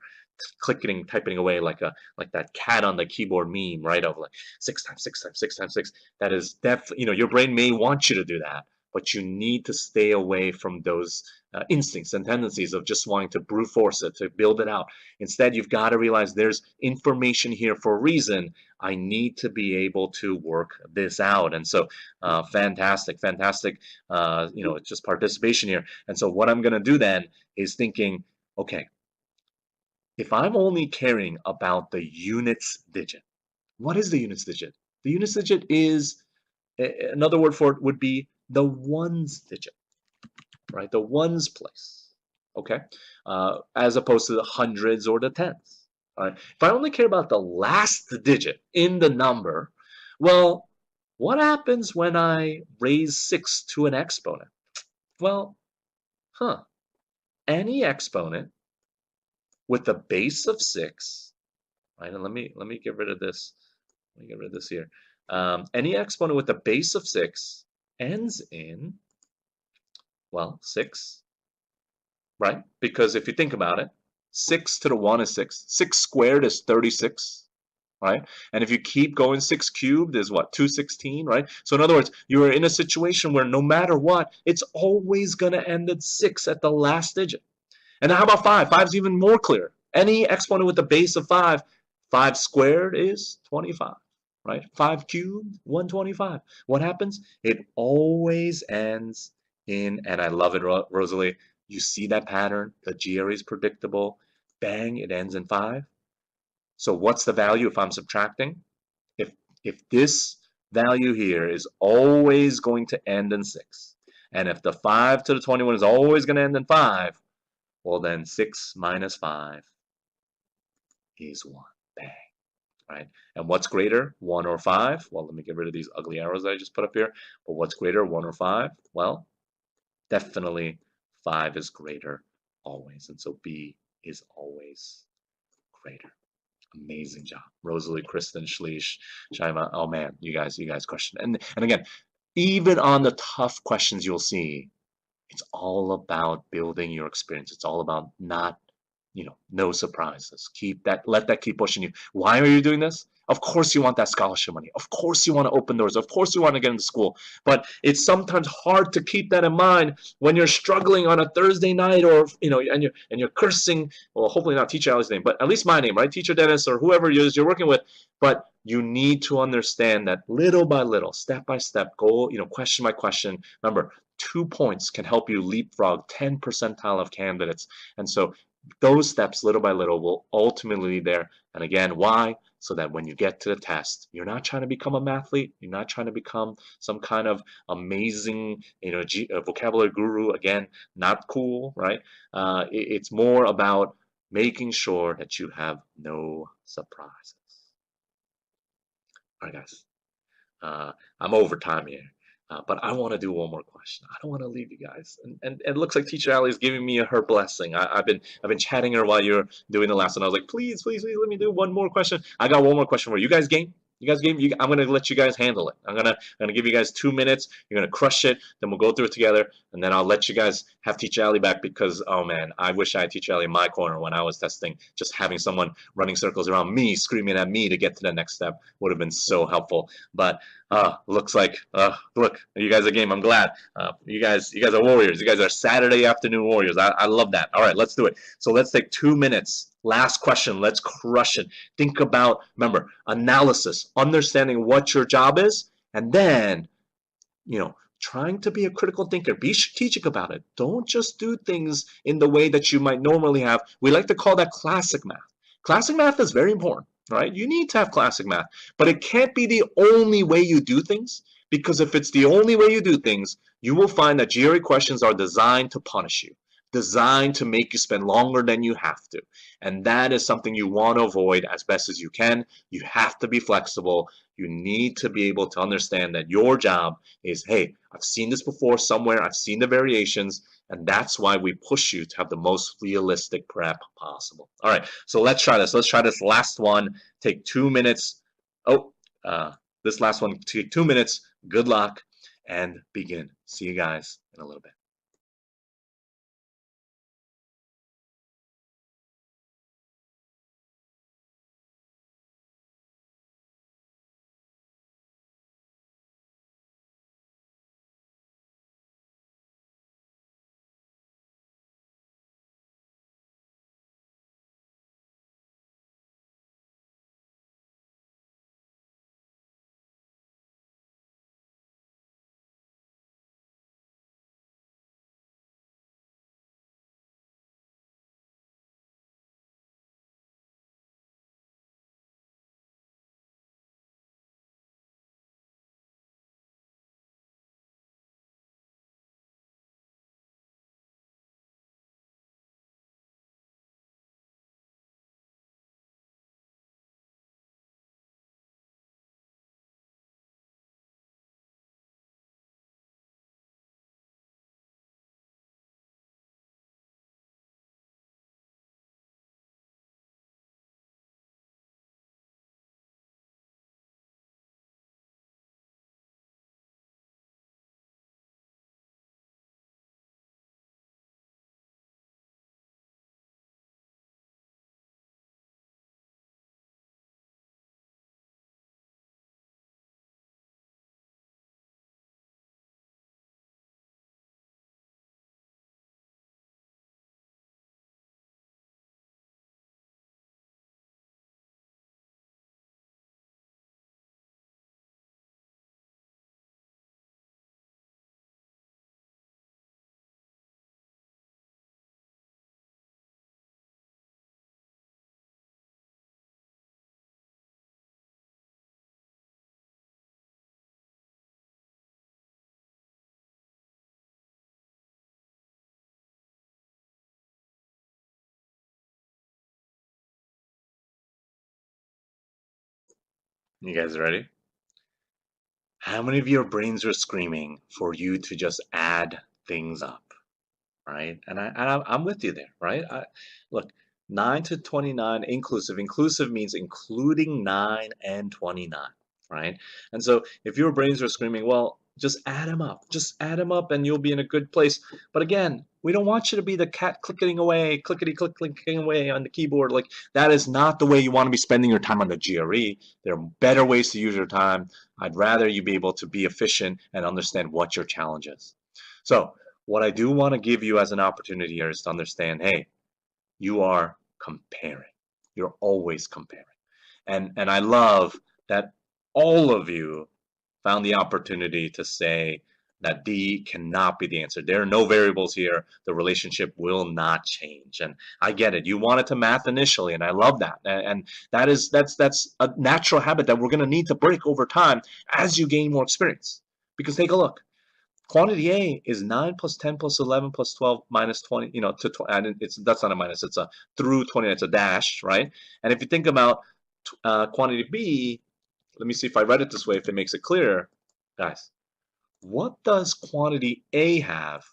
clicking, typing away like that cat on the keyboard meme, right? Of like 6 times 6 times 6 times 6. That is definitely, your brain may want you to do that, but you need to stay away from those instincts and tendencies of just wanting to brute force it, to build it out. Instead, you've got to realize there's information here for a reason. I need to be able to work this out. And so fantastic, it's just participation here. And so what I'm going to do then is thinking, okay, if I'm only caring about the units digit, what is the units digit? The units digit is, another word for it would be the ones digit, right? The ones place, okay? As opposed to the hundreds or the tens, all right? If I only care about the last digit in the number, well, what happens when I raise 6 to an exponent? Well, any exponent with the base of 6, right? And let me get rid of this. Let me get rid of this here. Any exponent with a base of 6 ends in, well, 6, right? Because if you think about it, 6 to the 1 is 6. 6 squared is 36, right? And if you keep going, 6 cubed is what? 216, right? So in other words, you are in a situation where no matter what, it's always going to end at 6 at the last digit. And how about 5? 5 is even more clear. Any exponent with a base of 5, 5 squared is 25, right? 5 cubed, 125. What happens? It always ends in, and I love it, Rosalie, you see that pattern? The GRE is predictable. Bang, it ends in 5. So what's the value if I'm subtracting? If this value here is always going to end in 6, and if the 5 to the 21 is always going to end in 5, well then 6 minus 5 is 1. Bang. Right? And what's greater, 1 or 5? Well, let me get rid of these ugly arrows that I just put up here. But what's greater, 1 or 5? Well, definitely 5 is greater always. And so B is always greater. Amazing job. Rosalie, Kristen, Shleesh, Shaima. Oh man, you guys crushed it. And again, even on the tough questions you'll see, it's all about building your experience. It's all about not, no surprises. Let that keep pushing you. Why are you doing this? Of course you want that scholarship money. Of course you want to open doors. Of course you want to get into school. But it's sometimes hard to keep that in mind when you're struggling on a Thursday night, or and you're cursing. Well, hopefully not Teacher Ali's name, but at least my name, right? Teacher Dennis or whoever it is you're working with. But you need to understand that little by little, step by step, goal, question by question. Remember, 2 points can help you leapfrog 10 percentile of candidates. And so those steps, little by little, will ultimately lead there. And again, why? So that when you get to the test, you're not trying to become a mathlete. You're not trying to become some kind of amazing, vocabulary guru. Again, not cool, right? It's more about making sure that you have no surprises. All right, guys. I'm over time here. But I want to do one more question. I don't want to leave you guys. And it looks like Teacher Ali is giving me her blessing. I've been chatting her while you're doing the lesson. I was like, please, please, please let me do one more question. I got one more question for you. You guys game? You guys game? I'm gonna let you guys handle it. I'm gonna give you guys 2 minutes. You're gonna crush it. Then we'll go through it together, and then I'll let you guys have Teacher Ali back because oh man, I wish I had Teacher Ali in my corner when I was testing. Just having someone running circles around me, screaming at me to get to the next step would have been so helpful. But looks like look, you guys are game. I'm glad. You guys are warriors. You guys are Saturday afternoon warriors. I love that. All right, let's do it. So let's take 2 minutes. Last question. Let's crush it. Think about, remember, analysis, understanding what your job is, and then, trying to be a critical thinker. Be strategic about it. Don't just do things in the way that you might normally have. We like to call that classic math. Classic math is very important, right? You need to have classic math, but it can't be the only way you do things, because if it's the only way you do things, you will find that GRE questions are designed to punish you, designed to make you spend longer than you have to. And that is something you want to avoid as best as you can. You have to be flexible. You need to be able to understand that your job is, hey, I've seen this before somewhere, I've seen the variations, and that's why we push you to have the most realistic prep possible. All right, so let's try this. Let's try this last one. Take 2 minutes. Oh, this last one, take 2 minutes. Good luck, and begin. See you guys in a little bit. You guys ready? How many of your brains are screaming for you to just add things up, right? And I'm with you there, right? Look, 9 to 29 inclusive. Inclusive means including 9 and 29, right? And so if your brains are screaming, well, just add them up. Just add them up and you'll be in a good place. But again, we don't want you to be the cat clicking away, clicking away on the keyboard. Like that is not the way you want to be spending your time on the GRE. There are better ways to use your time. I'd rather you be able to be efficient and understand what your challenge is. So what I do want to give you as an opportunity here is to understand, hey, you are comparing. You're always comparing. And I love that all of you found the opportunity to say, that D cannot be the answer. There are no variables here. The relationship will not change. And I get it. You wanted to math initially, and I love that. And that's a natural habit that we're going to need to break over time as you gain more experience. Because take a look. Quantity A is 9 plus 10 plus 11 plus 12 minus 20, to 20, and that's not a minus, it's a through 20, it's a dash, right? And if you think about quantity B, let me see if I read it this way, if it makes it clearer. Guys, what does quantity A have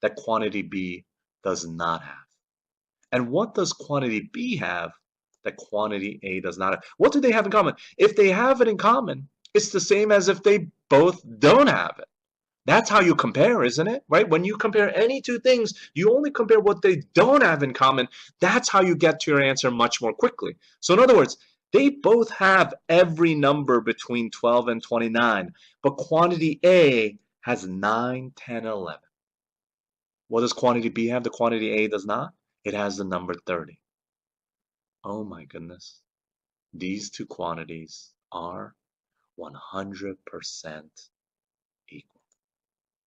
that quantity B does not have? And what does quantity B have that quantity A does not have? What do they have in common? If they have it in common, it's the same as if they both don't have it. That's how you compare, isn't it? Right? When you compare any two things, you only compare what they don't have in common. That's how you get to your answer much more quickly. So in other words, they both have every number between 12 and 29, but quantity A has 9, 10, 11. What does quantity B have? The quantity A does not. It has the number 30. Oh my goodness. These two quantities are 100% equal.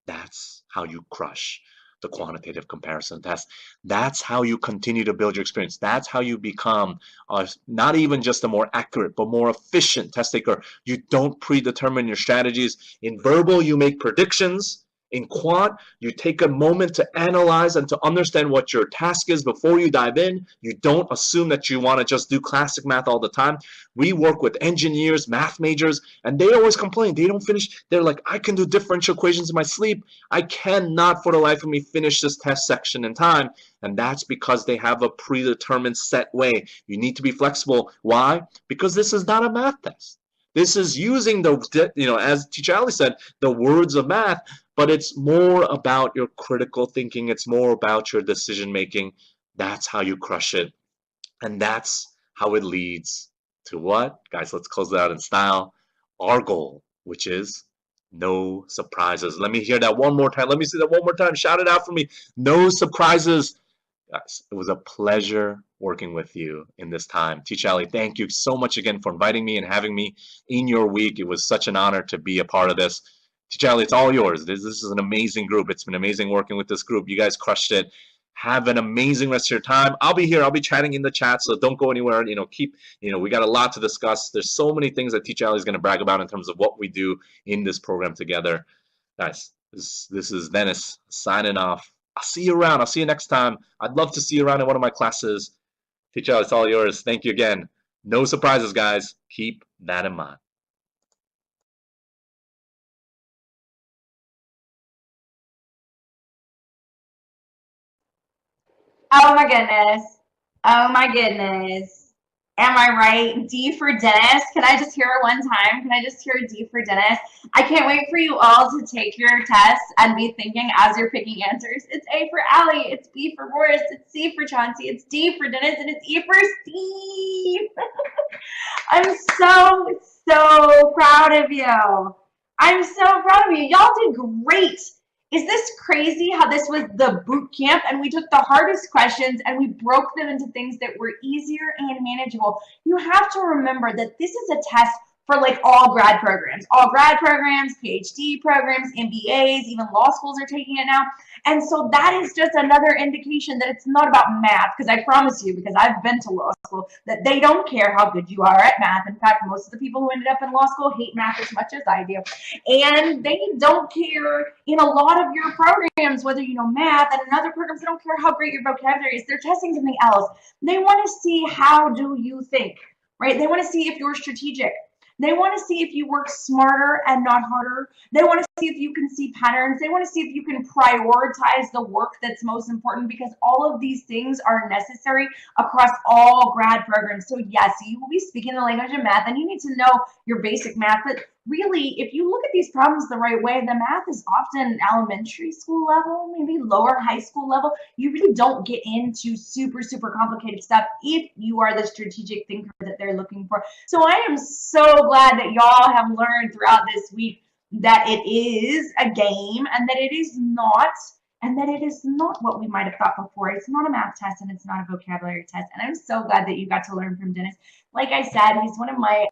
That's how you crush the quantitative comparison test. That's how you continue to build your experience. That's how you become not even just a more accurate, but more efficient test taker. You don't predetermine your strategies. In verbal, you make predictions. In quant, you take a moment to analyze and to understand what your task is before you dive in. You don't assume that you want to just do classic math all the time. We work with engineers, math majors, and they always complain. They don't finish. They're like, I can do differential equations in my sleep. I cannot for the life of me finish this test section in time. And that's because they have a predetermined set way. You need to be flexible. Why? Because this is not a math test. This is using the, as Teacher Ali said, the words of math, but it's more about your critical thinking. It's more about your decision making. That's how you crush it. And that's how it leads to what? Guys, let's close it out in style. Our goal, which is no surprises. Let me hear that one more time. Let me see that one more time. Shout it out for me. No surprises. Guys, it was a pleasure working with you in this time. Teacher Ali, thank you so much again for inviting me and having me in your week. It was such an honor to be a part of this. Teacher Ali, it's all yours. This is an amazing group. It's been amazing working with this group. You guys crushed it. Have an amazing rest of your time. I'll be here. I'll be chatting in the chat, so don't go anywhere. We got a lot to discuss. There's so many things that Teacher Ali is going to brag about in terms of what we do in this program together. Guys, this is Dennis signing off. I'll see you around. I'll see you next time. I'd love to see you around in one of my classes. Teacher, it's all yours. Thank you again. No surprises, guys. Keep that in mind. Oh my goodness. Oh my goodness. Am I right? D for Dennis. Can I just hear it one time? Can I just hear D for Dennis? I can't wait for you all to take your tests and be thinking as you're picking answers. It's A for Allie. It's B for Boris. It's C for Chauncey. It's D for Dennis. And it's E for Steve. I'm so proud of you. I'm so proud of you. Y'all did great. Is this crazy how this was the boot camp and we took the hardest questions and we broke them into things that were easier and manageable? You have to remember that this is a test for like all grad programs, PhD programs, MBAs, even law schools are taking it now. And so that is just another indication that it's not about math, because I promise you, because I've been to law school, that they don't care how good you are at math. In fact, most of the people who ended up in law school hate math as much as I do. And they don't care in a lot of your programs, whether you know math, and in other programs, they don't care how great your vocabulary is. They're testing something else. They want to see how do you think, right? They want to see if you're strategic. They want to see if you work smarter and not harder. They want to see if you can see patterns. They want to see if you can prioritize the work that's most important, because all of these things are necessary across all grad programs. So yes, you will be speaking the language of math and you need to know your basic math, but really, if you look at these problems the right way, the math is often elementary school level, maybe lower high school level. You really don't get into super complicated stuff if you are the strategic thinker that they're looking for. So I am so glad that y'all have learned throughout this week that it is a game and that it is not what we might have thought before. It's not a math test and it's not a vocabulary test. And I'm so glad that you got to learn from Dennis. Like I said, he's one of my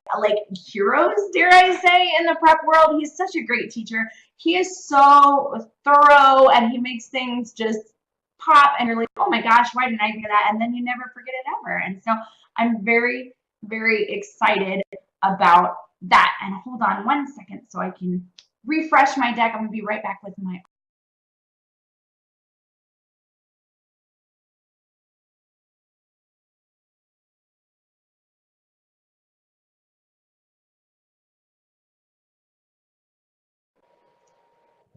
heroes, dare I say, in the prep world. He's such a great teacher. he is so thorough and he makes things just pop and you're like, oh my gosh, why didn't I do that? And then you never forget it ever. And so I'm very, very excited about that. And hold on one second so I can refresh my deck. I'm gonna be right back with my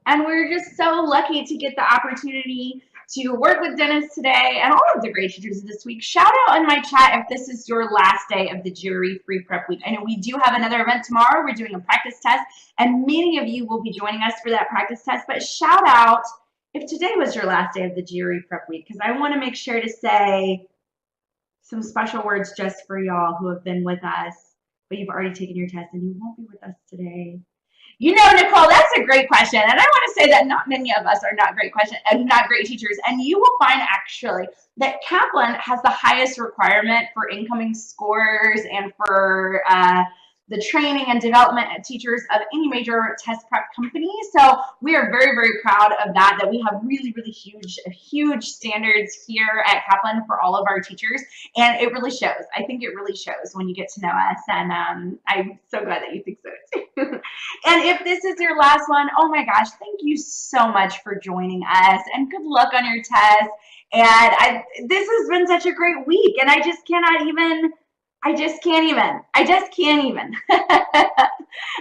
and we're just so lucky to get the opportunity to work with Dennis today and all of the great teachers this week. Shout out in my chat if this is your last day of the GRE free prep week. I know we do have another event tomorrow. We're doing a practice test, and many of you will be joining us for that practice test. But shout out if today was your last day of the GRE prep week, because I want to make sure to say some special words just for y'all who have been with us, but you've already taken your test and you won't be with us today. You know, Nicole, that's a great question. And I want to say that not many of us are not great teachers. And you will find actually that Kaplan has the highest requirement for incoming scores and for the training and development of teachers of any major test prep company. So we are very, very proud of that we have really, really huge standards here at Kaplan for all of our teachers. And it really shows. I think it really shows when you get to know us. And I'm so glad that you think so too. And if this is your last one, oh my gosh, thank you so much for joining us and good luck on your test. And this has been such a great week and I just can't even.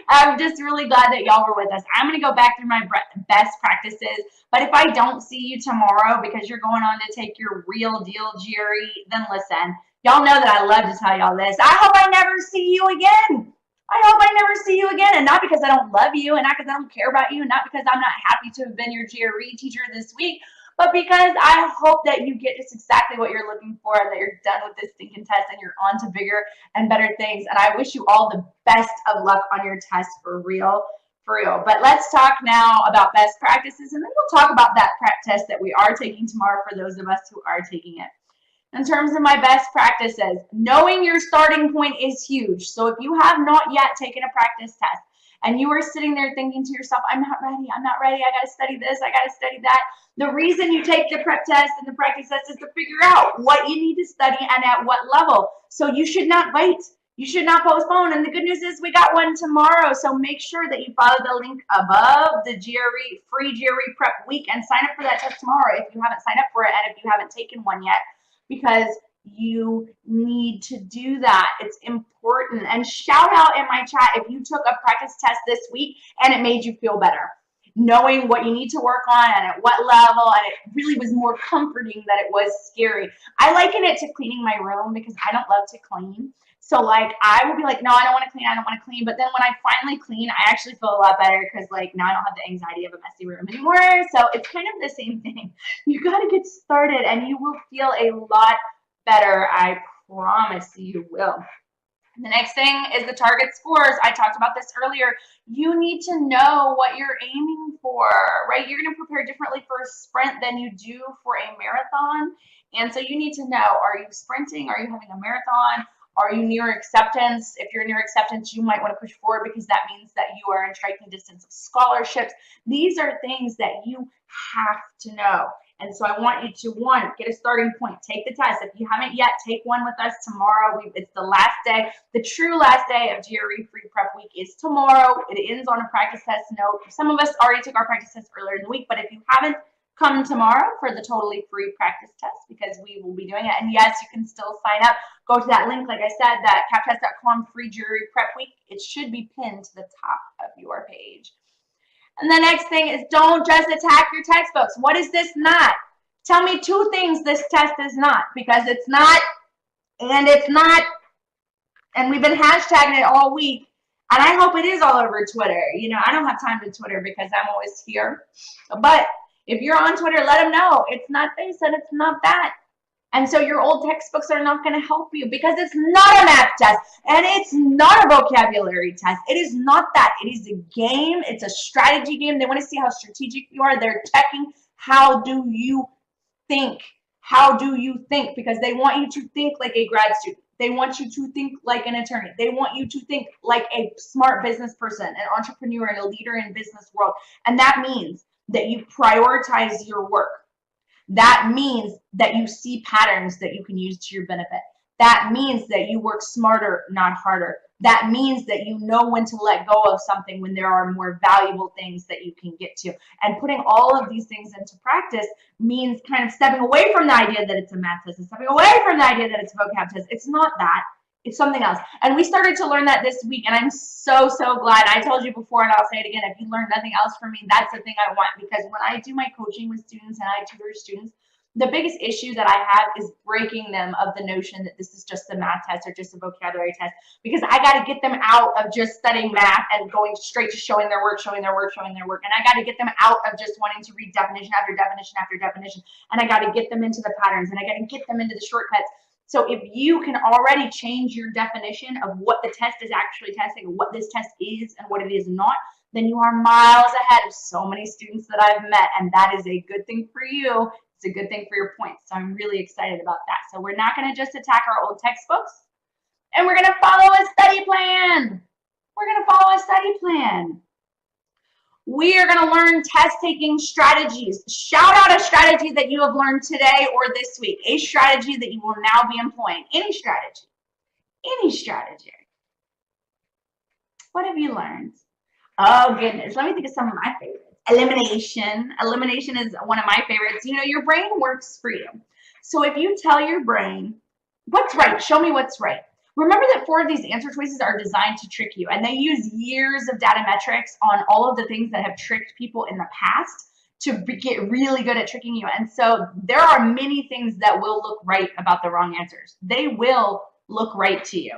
I'm just really glad that y'all were with us. I'm going to go back through my best practices, but if I don't see you tomorrow because you're going on to take your real deal GRE, then listen, y'all know that I love to tell y'all this. I hope I never see you again. And not because I don't love you and not because I don't care about you and not because I'm not happy to have been your GRE teacher this week, but because I hope that you get just exactly what you're looking for and that you're done with this stinking test and you're on to bigger and better things. And I wish you all the best of luck on your test for real. But let's talk now about best practices, and then we'll talk about that prep test that we are taking tomorrow for those of us who are taking it. In terms of my best practices, knowing your starting point is huge. So if you have not yet taken a practice test and you are sitting there thinking to yourself, I'm not ready, I got to study this, I got to study that. The reason you take the prep test and the practice test is to figure out what you need to study and at what level. So you should not wait. You should not postpone. And the good news is we got one tomorrow. So make sure that you follow the link above the free GRE prep week and sign up for that test tomorrow if you haven't signed up for it and if you haven't taken one yet, because you need to do that. It's important. And shout out in my chat if you took a practice test this week and it made you feel better, knowing what you need to work on and at what level, and it really was more comforting than it was scary. I liken it to cleaning my room because I don't love to clean. So like I will be like, no, I don't want to clean. But then when I finally clean, I actually feel a lot better because like now I don't have the anxiety of a messy room anymore. So it's kind of the same thing. You got to get started and you will feel a lot better. I promise you will. The next thing is the target scores. I talked about this earlier. You need to know what you're aiming for, right? You're going to prepare differently for a sprint than you do for a marathon. And so you need to know, are you sprinting? Are you having a marathon? Are you near acceptance? If you're near acceptance, you might want to push forward because that means that you are in striking distance of scholarships. These are things that you have to know. And so I want you to, one, get a starting point. Take the test. If you haven't yet, take one with us tomorrow. It's the last day. The true last day of GRE free prep week is tomorrow. It ends on a practice test note. Some of us already took our practice test earlier in the week, but if you haven't, come tomorrow for the totally free practice test because we will be doing it. And yes, you can still sign up. Go to that link, like I said, that captest.com free GRE prep week. It should be pinned to the top of your page. And the next thing is don't just attack your textbooks. What is this not? Tell me two things this test is not, because it's not, and it's not, and we've been hashtagging it all week. And I hope it is all over Twitter. You know, I don't have time to Twitter because I'm always here. But if you're on Twitter, let them know it's not this and it's not that. And so your old textbooks are not going to help you because it's not a math test and it's not a vocabulary test. It is not that. It is a game. It's a strategy game. They want to see how strategic you are. They're checking how do you think. How do you think? Because they want you to think like a grad student. They want you to think like an attorney. They want you to think like a smart business person, an entrepreneur, and a leader in business world. And that means that you prioritize your work. That means that you see patterns that you can use to your benefit. That means that you work smarter, not harder. That means that you know when to let go of something when there are more valuable things that you can get to. And putting all of these things into practice means kind of stepping away from the idea that it's a math test and stepping away from the idea that it's a vocab test. It's not that. It's something else. And we started to learn that this week, and I'm so, so glad. I told you before, and I'll say it again, if you learn nothing else from me, that's the thing I want, because when I do my coaching with students and I tutor students, the biggest issue that I have is breaking them of the notion that this is just a math test or just a vocabulary test, because I got to get them out of just studying math and going straight to showing their work, showing their work, showing their work. And I got to get them out of just wanting to read definition after definition after definition. And I got to get them into the patterns, and I got to get them into the shortcuts. So if you can already change your definition of what the test is actually testing, and what this test is and what it is not, then you are miles ahead of so many students that I've met, and that is a good thing for you. It's a good thing for your points. So I'm really excited about that. So we're not going to just attack our old textbooks, and we're going to follow a study plan. We're going to follow a study plan. We are going to learn test-taking strategies. Shout out a strategy that you have learned today or this week, a strategy that you will now be employing. Any strategy. Any strategy. What have you learned? Oh, goodness. Let me think of some of my favorites. Elimination. Elimination is one of my favorites. You know, your brain works for you. So if you tell your brain, what's right? Show me what's right. Remember that 4 of these answer choices are designed to trick you, and they use years of data metrics on all of the things that have tricked people in the past to get really good at tricking you. And so there are many things that will look right about the wrong answers. They will look right to you,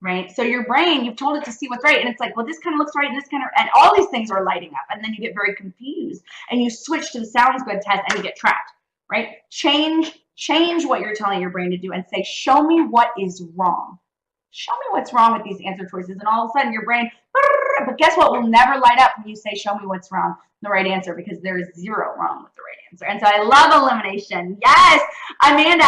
right? So your brain, you've told it to see what's right, and it's like, well, this kind of looks right, and this kind of, and all these things are lighting up, and then you get very confused, and you switch to the sounds good test, and you get trapped, right? Change what you're telling your brain to do and say, show me what is wrong. Show me what's wrong with these answer choices. And all of a sudden your brain, but guess what will never light up when you say, show me what's wrong, the right answer, because there is 0 wrong with the right answer. And so I love elimination. Yes, Amanda,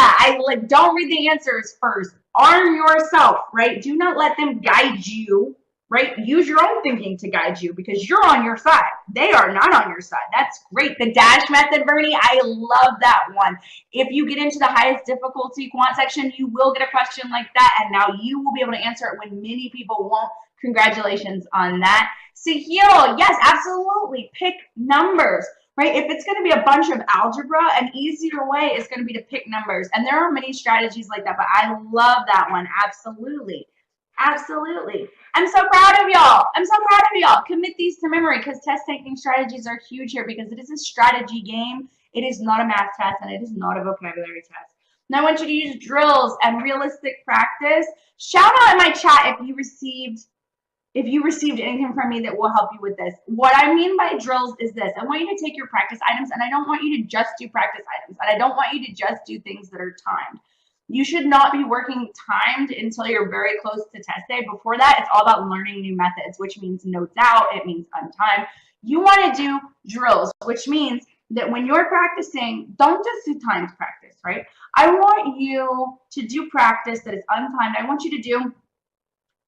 don't read the answers first. Arm yourself, right? Do not let them guide you, right? Use your own thinking to guide you, because you're on your side. They are not on your side. That's great. The dash method, Bernie, I love that one. If you get into the highest difficulty quant section, you will get a question like that, and now you will be able to answer it when many people won't. Congratulations on that. Sahil, yes, absolutely. Pick numbers, right? If it's going to be a bunch of algebra, an easier way is going to be to pick numbers. And there are many strategies like that, but I love that one. Absolutely. Absolutely. I'm so proud of y'all. I'm so proud of y'all. Commit these to memory, because test-taking strategies are huge here, because it is a strategy game. It is not a math test, and it is not a vocabulary test. Now I want you to use drills and realistic practice. Shout out in my chat if you received anything from me that will help you with this. What I mean by drills is this. I want you to take your practice items, and I don't want you to just do practice items, and I don't want you to just do things that are timed. You should not be working timed until you're very close to test day. Before that, it's all about learning new methods, which means notes out, it means untimed. You want to do drills, which means that when you're practicing, don't just do timed practice, right? I want you to do practice that is untimed. I want you to do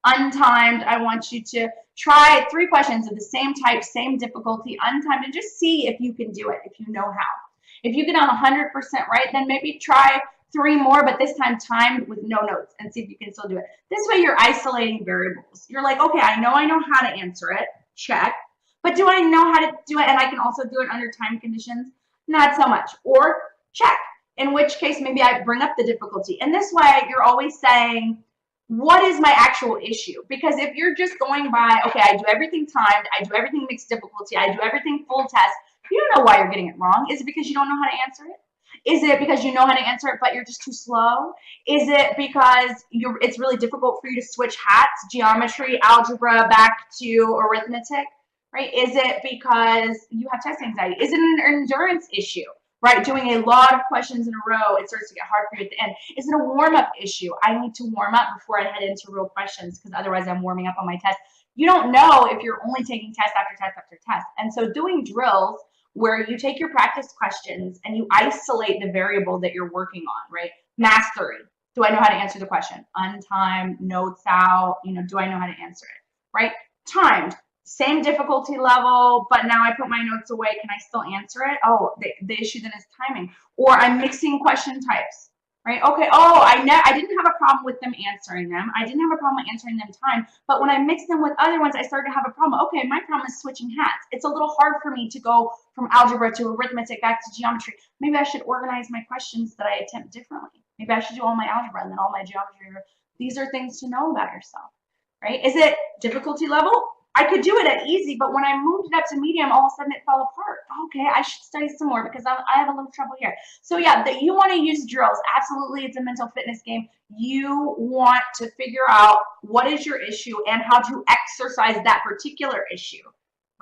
untimed. I want you to try 3 questions of the same type, same difficulty, untimed, and just see if you can do it, if you know how. If you get on 100% right, then maybe try 3 more, but this time timed with no notes, and see if you can still do it. This way you're isolating variables. You're like, okay, I know how to answer it, check, but do I know how to do it, and I can also do it under time conditions? Not so much. Or check, in which case maybe I bring up the difficulty. And this way you're always saying, what is my actual issue? Because if you're just going by, okay, I do everything timed, I do everything mixed difficulty, I do everything full test, you don't know why you're getting it wrong. Is it because you don't know how to answer it? Is it because you know how to answer it, but you're just too slow? Is it because it's really difficult for you to switch hats, geometry, algebra, back to arithmetic, right? Is it because you have test anxiety? Is it an endurance issue, right? Doing a lot of questions in a row, it starts to get hard for you at the end. Is it a warm-up issue? I need to warm up before I head into real questions, because otherwise I'm warming up on my test. You don't know if you're only taking test after test after test. And so doing drills where you take your practice questions and you isolate the variable that you're working on, right? Mastery. Do I know how to answer the question? Untimed, notes out, do I know how to answer it, right? Timed, same difficulty level, but now I put my notes away. Can I still answer it? Oh, the issue then is timing. Or I'm mixing question types, right? Okay, oh, I didn't have a problem with them answering them. I didn't have a problem answering them time, but when I mixed them with other ones, I started to have a problem. Okay, my problem is switching hats. It's a little hard for me to go from algebra to arithmetic back to geometry. Maybe I should organize my questions that I attempt differently. Maybe I should do all my algebra and then all my geometry. These are things to know about yourself, right? Is it difficulty level? I could do it at easy, but when I moved it up to medium, all of a sudden it fell apart. Okay, I should study some more because I have a little trouble here. So yeah, you want to use drills. Absolutely, it's a mental fitness game. You want to figure out what is your issue and how to exercise that particular issue,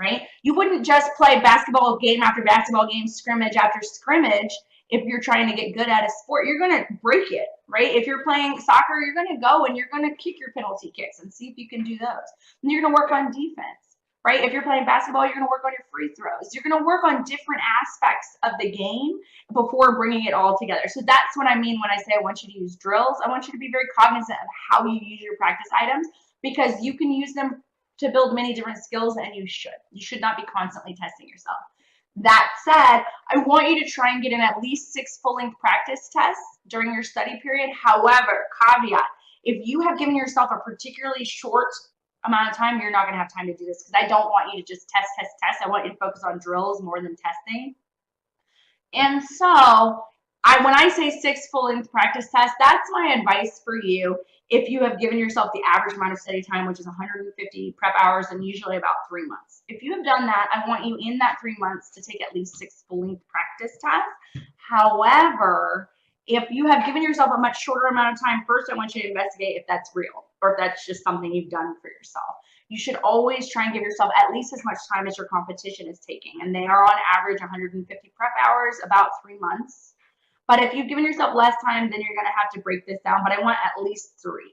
right? You wouldn't just play basketball game after basketball game, scrimmage after scrimmage. If you're trying to get good at a sport, you're going to break it, right? If you're playing soccer, you're going to go and you're going to kick your penalty kicks and see if you can do those. And you're going to work on defense, right? If you're playing basketball, you're going to work on your free throws. You're going to work on different aspects of the game before bringing it all together. So that's what I mean when I say I want you to use drills. I want you to be very cognizant of how you use your practice items, because you can use them to build many different skills, and you should. You should not be constantly testing yourself. That said, I want you to try and get in at least 6 full-length practice tests during your study period. However, caveat, if you have given yourself a particularly short amount of time, you're not going to have time to do this, because I don't want you to just test. I want you to focus on drills more than testing. And so when I say 6 full-length practice tests, that's my advice for you. If you have given yourself the average amount of study time, which is 150 prep hours and usually about 3 months. If you have done that, I want you in that 3 months to take at least 6 full-length practice tests. However, if you have given yourself a much shorter amount of time, first I want you to investigate if that's real or if that's just something you've done for yourself. You should always try and give yourself at least as much time as your competition is taking. And they are on average 150 prep hours, about 3 months. But if you've given yourself less time, then you're going to have to break this down. But I want at least three,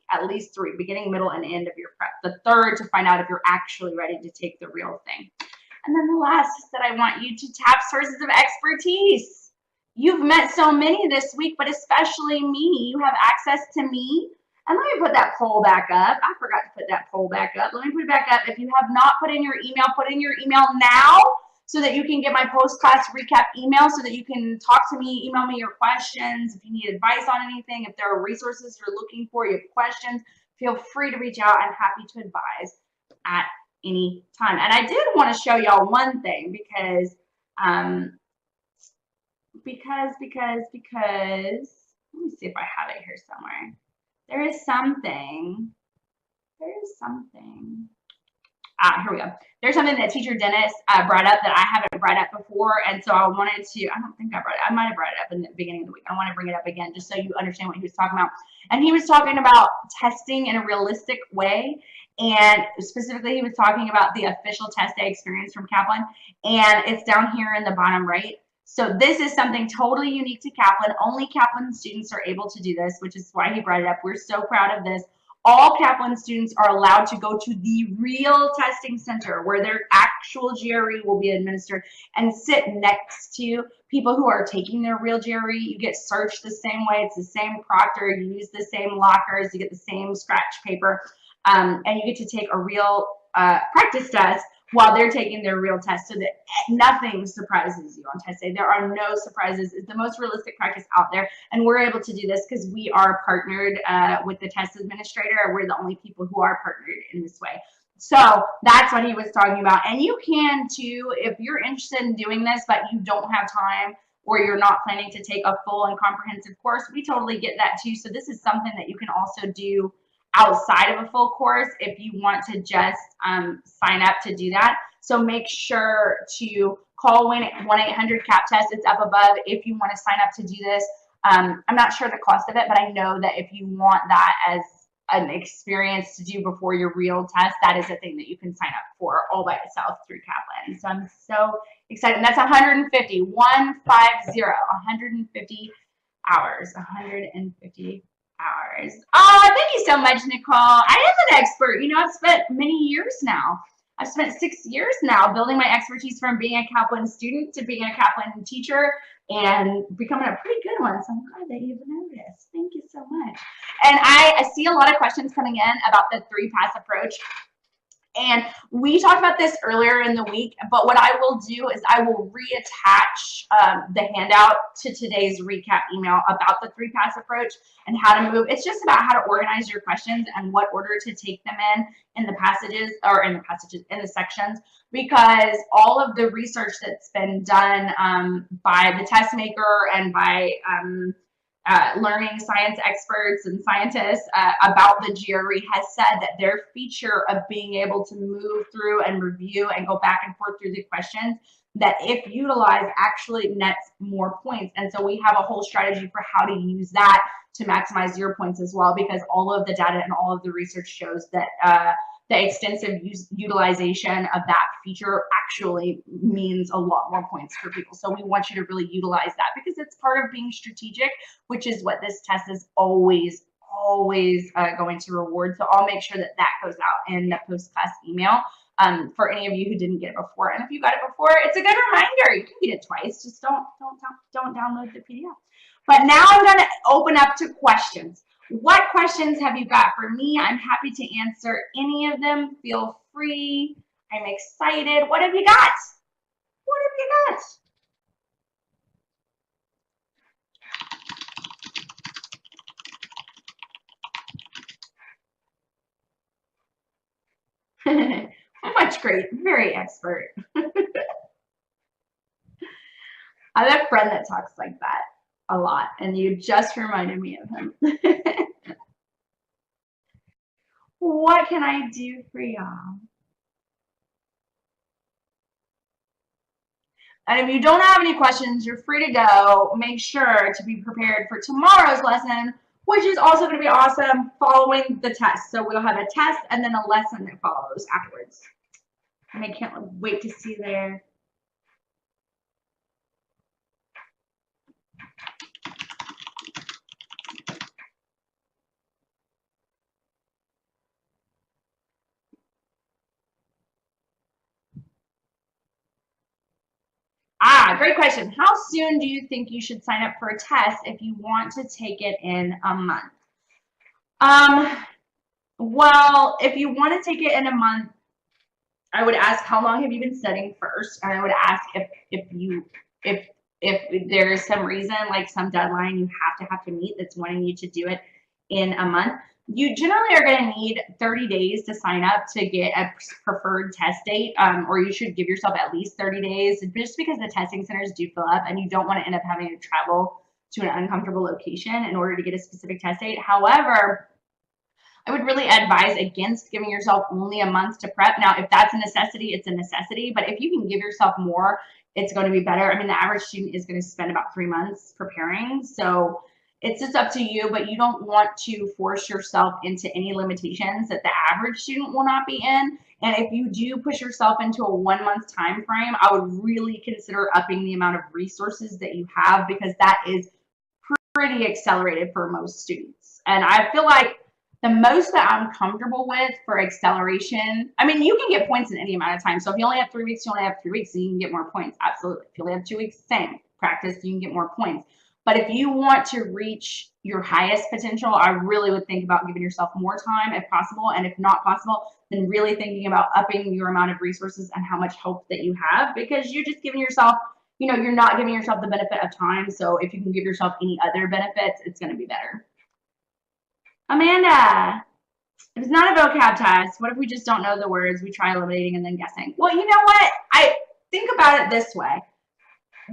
beginning, middle, and end of your prep. The third to find out if you're actually ready to take the real thing. And then the last is that I want you to tap sources of expertise. You've met so many this week, but especially me. You have access to me. And let me put that poll back up. I forgot to put that poll back up. Let me put it back up. If you have not put in your email now, so that you can get my post-class recap email, so that you can talk to me, email me your questions. If you need advice on anything, if there are resources you're looking for, you have questions, feel free to reach out. I'm happy to advise at any time. And I did want to show y'all one thing, because let me see if I have it here somewhere. There is something. Here we go. There's something that Teacher Dennis brought up that I haven't brought up before, and so I wanted to, I don't think I brought it, I might have brought it up in the beginning of the week. I want to bring it up again just so you understand what he was talking about. And he was talking about testing in a realistic way, and specifically he was talking about the official test day experience from Kaplan, and it's down here in the bottom right. So this is something totally unique to Kaplan. Only Kaplan students are able to do this, which is why he brought it up. We're so proud of this. All Kaplan students are allowed to go to the real testing center where their actual GRE will be administered and sit next to people who are taking their real GRE. You get searched the same way. It's the same proctor. You use the same lockers. You get the same scratch paper. And you get to take a real practice test while they're taking their real test, so that nothing surprises you on test day. There are no surprises. It's the most realistic practice out there, and we're able to do this because we are partnered with the test administrator. We're the only people who are partnered in this way. So that's what he was talking about. And you can too, if you're interested in doing this, but you don't have time, or you're not planning to take a full and comprehensive course, we totally get that too. So this is something that you can also do outside of a full course if you want to just sign up to do that. So make sure to call 1-800-CAP-TEST. It's up above if you want to sign up to do this. I'm not sure the cost of it, but I know that if you want that as an experience to do before your real test, that is a thing that you can sign up for all by itself through Kaplan. So I'm so excited. And that's 150 hours, 150 hours. Oh, thank you so much, Nicole. I am an expert. You know, I've spent many years now. I've spent 6 years now building my expertise from being a Kaplan student to being a Kaplan teacher, and becoming a pretty good one. So I'm glad that you even noticed. Thank you so much. And I see a lot of questions coming in about the 3-pass approach. And we talked about this earlier in the week, but what I will do is I will reattach the handout to today's recap email about the 3-pass approach and how to move. It's just about how to organize your questions and what order to take them in the passages, or in the sections, because all of the research that's been done by the test maker and by learning science experts and scientists about the GRE has said that their feature of being able to move through and review and go back and forth through the questions, that if utilized, actually nets more points. And so we have a whole strategy for how to use that to maximize your points as well, because all of the data and all of the research shows that the extensive utilization of that feature actually means a lot more points for people. So we want you to really utilize that, because it's part of being strategic, which is what this test is always going to reward. So I'll make sure that that goes out in the post-class email for any of you who didn't get it before. And if you got it before, it's a good reminder. You can get it twice. Just don't download the PDF. But now I'm going to open up to questions. What questions have you got for me? I'm happy to answer any of them. Feel free. I'm excited. What have you got? What have you got? Much great. Very expert. I have a friend that talks like that a lot, and you just reminded me of him. What can I do for y'all? And if you don't have any questions, you're free to go. Make sure to be prepared for tomorrow's lesson, which is also going to be awesome, following the test. So we'll have a test and then a lesson that follows afterwards. And I can't wait to see you there. Great question. How soon do you think you should sign up for a test if you want to take it in a month? Well, if you want to take it in a month, I would ask how long have you been studying first, and I would ask if there's some reason, like some deadline you have to meet that's wanting you to do it in a month. You generally are going to need 30 days to sign up to get a preferred test date, or you should give yourself at least 30 days, just because the testing centers do fill up and you don't want to end up having to travel to an uncomfortable location in order to get a specific test date. However, I would really advise against giving yourself only a month to prep. Now, if that's a necessity, it's a necessity, but if you can give yourself more, it's going to be better. I mean, the average student is going to spend about 3 months preparing, so it's just up to you, but you don't want to force yourself into any limitations that the average student will not be in. And if you do push yourself into a 1 month time frame, I would really consider upping the amount of resources that you have, because that is pretty accelerated for most students. And I feel like the most that I'm comfortable with for acceleration, I mean, you can get points in any amount of time. So if you only have 3 weeks, you only have 3 weeks, so you can get more points. Absolutely. If you only have 2 weeks, same. Practice, you can get more points. But if you want to reach your highest potential, I really would think about giving yourself more time if possible. And if not possible, then really thinking about upping your amount of resources and how much help that you have, because you're just giving yourself, you're not giving yourself the benefit of time. So if you can give yourself any other benefits, it's going to be better. Amanda, if it's not a vocab test, what if we just don't know the words? We try eliminating and then guessing. Well, you know what? I think about it this way.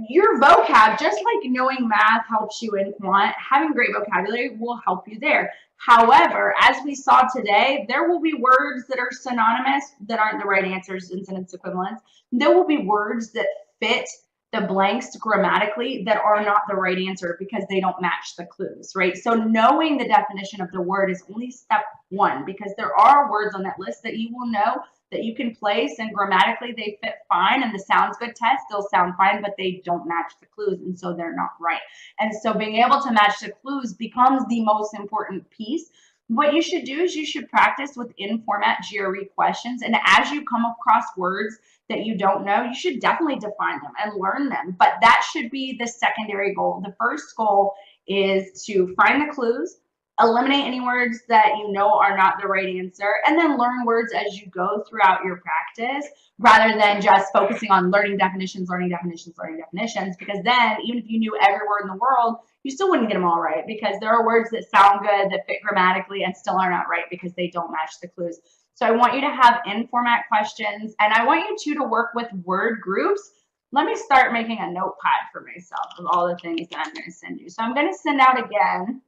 Your vocab, just like knowing math helps you in quant, having great vocabulary will help you there. However, as we saw today, there will be words that are synonymous that aren't the right answers in sentence equivalents. There will be words that fit the blanks grammatically that are not the right answer because they don't match the clues, right? So knowing the definition of the word is only step one, because there are words on that list that you will know that you can place and grammatically they fit fine, and the sounds good test still sound fine, but they don't match the clues, and so they're not right. And so being able to match the clues becomes the most important piece. what you should do is you should practice with in-format GRE questions. And as you come across words that you don't know, you should definitely define them and learn them. But that should be the secondary goal. The first goal is to find the clues, eliminate any words that you know are not the right answer, and then learn words as you go throughout your practice rather than just focusing on learning definitions, learning definitions, learning definitions, because then even if you knew every word in the world, you still wouldn't get them all right because there are words that sound good, that fit grammatically, and still are not right because they don't match the clues. So I want you to have in-format questions, and I want you to work with word groups. Let me start making a notepad for myself of all the things that I'm going to send you. So I'm going to send out again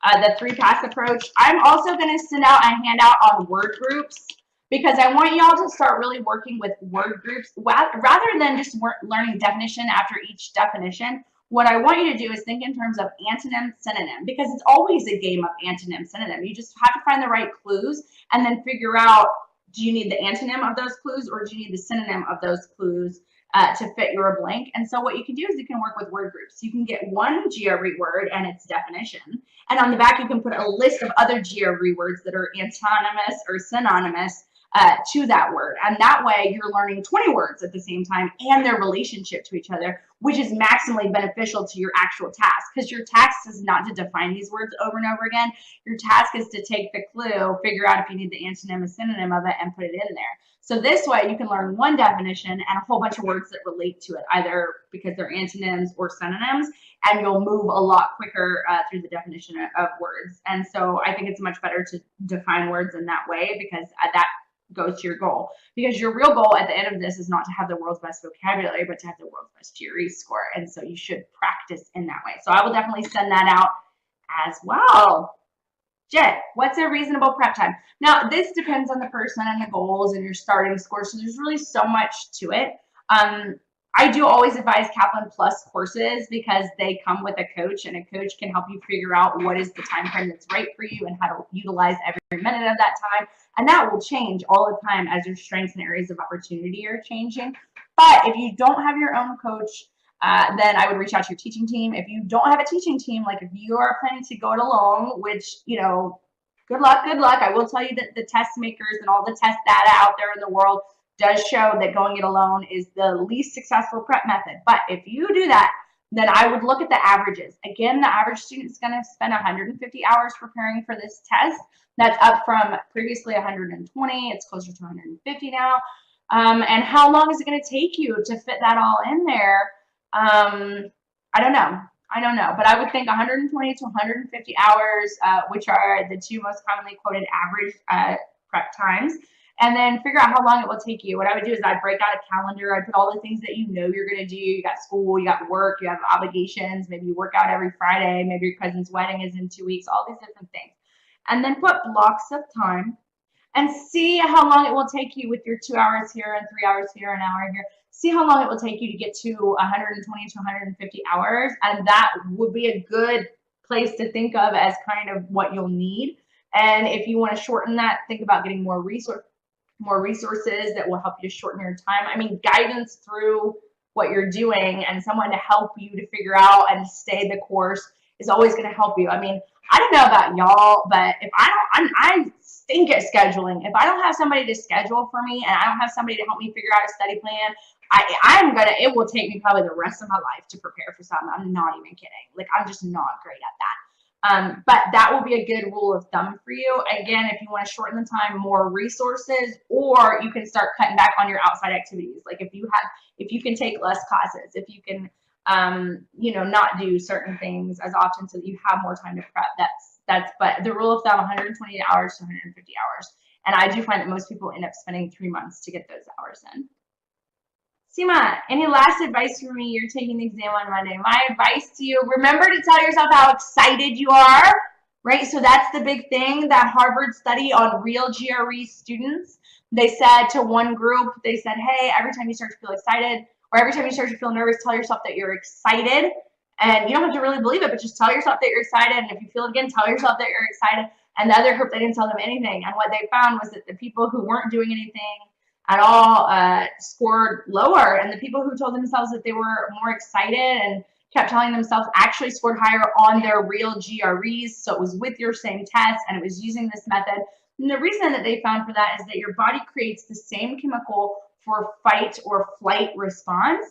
the 3-pass approach. I'm also going to send out a handout on word groups because I want y'all to start really working with word groups rather than just learning definition after each definition. What I want you to do is think in terms of antonym, synonym, because it's always a game of antonym, synonym. You just have to find the right clues and then figure out, do you need the antonym of those clues or do you need the synonym of those clues to fit your blank? And so what you can do is you can work with word groups. You can get one GRE word and its definition. And on the back, you can put a list of other GRE words that are antonymous or synonymous to that word. And that way you're learning 20 words at the same time and their relationship to each other, which is maximally beneficial to your actual task, because your task is not to define these words over and over again. Your task is to take the clue, figure out if you need the antonym or synonym of it, and put it in there. So this way you can learn one definition and a whole bunch of words that relate to it, either because they're antonyms or synonyms, and you'll move a lot quicker through the definition of words. And so I think it's much better to define words in that way because that goes to your goal. Because your real goal at the end of this is not to have the world's best vocabulary, but to have the world's best GRE score. And so you should practice in that way. So I will definitely send that out as well. Jet, what's a reasonable prep time? Now, this depends on the person and the goals and your starting score. So there's really so much to it. I do always advise Kaplan Plus courses because they come with a coach, and a coach can help you figure out what is the time frame that's right for you and how to utilize every minute of that time. And that will change all the time as your strengths and areas of opportunity are changing. But if you don't have your own coach, then I would reach out to your teaching team. If you don't have a teaching team, like if you are planning to go it alone, which, you know, good luck, good luck. I will tell you that the test makers and all the test data out there in the world does show that going it alone is the least successful prep method. But if you do that, then I would look at the averages. Again, the average student is going to spend 150 hours preparing for this test. That's up from previously 120. It's closer to 150 now. And how long is it going to take you to fit that all in there? I don't know, but I would think 120 to 150 hours, which are the two most commonly quoted average prep times, and then figure out how long it will take you. What I would do is I'd break out a calendar. I'd put all the things that you know you're going to do. You got school, you got work, you have obligations. Maybe you work out every Friday. Maybe your cousin's wedding is in 2 weeks, all these different things. And then put blocks of time and see how long it will take you with your 2 hours here and 3 hours here, an hour here. See how long it will take you to get to 120 to 150 hours. And that would be a good place to think of as kind of what you'll need. And if you want to shorten that, think about getting more resources that will help you to shorten your time. I mean, guidance through what you're doing and someone to help you to figure out and stay the course is always going to help you. I mean, I don't know about y'all, but if I stink at scheduling. If I don't have somebody to schedule for me and I don't have somebody to help me figure out a study plan, it will take me probably the rest of my life to prepare for something. I'm not even kidding. Like, I'm just not great at that. But that will be a good rule of thumb for you. Again, if you want to shorten the time, more resources, or you can start cutting back on your outside activities. Like if you can take less classes, if you can, not do certain things as often so that you have more time to prep. But the rule of thumb, 120 hours to 150 hours. And I do find that most people end up spending 3 months to get those hours in. Seema, any last advice for me? You're taking the exam on Monday. My advice to you, remember to tell yourself how excited you are, right? So that's the big thing, that Harvard study on real GRE students. They said to one group, they said, hey, every time you start to feel excited or every time you start to feel nervous, tell yourself that you're excited. And you don't have to really believe it, but just tell yourself that you're excited. And if you feel it again, tell yourself that you're excited. And the other group, they didn't tell them anything. And what they found was that the people who weren't doing anything at all scored lower, and the people who told themselves that they were more excited and kept telling themselves actually scored higher on their real GREs. So it was with your same test and it was using this method. And the reason that they found for that is that your body creates the same chemical for fight or flight response,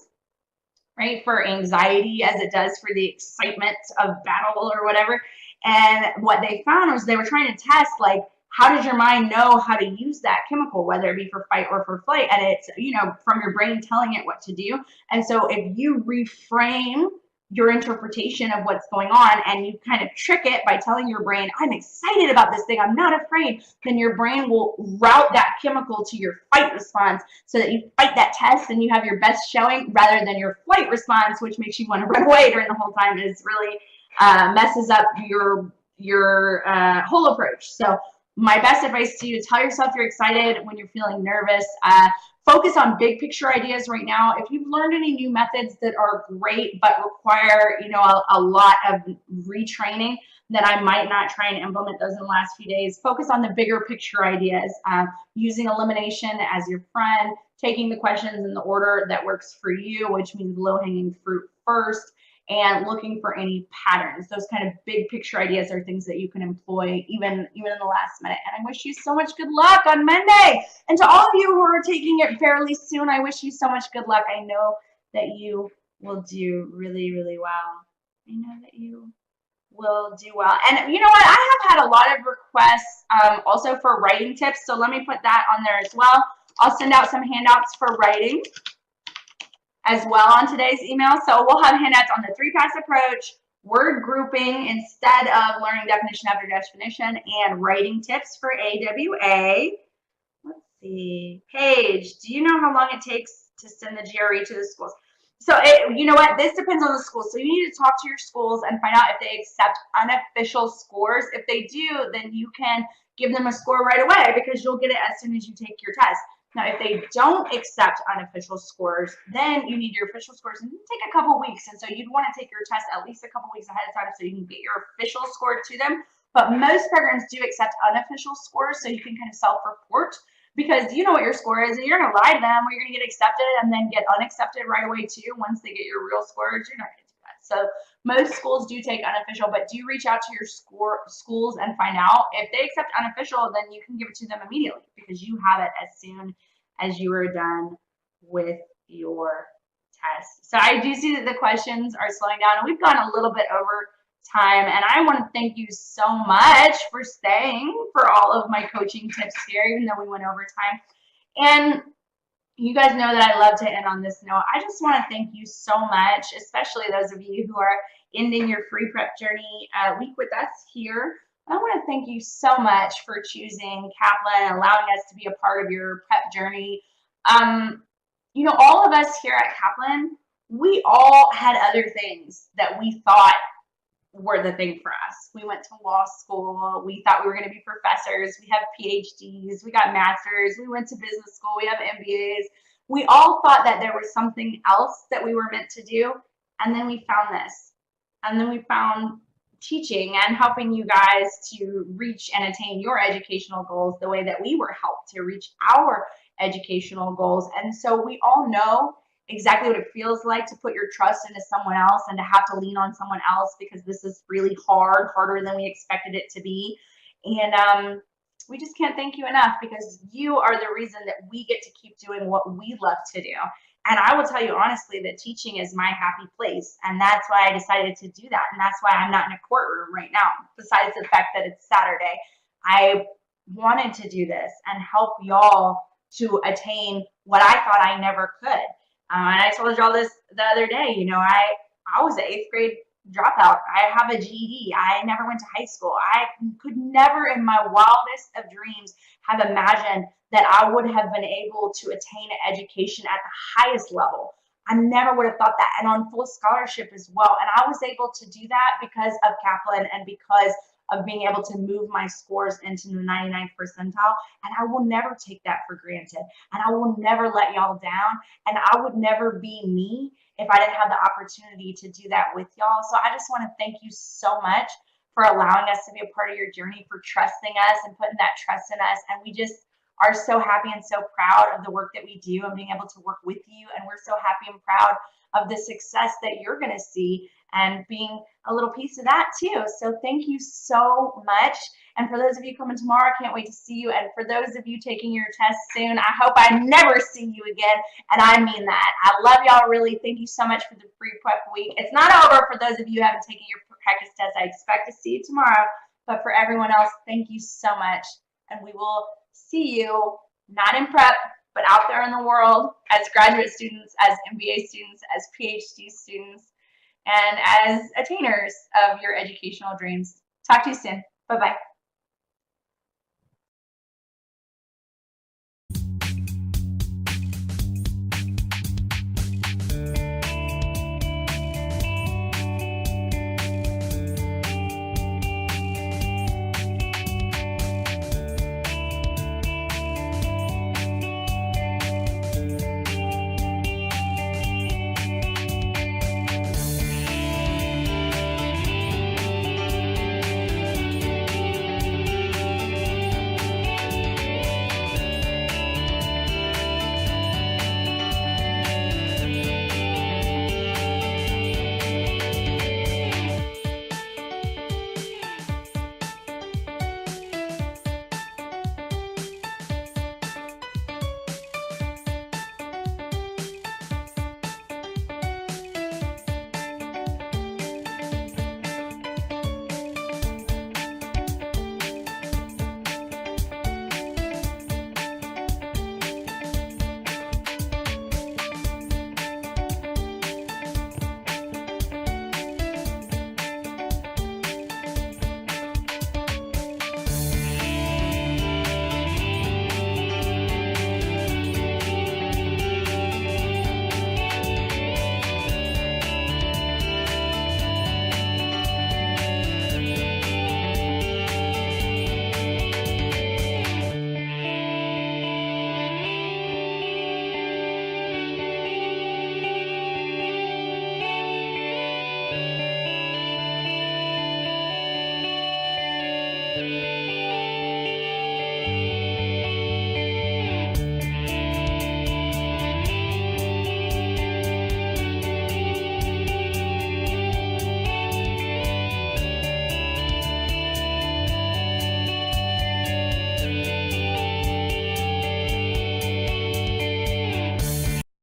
right? For anxiety as it does for the excitement of battle or whatever. And what they found was they were trying to test, like, how does your mind know how to use that chemical, whether it be for fight or for flight? And it's, you know, from your brain telling it what to do. And so if you reframe your interpretation of what's going on and you kind of trick it by telling your brain, I'm excited about this thing, I'm not afraid, then your brain will route that chemical to your fight response so that you fight that test and you have your best showing, rather than your flight response, which makes you want to run away during the whole time. Is really messes up your whole approach. So my best advice to you is tell yourself you're excited when you're feeling nervous. Focus on big picture ideas right now. If you've learned any new methods that are great but require, you know, a lot of retraining, that I might not try and implement those in the last few days. Focus on the bigger picture ideas, using elimination as your friend, taking the questions in the order that works for you, which means low-hanging fruit first, and looking for any patterns. Those kind of big picture ideas are things that you can employ even in the last minute. And I wish you so much good luck on Monday. And to all of you who are taking it fairly soon, I wish you so much good luck. I know that you will do really, really well. I know that you will do well. And you know what? I have had a lot of requests also for writing tips. So let me put that on there as well. I'll send out some handouts for writing as well on today's email. So we'll have handouts on the 3-pass approach, word grouping instead of learning definition after definition, and writing tips for AWA. Let's see. Paige, do you know how long it takes to send the GRE to the schools? So you know what? This depends on the school. So you need to talk to your schools and find out if they accept unofficial scores. If they do, then you can give them a score right away because you'll get it as soon as you take your test. Now, if they don't accept unofficial scores, then you need your official scores, and it can take a couple weeks. And so you'd want to take your test at least a couple weeks ahead of time so you can get your official score to them. But most programs do accept unofficial scores, so you can kind of self-report, because you know what your score is, and you're going to lie to them, or you're going to get accepted and then get unaccepted right away too. Once they get your real scores, you're not going to do that. So most schools do take unofficial, but do reach out to your schools and find out. If they accept unofficial, then you can give it to them immediately because you have it as soon as you are done with your test. So I do see that the questions are slowing down, and we've gone a little bit over time, and I want to thank you so much for staying for all of my coaching tips here, even though we went over time. And you guys know that I love to end on this note. I just want to thank you so much, especially those of you who are ending your free prep journey week with us here. I want to thank you so much for choosing Kaplan and allowing us to be a part of your prep journey. You know, all of us here at Kaplan, we all had other things that we thought were the thing for us. We went to law school. We thought we were going to be professors. We have PhDs. We got masters. We went to business school. We have MBAs. We all thought that there was something else that we were meant to do. And then we found this. And then we found teaching and helping you guys to reach and attain your educational goals the way that we were helped to reach our educational goals. And so we all know exactly what it feels like to put your trust into someone else and to have to lean on someone else, because this is really hard, harder than we expected it to be. And we just can't thank you enough, because you are the reason that we get to keep doing what we love to do. And I will tell you honestly that teaching is my happy place. And that's why I decided to do that. And that's why I'm not in a courtroom right now, besides the fact that it's Saturday. I wanted to do this and help y'all to attain what I thought I never could. And I told y'all this the other day, you know, I was an 8th grade dropout. I have a GED. I never went to high school. I could never in my wildest of dreams have imagined that I would have been able to attain an education at the highest level. I never would have thought that, and on full scholarship as well. And I was able to do that because of Kaplan and because of being able to move my scores into the 99th percentile. And I will never take that for granted. And I will never let y'all down. And I would never be me if I didn't have the opportunity to do that with y'all. So I just want to thank you so much for allowing us to be a part of your journey, for trusting us and putting that trust in us. And we just are so happy and so proud of the work that we do and being able to work with you. And we're so happy and proud of the success that you're going to see and being a little piece of that too. So thank you so much. And for those of you coming tomorrow, I can't wait to see you. And for those of you taking your test soon, I hope I never see you again. And I mean that. I love y'all really. Thank you so much for the free prep week. It's not over for those of you who haven't taken your practice test. I expect to see you tomorrow. But for everyone else, thank you so much. And we will see you not in prep, but out there in the world as graduate students, as MBA students, as PhD students, and as attainers of your educational dreams. Talk to you soon. Bye-bye.